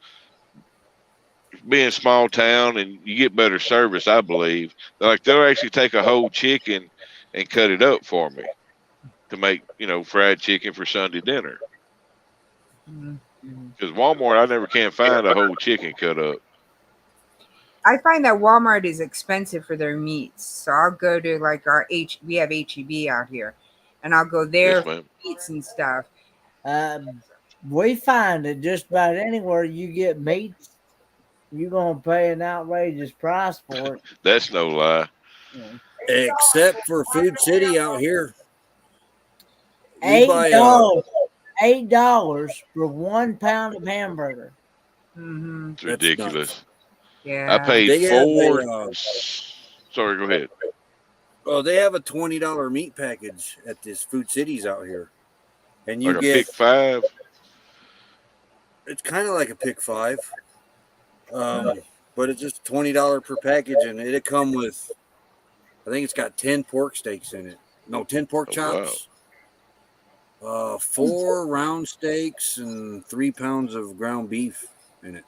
being small town, and you get better service, I believe. Like they'll actually take a whole chicken and cut it up for me to make fried chicken for Sunday dinner. Mm. Because Walmart, I never can find a whole chicken cut up. I find that Walmart is expensive for their meats, so I'll go to like we have HEB out here, and I'll go there Yes, for ma'am. meats and stuff. We find that just about anywhere you get meat, you're gonna pay an outrageous price for it. That's no lie. Except for Food City out here. We Eight buy dollars, $8 for 1 pound of hamburger. Mm-hmm. It's that's nuts. ridiculous. I Yeah. paid They have four. a Sorry, go ahead. they have a $20 meat package at this Food Cities out here. And you Like a get pick five. it's kind of like a pick five. But it's just $20 per package, and it'll come with I think it's got 10 pork steaks in it. No, 10 pork Oh, wow. chops. 4 round steaks and 3 pounds of ground beef in it.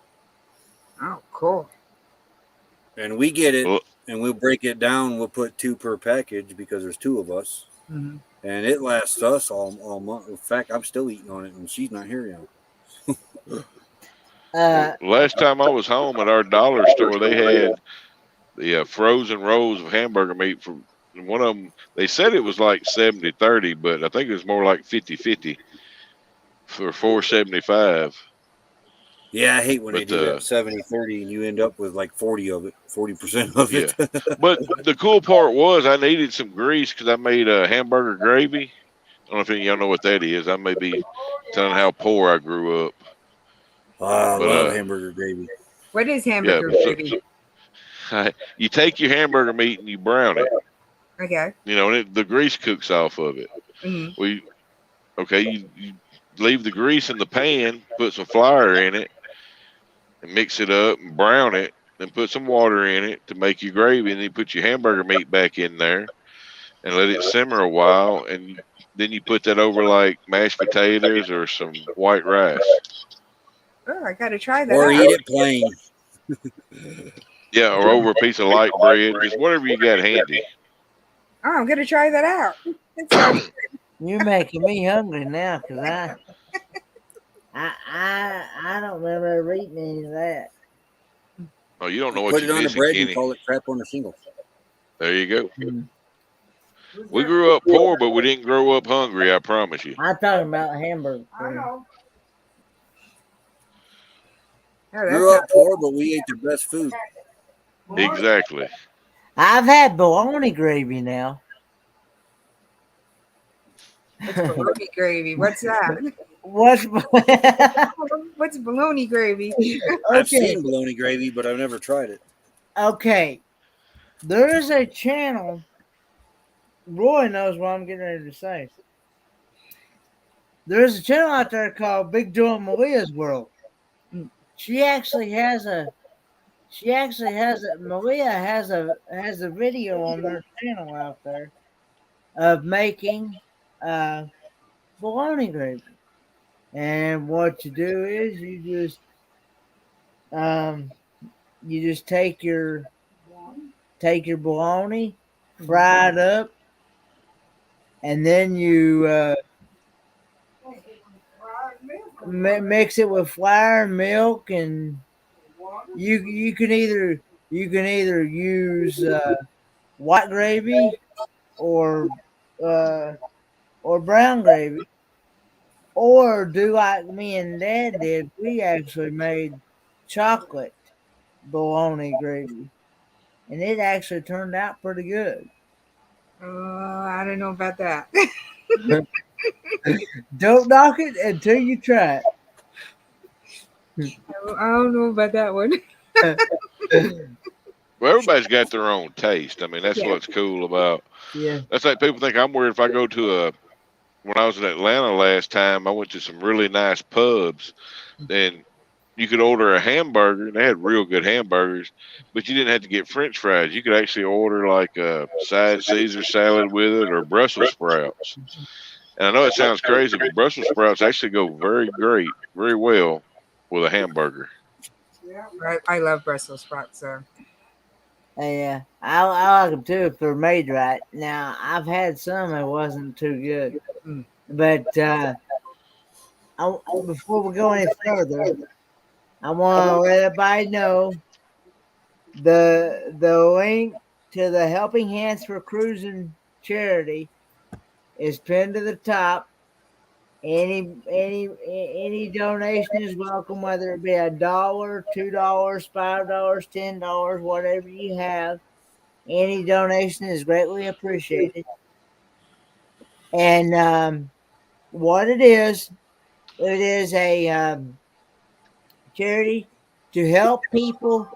Oh, cool. And we get it Well, and we'll break it down. We'll put 2 per package because there's 2 of us. Mm-hmm. And it lasts us all month. In fact, I'm still eating on it and she's not here yet. last time I was home at our dollar store, they had the frozen rolls of hamburger meat for one of them. They said it was like 70-30, but I think it was more like 50-50 for $4.75. Yeah, I hate when they But do that 70-30 and you end up with like 40% of it. but the cool part was I needed some grease because I made a hamburger gravy. I don't know if any of y'all know what that is. I may be telling how poor I grew up. I But, love hamburger gravy. What is Yeah, hamburger gravy? you take your hamburger meat and you brown it. Okay. And the grease cooks off of it. Mm-hmm. You leave the grease in the pan, put some flour in it, and mix it up and brown it. Then put some water in it to make your gravy, and then you put your hamburger meat back in there and let it simmer a while, and then you put that over like mashed potatoes or some white rice. Oh, I gotta try that Or out. eat it plain. Yeah, or over a piece of light bread, just whatever you got handy. Oh, I'm gonna try that out. That sounds You're making me hungry now because I don't remember ever eating any of that. Oh, you don't know what Put it you're on the missing, bread Kenny. and call it crap on a shingle. There you go. Mm. We grew up poor, but we didn't grow up hungry, I promise you. I'm talking about hamburger. I know. Oh, that Grew up sounds- poor, but we ate the best food. Exactly. I've had bologna gravy now. What's bologna gravy? What's that? What's What's bologna gravy? I've okay? seen bologna gravy, but I've never tried it. Okay, there is a channel. Roy knows what I'm getting ready to say. There's a channel out there called Big Joe and Maria's World. She actually has a. Maria has a video on their channel out there of making bologna gravy. And what you do is you just take your bologna, fry it up, and then you mix it with flour, milk, and you can either use white gravy or brown gravy, or do like me and Dad did. We actually made chocolate bologna gravy, and it actually turned out pretty good. I don't know about that. Don't knock it until you try I don't know about that one. it. Well, everybody's got their own taste. I mean, that's Yeah. what's cool about. Yeah. That's like people think I'm weird if I go to a. When I was in Atlanta last time, I went to some really nice pubs, and you could order a hamburger, and they had real good hamburgers, but you didn't have to get French fries. You could actually order like a side Caesar salad with it or Brussels sprouts. And I know it sounds crazy, but Brussels sprouts actually go very well with a hamburger. Yeah. I love Brussels sprouts. So Yeah, I like them too if they're made right. Now I've had some that wasn't too good, but before we go any further, I want to let everybody know the link to the Helping Hands for Cruising charity is pinned to the top. Any donation is welcome, whether it be $1, $2, $5, $10, whatever you have. Any donation is greatly appreciated. And what it is a charity to help people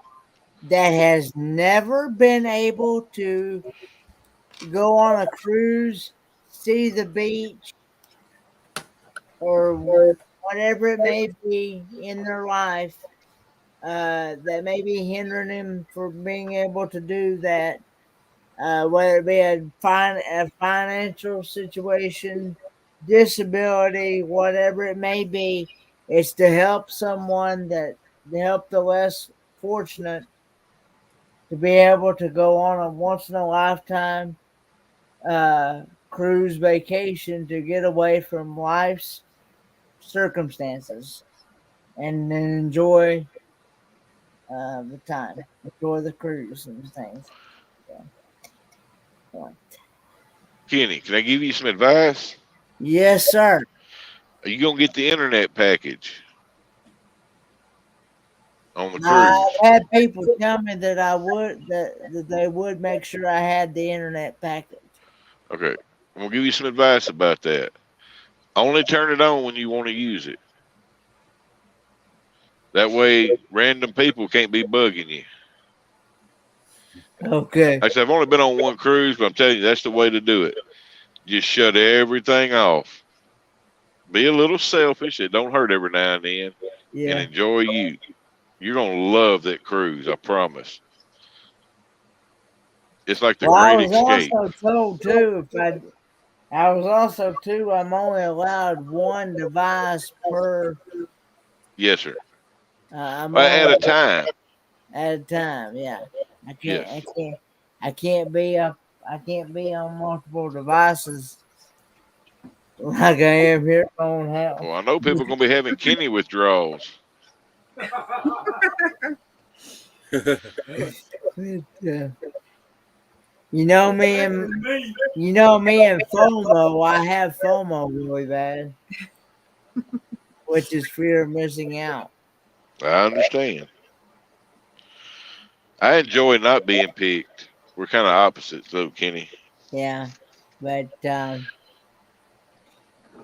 that has never been able to go on a cruise, see the beach, or whatever it may be in their life that may be hindering them from being able to do that. Whether it be a financial situation, disability, whatever it may be, it's to help someone to help the less fortunate to be able to go on a once in a lifetime cruise vacation to get away from life's circumstances and then enjoy the time, enjoy the cruise and things. So, Kenny, can I give you some advice? yes, sir. Are you gonna get the internet package on the I've cruise? had people tell me that that they would make sure I had the internet package. Okay, I'm gonna give you some advice about that. Only turn it on when you want to use it. That way, random people can't be bugging you. Okay. Like I said, I've only been on one cruise, but I'm telling you, that's the way to do it. Just shut everything off. Be a little selfish. It don't hurt every now and then, and Yeah. enjoy you. You're gonna love that cruise. I promise. It's like the Well, I Great was Escape. also told too I was also too I'm only allowed one device per. Yes, sir. I'm At only a time. at a time. Yeah. I can't. Yes. I can't. I can't be up. I can't be on multiple devices like I am here at my own house. Well, I know people are gonna be having kidney withdrawals. But, you know me and FOMO. I have FOMO really bad, which is fear of missing out. I understand. I enjoy not being picked. We're kind of opposites, though, Kenny. Yeah, but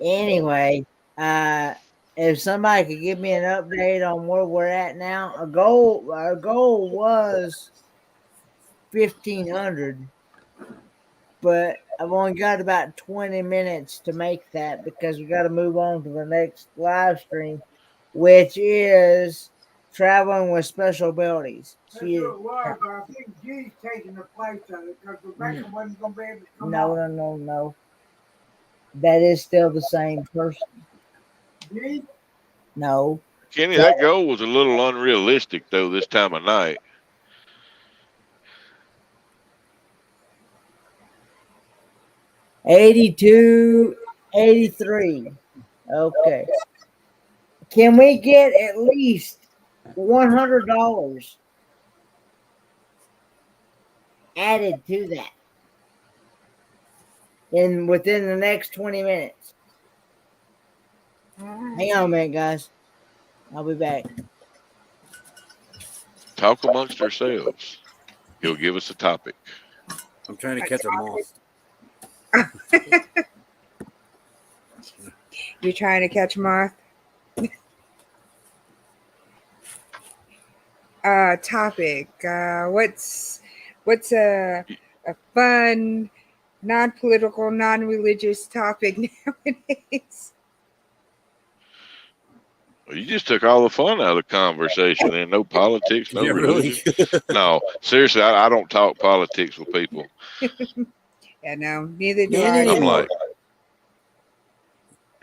anyway, if somebody could give me an update on where we're at now, our goal was 1,500, but I've only got about 20 minutes to make that because we got to move on to the next live stream, which is traveling with special abilities. That's what it was, but I think G's taking the place of it because Rebecca wasn't going to be able to come on. No. That is still the same person. G? No. Kenny, that goal was a little unrealistic, though, this time of night. $82, $83. Okay. Can we get at least $100 added to that within the next 20 minutes? Hang on a minute, guys. I'll be back. Talk amongst ourselves. He'll give us a topic. I'm trying to catch a moth. you're trying to catch moth. topic. What's a fun, non-political, non-religious topic nowadays? Well, you just took all the fun out of the conversation, and no politics, no Yeah, really? religion. No, seriously, I don't talk politics with people. Yeah, no, neither do Not I. I'm anymore. like,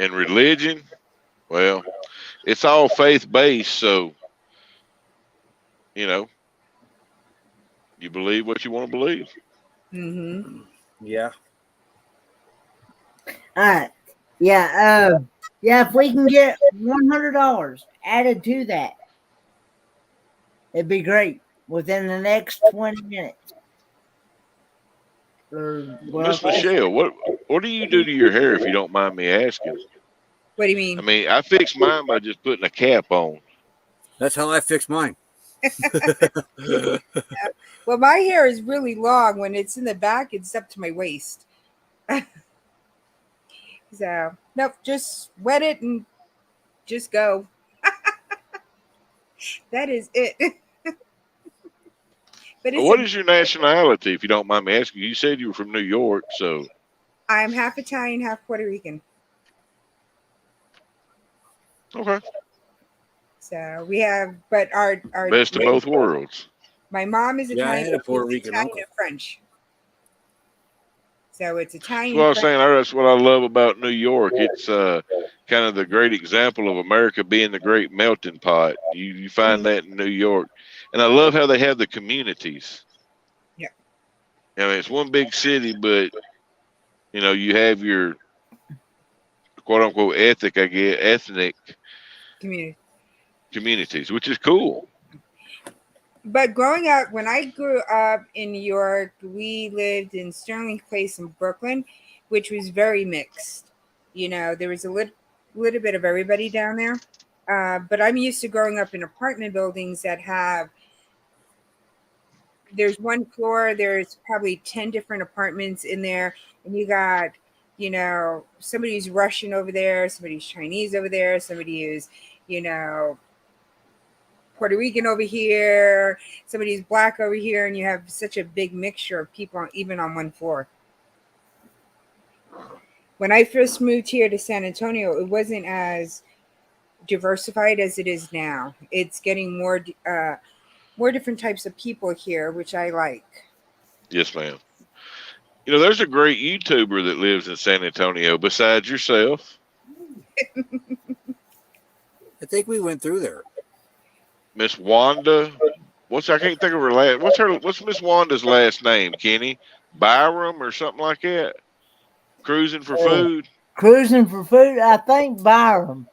and religion, well, it's all faith based, so you know, you believe what you want to believe. Mm-hmm. Yeah. All right. Yeah. Yeah. If we can get $100 added to that, it'd be great within the next 20 minutes. Or, well, Miss Michelle, what do you do to your hair if you don't mind me asking? What do you I mean? mean, I fix mine by just putting a cap on. That's how I fix mine. Well, my hair is really long. When it's in the back, it's up to my waist. So, nope, just wet it and just go. That is it. But What is your nationality, if you don't mind me asking? You said you were from New York, so I'm half Italian, half Puerto Rican. okay. So we have, but our Best of both worlds. my mom is Yeah, I Italian, had a Puerto she's Rican Italian uncle. and French. So it's That's Italian, what I was French. saying. That's what I love about New York. It's kind of the great example of America being the great melting pot. You find that in New York, and I love how they have the communities. Yeah. I mean, it's one big city, but you know, you have your quote unquote ethnic Community. communities, which is cool. But growing up, when I grew up in New York, we lived in Sterling Place in Brooklyn, which was very mixed. You know, there was a little bit of everybody down there. But I'm used to growing up in apartment buildings that have, there's one floor, there's probably 10 different apartments in there. And you got, you know, somebody who's Russian over there, somebody's Chinese over there, somebody who's, you know, Puerto Rican over here, somebody's black over here, and you have such a big mixture of people even on one floor. When I first moved here to San Antonio, it wasn't as diversified as it is now. It's getting more different types of people here, which I like. Yes, ma'am. You know, there's a great YouTuber that lives in San Antonio besides yourself. I think we went through there. Miss Wanda. I can't think of her last. What's Miss Wanda's last name? Kenny Byram or something like that. Cruising for food. Cruising for food. I think Byram.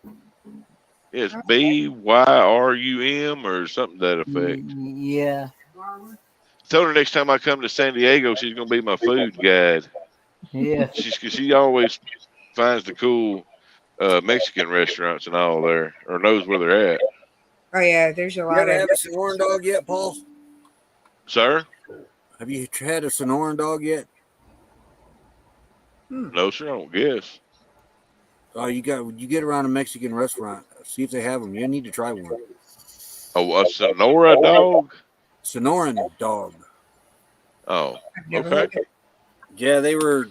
It's BYRUM or something to that effect. Yeah. Tell her next time I come to San Diego, she's gonna be my food guide. Yeah. She always finds the cool Mexican restaurants and all there, or knows where they're at. Oh yeah, there's a You lot ever of. have a Sonoran dog yet, Paul? Sir? Have you had a Sonoran dog yet? No, sir. I don't guess. Oh, you get around a Mexican restaurant, see if they have them. You need to try one. Oh, a Sonora dog? Sonoran dog. Oh, I've never okay. heard of it. Yeah, they were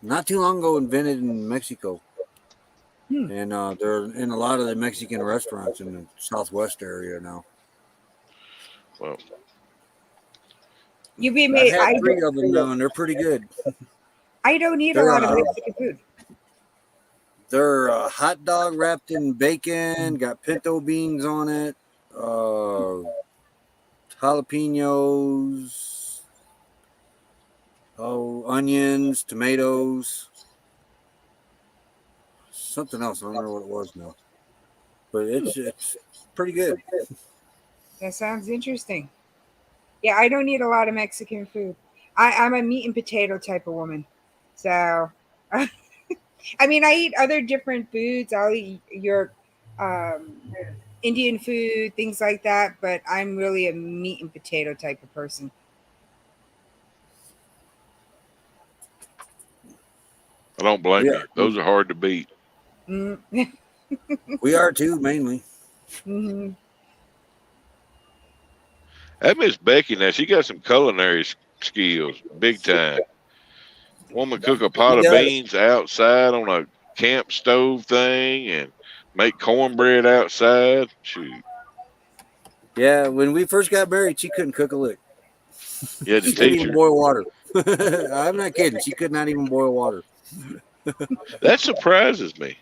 not too long ago invented in Mexico. And they're in a lot of the Mexican restaurants in the Southwest area now. Well, You be I've made. had 3 of them now, and they're pretty good. I don't eat a They're, lot of Mexican food. They're a hot dog wrapped in bacon, got pinto beans on it, jalapenos, onions, tomatoes, something else. I don't remember what it was now, but it's pretty good. That sounds interesting. Yeah, I don't eat a lot of Mexican food. I'm a meat and potato type of woman. So, I mean, I eat other different foods. I'll eat your Indian food, things like that, but I'm really a meat and potato type of person. I don't blame Yeah. you. Those are hard to beat. Mm. We are too, mainly. Hmm. That Miss Becky now, she got some culinary skills, big time. Woman cook a pot He of does. beans outside on a camp stove thing and make cornbread outside. Shoot, Yeah, when we first got married, she couldn't cook a lick. you had to She couldn't teach even her. boil water. I'm not kidding. She could not even boil water. That surprises me.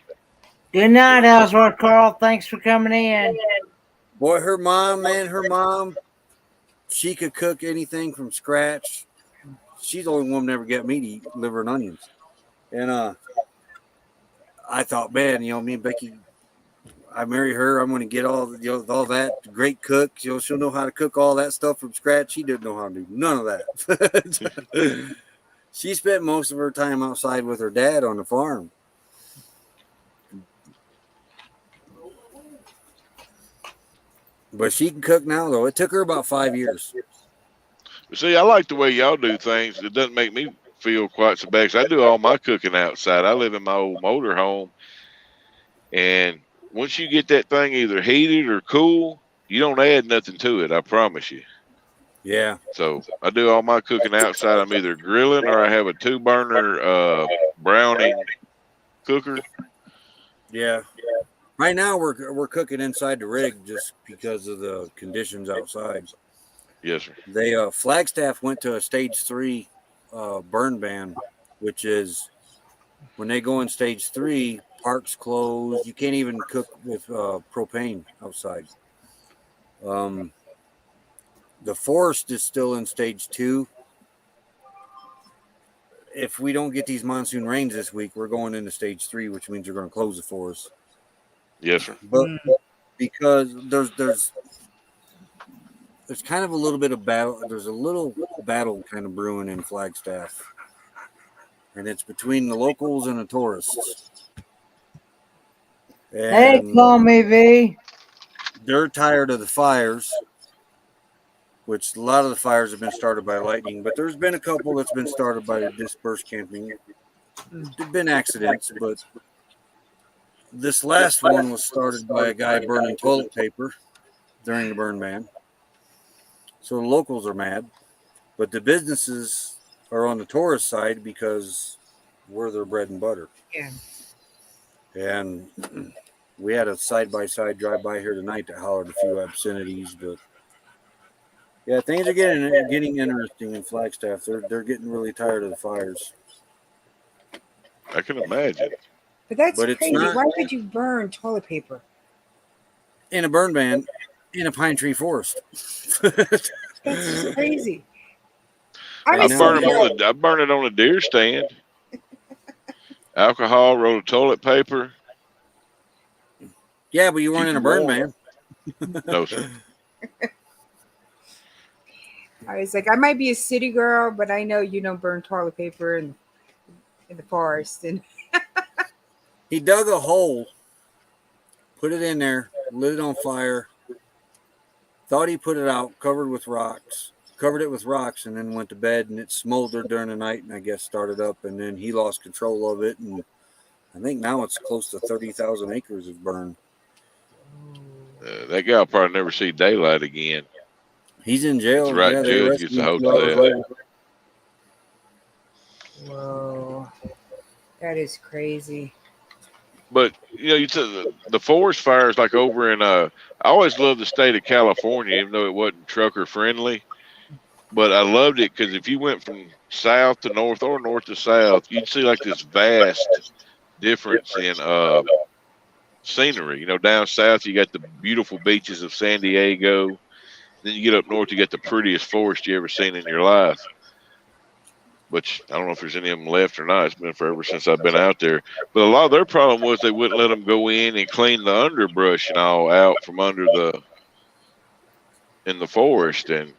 Good night, Ellsworth Carl. Thanks for coming in. Boy, her mom, she could cook anything from scratch. She's the only woman that ever got me to eat liver and onions. And I thought, man, me and Becky, I marry her, I'm going to get all all that. Great cook, she'll know how to cook all that stuff from scratch. She didn't know how to do none of that. She spent most of her time outside with her dad on the farm. But she can cook now, though. It took her about 5 years. See, I like the way y'all do things. It doesn't make me feel quite so bad 'cause I do all my cooking outside. I live in my old motor home, and once you get that thing either heated or cool, you don't add nothing to it. I promise you. Yeah. So I do all my cooking outside. I'm either grilling or I have a 2-burner browning cooker. Yeah. Right now we're cooking inside the rig just because of the conditions outside. Yes, sir. They Flagstaff went to a stage 3 burn ban, which is when they go in stage 3, parks closed. You can't even cook with propane outside. The forest is still in stage 2. If we don't get these monsoon rains this week, we're going into stage 3, which means they're going to close the forest. Yes, sir. But because there's kind of a little bit of battle. There's a little battle kind of brewing in Flagstaff, and it's between the locals and the tourists. Hey, And call me V. they're tired of the fires, which a lot of the fires have been started by lightning, but there's been a couple that's been started by dispersed camping. There've been accidents, but this last one was started by a guy burning toilet paper during the burn ban. So the locals are mad, but the businesses are on the tourist side because we're their bread and butter. Yeah. And we had a side-by-side drive-by here tonight that hollered a few obscenities, but yeah, things are getting interesting in Flagstaff. They're getting really tired of the fires. I can imagine. But it's crazy. not Why would you burn toilet paper? in a burn ban in a pine tree forest. That's just crazy. I know. burn it on a deer stand. Alcohol, roll of toilet paper. Yeah, but you weren't in a burn ban. No, sir. I was like, I might be a city girl, but I know you don't burn toilet paper in the forest. And He dug a hole, put it in there, lit it on fire, thought he put it out, covered it with rocks, and then went to bed, and it smoldered during the night, and I guess started up, and then he lost control of it, and I think now it's close to 30,000 acres is burned. That guy will probably never see daylight again. He's in jail. The right Yeah, they judge arrested gets a him hold 2 of hours that. later. whoa, that is crazy. But you said the forest fires like over in I always loved the state of California, even though it wasn't trucker friendly. But I loved it because if you went from south to north or north to south, you'd see like this vast difference in scenery. Down south you got the beautiful beaches of San Diego. Then you get up north, you get the prettiest forest you ever seen in your life. Which I don't know if there's any of them left or not. It's been forever since I've been out there. But a lot of their problem was they wouldn't let them go in and clean the underbrush and all out from under in the forest, and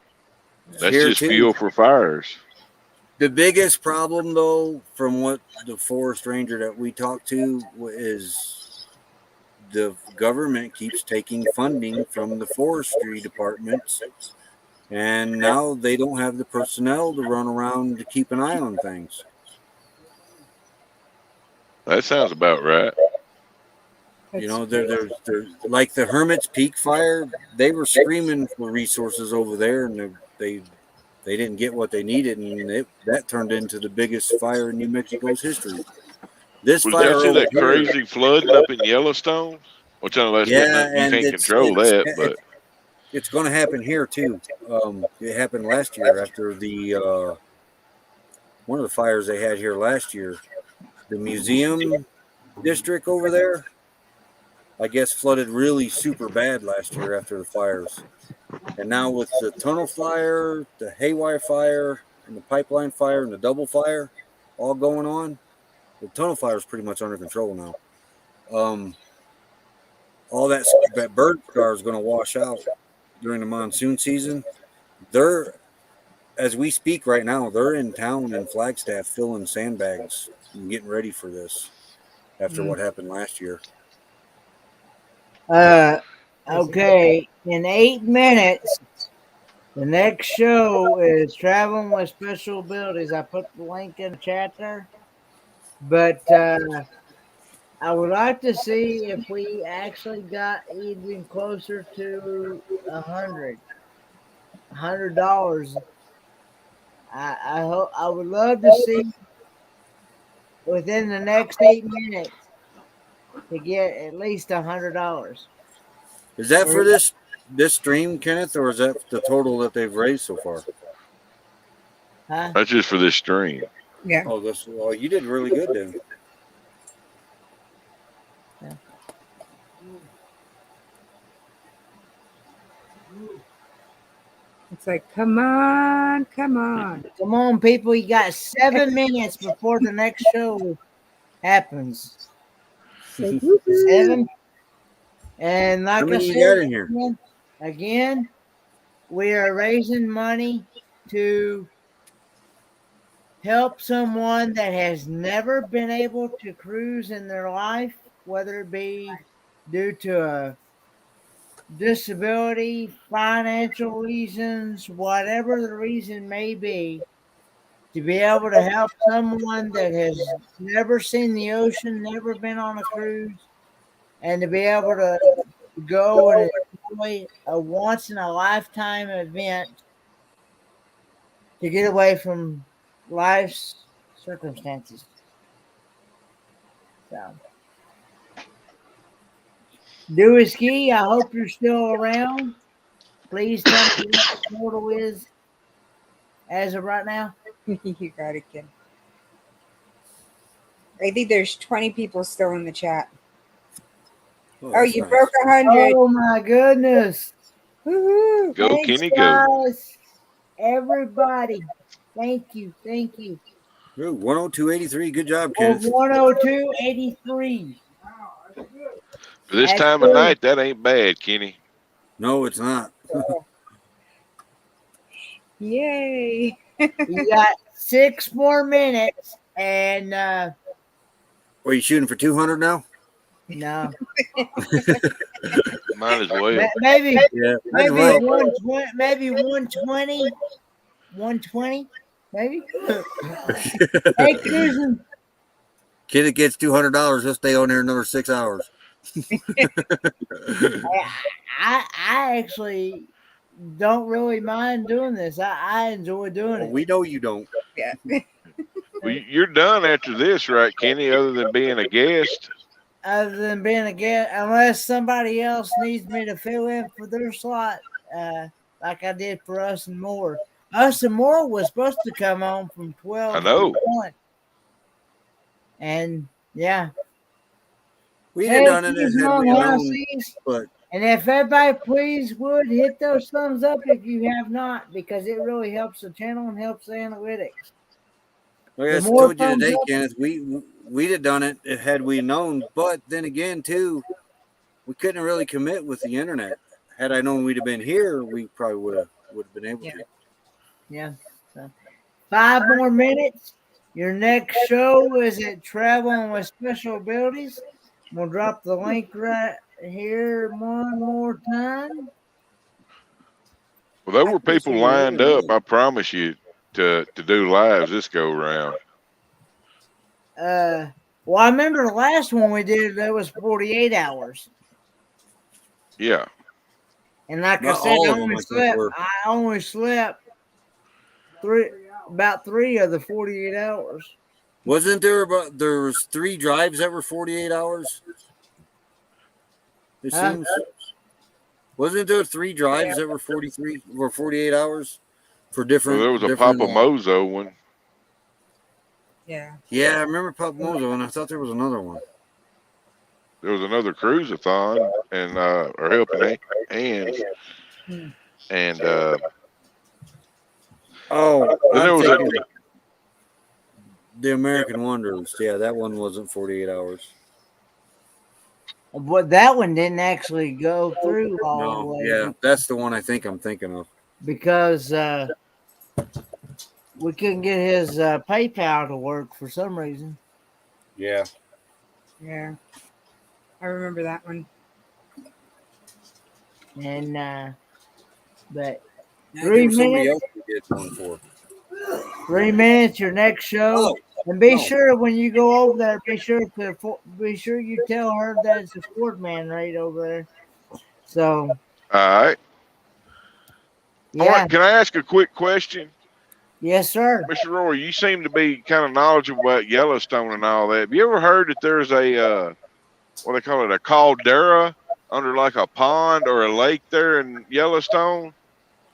that's Here just too. fuel for fires. The biggest problem, though, from what the forest ranger that we talked to is the government keeps taking funding from the forestry departments, and now they don't have the personnel to run around to keep an eye on things. That sounds about right. You know, they're like the Hermit's Peak fire. They were screaming for resources over there, and they didn't get what they needed, and that turned into the biggest fire in New Mexico's history. This Well, did y'all fire see over that here, crazy flooding up in Yellowstone? Which I know that's got yeah, nothing. You and can't control that, but it's going to happen here too. It happened last year after the one of the fires they had here last year. The museum district over there, I guess, flooded really super bad last year after the fires. And now with the tunnel fire, the haywire fire, and the pipeline fire, and the double fire all going on, the tunnel fire is pretty much under control now. All that bird scar is going to wash out during the monsoon season. They're, as we speak right now, they're in town in Flagstaff filling sandbags and getting ready for this after what happened last year. Okay, in 8 minutes, the next show is Traveling with Special Abilities. I put the link in the chat there. But I would like to see if we actually got even closer to $100. I hope I would love to see within the next 8 minutes to get at least $100. Is that for this stream, Kenneth, or is that the total that they've raised so far? Huh? that's just for this stream. Yeah. Oh, well, you did really good then. Yeah. It's like, come on, come on. Come on, people. You got 7 minutes before the next show happens. 7. And like How I many you said, got in here? again, we are raising money to help someone that has never been able to cruise in their life, whether it be due to a disability, financial reasons, whatever the reason may be, to be able to help someone that has never seen the ocean, never been on a cruise, and to be able to go and enjoy a once in a lifetime event to get away from life's circumstances. So, Dewey Ski, I hope you're still around. Please tell me what the total is as of right now. You got it, kid. I think there's 20 people still in the chat. Oh, that's you nice. broke 100. Oh my goodness. Woohoo. Go, Thanks, Kenny, go. guys. Everybody. Thank you. Thank you. Ooh, 102.83. Good job, Oh, Kenneth. 102.83. For this That's time of good. night, that ain't bad, Kenny. No, it's not. Yay. You got 6 more minutes, and Are you shooting for 200 now? no, Might as well. maybe Yeah, maybe right. 120, maybe 120, 120, maybe. Hey, cruising. Kid that gets $200, he'll stay on there another 6 hours. I actually don't really mind doing this. I enjoy doing Well, it. we know you don't. Yeah. Well, you're done after this, right, Kenny? Other than being a guest. Other than being a guest, unless somebody else needs me to fill in for their slot, like I did for Us and More. Us and More was supposed to come on from 12 I know. to 1. And yeah. We'd Hey, have done it please, had long we known, houses. but And if everybody please would hit those thumbs up if you have not, because it really helps the channel and helps the analytics. like The I more told you thumbs today, up- Kenneth, we'd have done it had we known. But then again, too, we couldn't really commit with the internet. Had I known we'd have been here, we probably would have been able to. Yeah. So 5 more minutes. Your next show is at Traveling with Special Abilities. We'll drop the link right here one more time. Well, there were people lined up, I promise you, to do lives this go around. Well, I remember the last one we did, that was 48 hours. Yeah. And like I Not said, all of them, I think, were. I only slept about 3 of the 48 hours. Wasn't there was 3 drives that were 48 hours? It Huh? seems. Wasn't there 3 drives that were 48 hours for Well, different there was a different Papa Mozo one. Yeah. Yeah, I remember Papa Mozo, and I thought there was another one. There was another cruisathon and or helping hands, and Oh, then there I'm was a thinking the American Wonders. Yeah, that one wasn't 48 hours. But that one didn't actually go through all the No, way yeah, that's the one I think I'm thinking of. because we couldn't get his PayPal to work for some reason. Yeah. Yeah. I remember that one. And but Yeah, 3 there was somebody minutes, else we did one for. 3 minutes, your next show. Oh, And be no. sure when you go over there, be sure you tell her that it's a Ford man right over there. So all right. yeah, Can I ask a quick question? yes, sir. Mr. Roy, you seem to be kind of knowledgeable about Yellowstone and all that. Have you ever heard that there's a what they call it, a caldera under like a pond or a lake there in Yellowstone?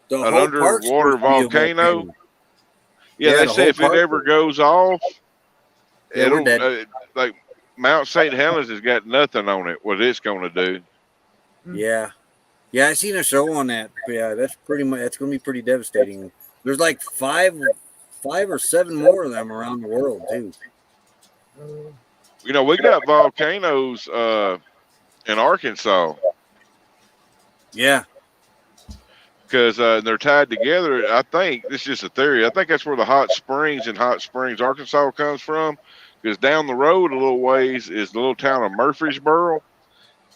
The An whole park's underwater supposed to be a volcano? Yeah, Yeah, they the say whole if it park. ever goes off, Yeah, we're it'll dead. like Mount St. Helens has got nothing on it. What it's going to do? Yeah. Yeah, I seen a show on that. But yeah, that's pretty much that's gonna be pretty devastating. There's like five or 7 more of them around the world too. You know, we got volcanoes in Arkansas Yeah. because they're tied together. I think this is just a theory. I think that's where the hot springs in Hot Springs, Arkansas, comes from. Because down the road a little ways is the little town of Murfreesboro,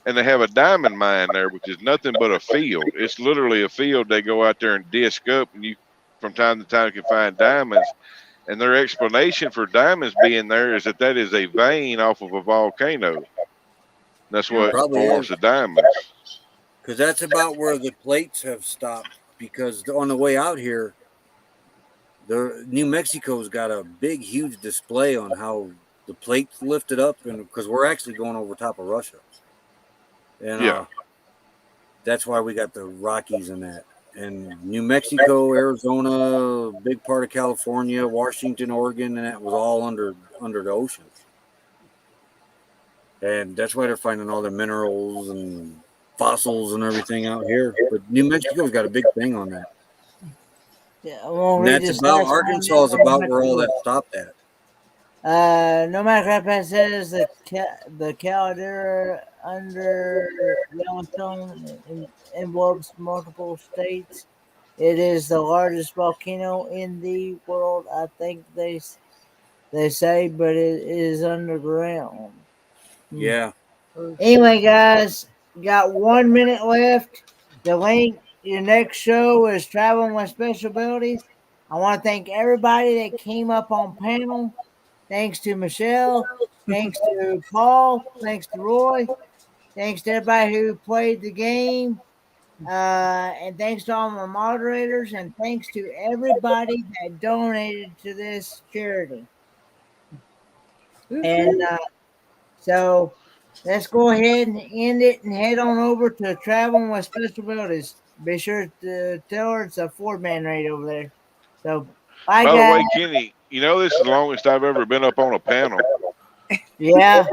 and they have a diamond mine there, which is nothing but a field. It's literally a field. They go out there and disc up, and you from time to time can find diamonds. And their explanation for diamonds being there is that is a vein off of a volcano. That's what Probably forms is. the diamonds. Because that's about where the plates have stopped. Because on the way out here, the New Mexico's got a big, huge display on how the plates lifted up, and because we're actually going over top of Russia, and Yeah. that's why we got the Rockies in that. And New Mexico, Arizona, big part of California, Washington, Oregon, and that was all under the ocean. And that's why they're finding all the minerals and fossils and everything out here. But New Mexico's got a big thing on that. Yeah, well, And that's about Arkansas is about where all that stopped at. No matter what Pat says, the caldera under Yellowstone envelopes multiple states. It is the largest volcano in the world, I think they say, but it is underground. Yeah. Anyway, guys, got 1 minute left. The link, your next show is Traveling with Special Abilities. I want to thank everybody that came up on panel. Thanks to Michelle. Thanks to Paul. Thanks to Roy. Thanks to everybody who played the game. And thanks to all my moderators. And thanks to everybody that donated to this charity. And so let's go ahead and end it and head on over to Traveling with Special Abilities. Be sure to tell her it's a Ford-man right over there. So, bye, By the guys. way, Kenny, you know this is the longest I've ever been up on a panel. Yeah,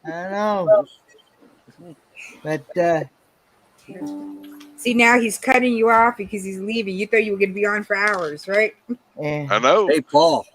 I know. But See, now he's cutting you off because he's leaving. You thought you were going to be on for hours, right? yeah. I know. Hey, Paul.